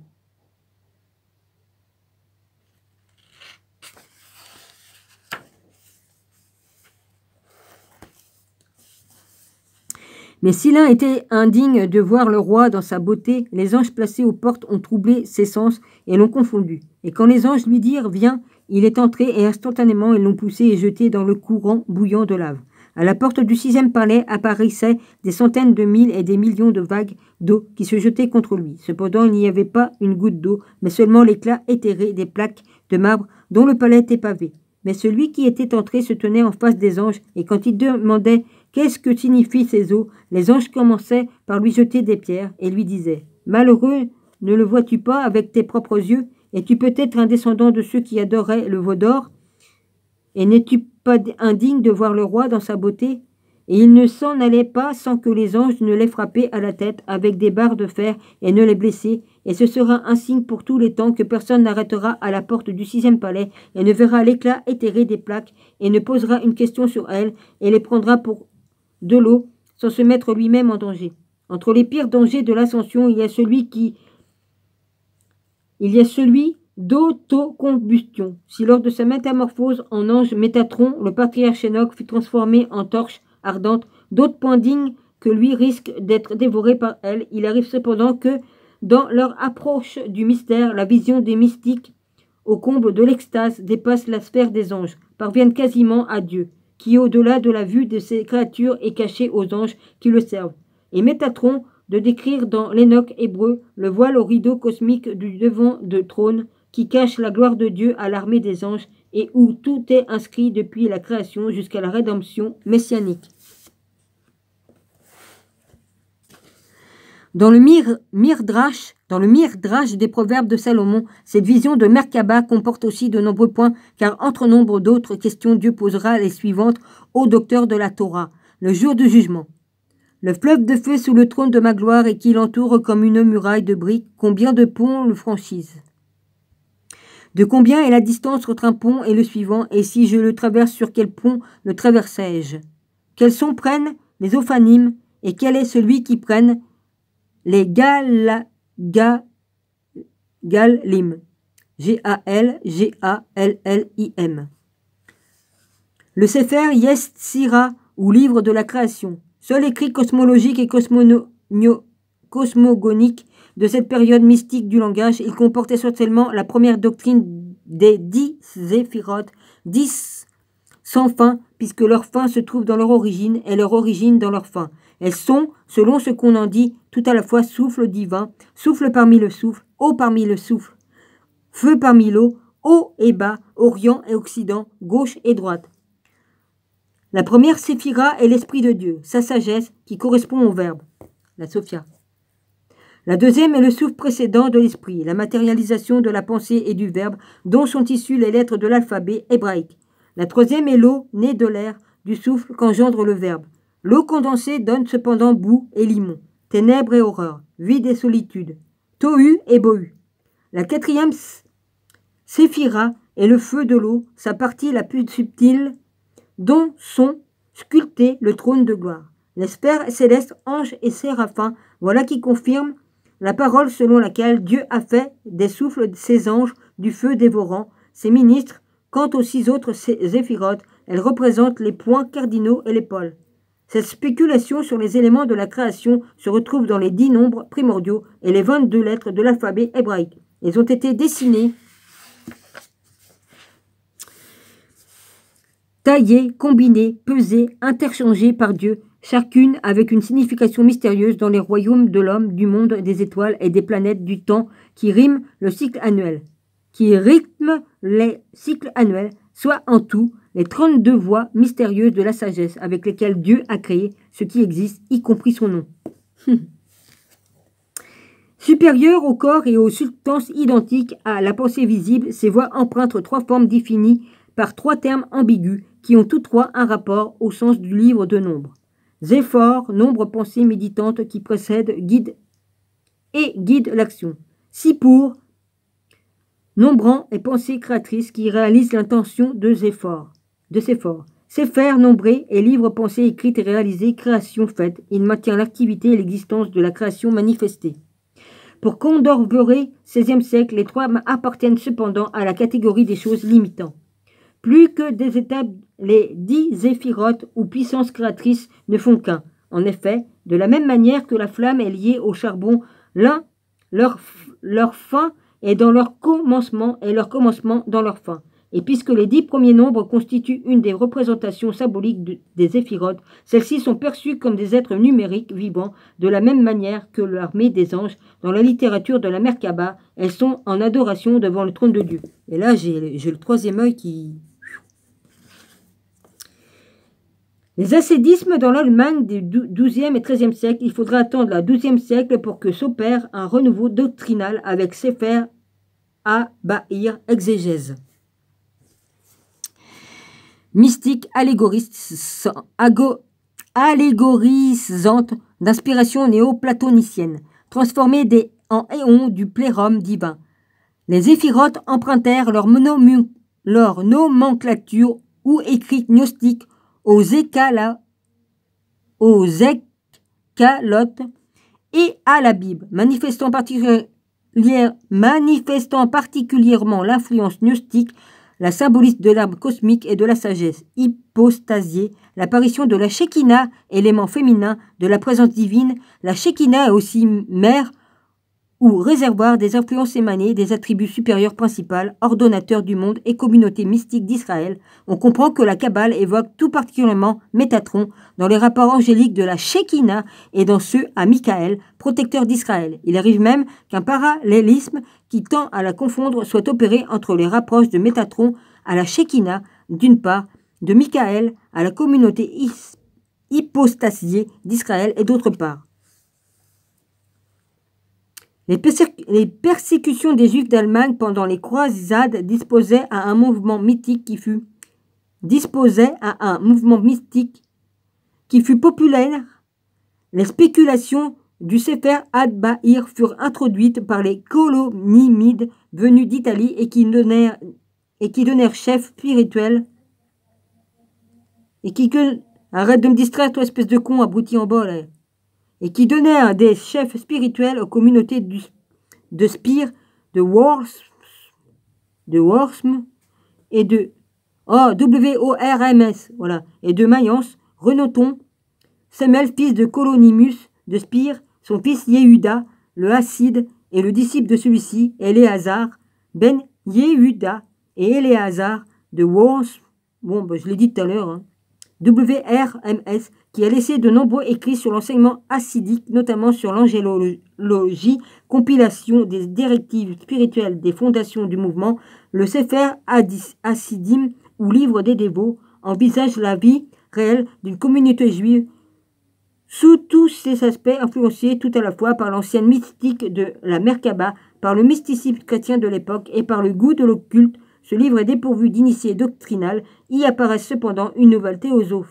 Mais si l'un était indigne de voir le roi dans sa beauté, les anges placés aux portes ont troublé ses sens et l'ont confondu. Et quand les anges lui dirent « Viens », il est entré et instantanément ils l'ont poussé et jeté dans le courant bouillant de lave. À la porte du 6e palais apparaissaient des centaines de mille et des millions de vagues d'eau qui se jetaient contre lui. Cependant, il n'y avait pas une goutte d'eau, mais seulement l'éclat éthéré des plaques de marbre dont le palais était pavé. Mais celui qui était entré se tenait en face des anges, et quand il demandait « Qu'est-ce que signifient ces eaux ?» les anges commençaient par lui jeter des pierres et lui disaient « Malheureux, ne le vois-tu pas avec tes propres yeux? Es-tu peut-être un descendant de ceux qui adoraient le veau d'or? Et n'es-tu pas indigne de voir le roi dans sa beauté ?» Et il ne s'en allait pas sans que les anges ne l'aient frappé à la tête avec des barres de fer et ne l'aient blessé. Et ce sera un signe pour tous les temps que personne n'arrêtera à la porte du 6e palais et ne verra l'éclat éthéré des plaques et ne posera une question sur elles et les prendra pour de l'eau sans se mettre lui-même en danger. Entre les pires dangers de l'ascension, il y a celui d'autocombustion. Si lors de sa métamorphose en ange Métatron, le patriarche Enoch fut transformé en torche ardente, d'autres points dignes que lui risquent d'être dévorés par elle. Il arrive cependant que, dans leur approche du mystère, la vision des mystiques, au comble de l'extase, dépasse la sphère des anges, parviennent quasiment à Dieu, qui, au-delà de la vue de ces créatures, est caché aux anges qui le servent. Et Métatron, de décrire dans l'Enoch hébreu le voile au rideau cosmique du devant de trône qui cache la gloire de Dieu à l'armée des anges et où tout est inscrit depuis la création jusqu'à la rédemption messianique. Dans le Midrash des Proverbes de Salomon, cette vision de Merkaba comporte aussi de nombreux points, car entre nombre d'autres questions, Dieu posera les suivantes aux docteurs de la Torah, le jour du jugement. Le fleuve de feu sous le trône de ma gloire et qui l'entoure comme une muraille de briques, combien de ponts le franchissent? De combien est la distance entre un pont et le suivant, et si je le traverse, sur quel pont le traversai-je? Quels sons prennent les Ophanim, et quel est celui qui prenne les Galim? Gallim. Le Sefer Yetzira ou livre de la création. Seul écrit cosmologique et cosmogonique de cette période mystique du langage, il comporte essentiellement la première doctrine des 10 zéphirotes, 10 sans fin, puisque leur fin se trouve dans leur origine et leur origine dans leur fin. Elles sont, selon ce qu'on en dit, tout à la fois souffle divin, souffle parmi le souffle, eau parmi le souffle, feu parmi l'eau, haut et bas, orient et occident, gauche et droite. La première séphira est l'Esprit de Dieu, sa sagesse qui correspond au Verbe, la Sophia. La deuxième est le souffle précédent de l'Esprit, la matérialisation de la pensée et du Verbe dont sont issues les lettres de l'alphabet hébraïque. La troisième est l'eau née de l'air, du souffle qu'engendre le Verbe. L'eau condensée donne cependant boue et limon, ténèbres et horreur, vide et solitude, tohu et bohu. La quatrième séphira est le feu de l'eau, sa partie la plus subtile, dont sont sculptés le trône de gloire. Les sphères célestes, anges et séraphins, voilà qui confirme la parole selon laquelle Dieu a fait des souffles ses anges du feu dévorant, ses ministres. Quant aux 6 autres zéphirotes, elles représentent les points cardinaux et les pôles. Cette spéculation sur les éléments de la création se retrouve dans les 10 nombres primordiaux et les 22 lettres de l'alphabet hébraïque. Elles ont été dessinées, taillées, combinées, pesées, interchangées par Dieu, chacune avec une signification mystérieuse dans les royaumes de l'homme, du monde, des étoiles et des planètes du temps qui rythment les cycles annuels, soit en tout les 32 voies mystérieuses de la sagesse avec lesquelles Dieu a créé ce qui existe, y compris son nom. Supérieures au corps et aux substances identiques à la pensée visible, ces voies empruntent 3 formes définies par 3 termes ambigus qui ont tous 3 un rapport au sens du livre de nombres. Zéphor, nombre pensée méditante qui précède, guide l'action. Sippour, nombrant et pensée créatrice qui réalise l'intention de Zéphor. Sépher, nombré et livre pensée écrite et réalisée, création faite. Il maintient l'activité et l'existence de la création manifestée. Pour Condorveré, 16e siècle, les 3 appartiennent cependant à la catégorie des choses limitant. Plus que des étapes, les 10 zéphirotes ou puissances créatrices ne font qu'un. En effet, de la même manière que la flamme est liée au charbon, leur fin est dans leur commencement et leur commencement dans leur fin. Et puisque les 10 premiers nombres constituent une des représentations symboliques des zéphirotes, celles-ci sont perçues comme des êtres numériques vivants de la même manière que l'armée des anges. Dans la littérature de la Merkaba, elles sont en adoration devant le trône de Dieu. Et là, j'ai le 3e œil qui... Les ascédismes dans l'Allemagne du XIIe et XIIIe siècle, il faudra attendre le XIIe siècle pour que s'opère un renouveau doctrinal avec Sefer HaBahir, exégèse. Mystique allégorisante d'inspiration néo-platonicienne, transformée en éons du plérum divin. Les zéphirotes empruntèrent leur nomenclature ou écrite gnostique aux écalotes et à la Bible, manifestant particulièrement l'influence gnostique, la symbolisme de l'âme cosmique et de la sagesse hypostasiée, l'apparition de la Shekinah, élément féminin de la présence divine. La Shekinah est aussi mère ou réservoir des influences émanées des attributs supérieurs principaux, ordonnateurs du monde et communauté mystique d'Israël. On comprend que la Kabbale évoque tout particulièrement Métatron dans les rapports angéliques de la Shekinah et dans ceux à Michaël, protecteur d'Israël. Il arrive même qu'un parallélisme qui tend à la confondre soit opéré entre les rapproches de Métatron à la Shekinah, d'une part, de Michaël à la communauté hypostasiée d'Israël et d'autre part. Les persécutions des Juifs d'Allemagne pendant les croisades disposaient à un mouvement mystique qui fut populaire. Les spéculations du Sefer HaBahir furent introduites par les Colonymides venus d'Italie et qui donnèrent chef spirituel et qui arrête de me distraire, toi espèce de con abruti en bas là. Et qui donnèrent des chefs spirituels aux communautés de Spire, de Worsm et de WORMS, voilà, et de Mayence, Renotons Samuel, fils de Colonimus de Spire, son fils Yehuda, le Hasside, et le disciple de celui-ci, Éléazar, ben Yehuda et Éléazar de Worms, je l'ai dit tout à l'heure, hein, WRMS, qui a laissé de nombreux écrits sur l'enseignement hassidique, notamment sur l'angélologie, compilation des directives spirituelles des fondations du mouvement, le Sefer Hassidim ou livre des dévots, envisage la vie réelle d'une communauté juive sous tous ses aspects, influencés tout à la fois par l'ancienne mystique de la Merkaba, par le mysticisme chrétien de l'époque et par le goût de l'occulte. Ce livre est dépourvu d'initiés doctrinales. Y apparaît cependant une nouvelle théosophie,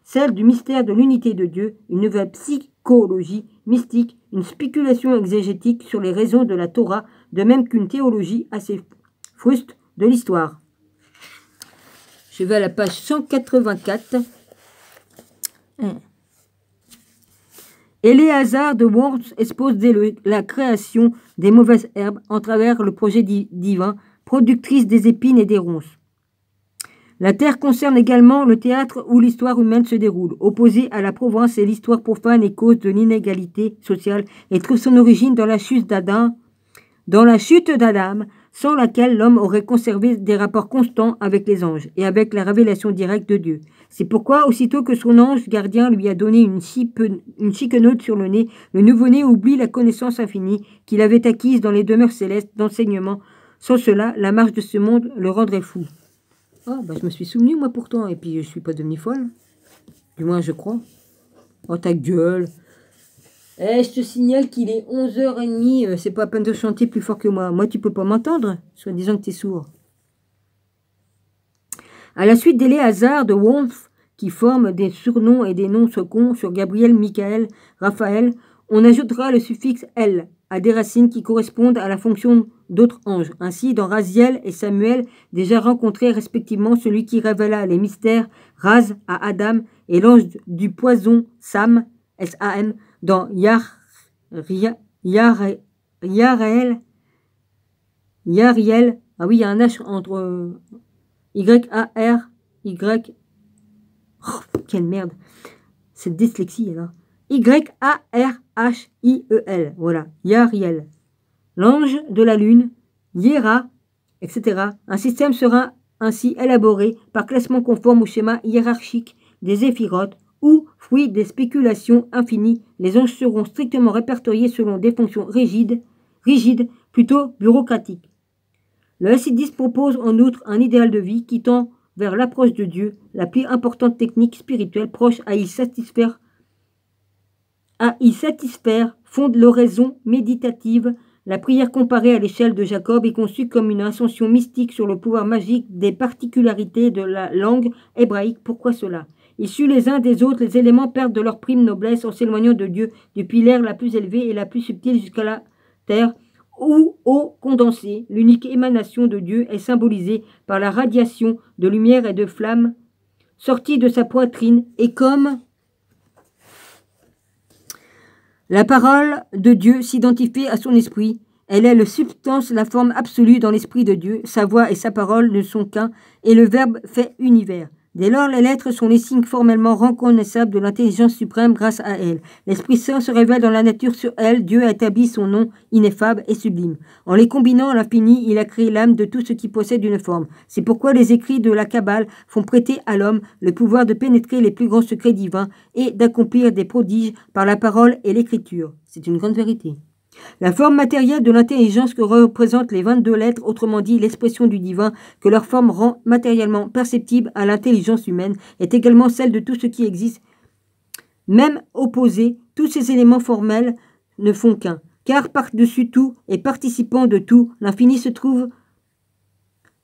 celle du mystère de l'unité de Dieu, une nouvelle psychologie mystique, une spéculation exégétique sur les raisons de la Torah, de même qu'une théologie assez fruste de l'histoire. Je vais à la page 184. Éléazar de Worms expose dès la création des mauvaises herbes en travers le projet divin, productrice des épines et des ronces. La terre concerne également le théâtre où l'histoire humaine se déroule. Opposée à la province et l'histoire profane et cause de l'inégalité sociale et trouve son origine dans la chute d'Adam, sans laquelle l'homme aurait conservé des rapports constants avec les anges et avec la révélation directe de Dieu. C'est pourquoi, aussitôt que son ange gardien lui a donné une chiquenote sur le nez, le nouveau-né oublie la connaissance infinie qu'il avait acquise dans les demeures célestes d'enseignement. Sans cela, la marche de ce monde le rendrait fou. Ah, je me suis souvenu, moi, pourtant, et puis je suis pas devenue folle. Du moins, je crois. Oh, ta gueule! Je te signale qu'il est 11h30, c'est pas à peine de chanter plus fort que moi. Moi, tu peux pas m'entendre, soit disant que tu es sourd. À la suite d'Éléazar de Worms, qui forment des surnoms et des noms seconds sur Gabriel, Michael, Raphaël, on ajoutera le suffixe « L » à des racines qui correspondent à la fonction d'autres anges. Ainsi, dans Raziel et Samuel, déjà rencontrés respectivement celui qui révéla les mystères, Raz à Adam, et l'ange du poison, Sam, S-A-M, dans Yariel, ah oui, il y a un H entre Y-A-R-Y, oh, quelle merde, cette dyslexie là, Y-A-R-H-I-E-L, voilà, Yariel, l'ange de la lune, Yera, etc. Un système sera ainsi élaboré par classement conforme au schéma hiérarchique des éphirotes, où, fruit des spéculations infinies, les anges seront strictement répertoriés selon des fonctions rigides, plutôt bureaucratiques. Le hassidisme propose en outre un idéal de vie qui tend vers l'approche de Dieu, la plus importante technique spirituelle proche à y satisfaire, fonde l'oraison méditative. La prière comparée à l'échelle de Jacob est conçue comme une ascension mystique sur le pouvoir magique des particularités de la langue hébraïque. Pourquoi cela? Issus les uns des autres, les éléments perdent de leur prime noblesse en s'éloignant de Dieu, depuis l'air la plus élevée et la plus subtile jusqu'à la terre, où, au condensé, l'unique émanation de Dieu est symbolisée par la radiation de lumière et de flamme sortie de sa poitrine, et comme la parole de Dieu s'identifie à son esprit, elle est le substance, la forme absolue dans l'esprit de Dieu. Sa voix et sa parole ne sont qu'un, et le Verbe fait univers. Dès lors, les lettres sont les signes formellement reconnaissables de l'intelligence suprême grâce à elle. L'Esprit Saint se révèle dans la nature sur elle. Dieu a établi son nom ineffable et sublime. En les combinant à l'infini, il a créé l'âme de tout ce qui possède une forme. C'est pourquoi les écrits de la Kabbale font prêter à l'homme le pouvoir de pénétrer les plus grands secrets divins et d'accomplir des prodiges par la parole et l'écriture. C'est une grande vérité. La forme matérielle de l'intelligence que représentent les 22 lettres, autrement dit l'expression du divin, que leur forme rend matériellement perceptible à l'intelligence humaine, est également celle de tout ce qui existe. Même opposés, tous ces éléments formels ne font qu'un, car par-dessus tout et participant de tout, l'infini se trouve,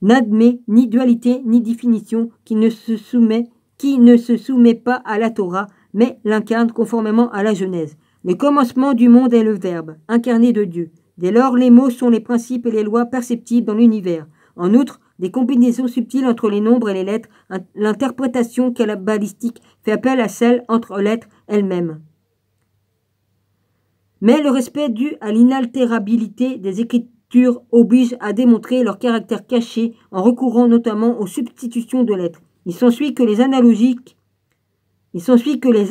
n'admet ni dualité ni définition, qui ne se soumet pas à la Torah, mais l'incarne conformément à la Genèse. Le commencement du monde est le Verbe, incarné de Dieu. Dès lors, les mots sont les principes et les lois perceptibles dans l'univers. En outre, des combinaisons subtiles entre les nombres et les lettres, l'interprétation kabbalistique fait appel à celle entre lettres elles-mêmes. Mais le respect dû à l'inaltérabilité des écritures oblige à démontrer leur caractère caché en recourant notamment aux substitutions de lettres. Il s'ensuit que les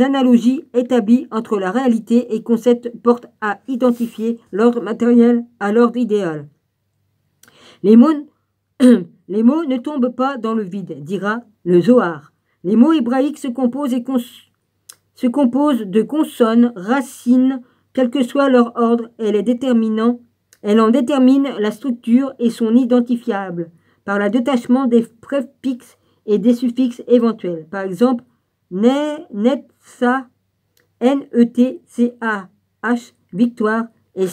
analogies établies entre la réalité et concept portent à identifier l'ordre matériel à l'ordre idéal. Les mots ne tombent pas dans le vide, dira le Zohar. Les mots hébraïques se composent de consonnes, racines, quel que soit leur ordre, elle en détermine la structure et sont identifiables par le détachement des préfixes et des suffixes éventuels. Par exemple, Netsa, N-E-T-C-A-H, victoire, et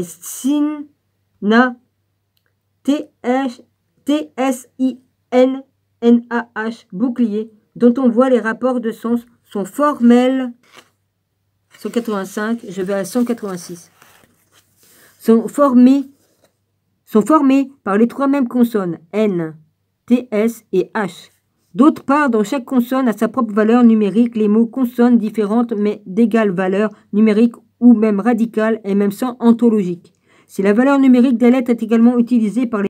Sinna, T-S-I-N-N-A-H, bouclier, dont on voit les rapports de sens sont formels. 185, je vais à 186. Sont formés par les trois mêmes consonnes, N, T, S et H. D'autre part, dans chaque consonne a sa propre valeur numérique, les mots consonnes différentes mais d'égale valeur numérique ou même radicale et même sans ontologique. Si la valeur numérique des lettres est également utilisée par les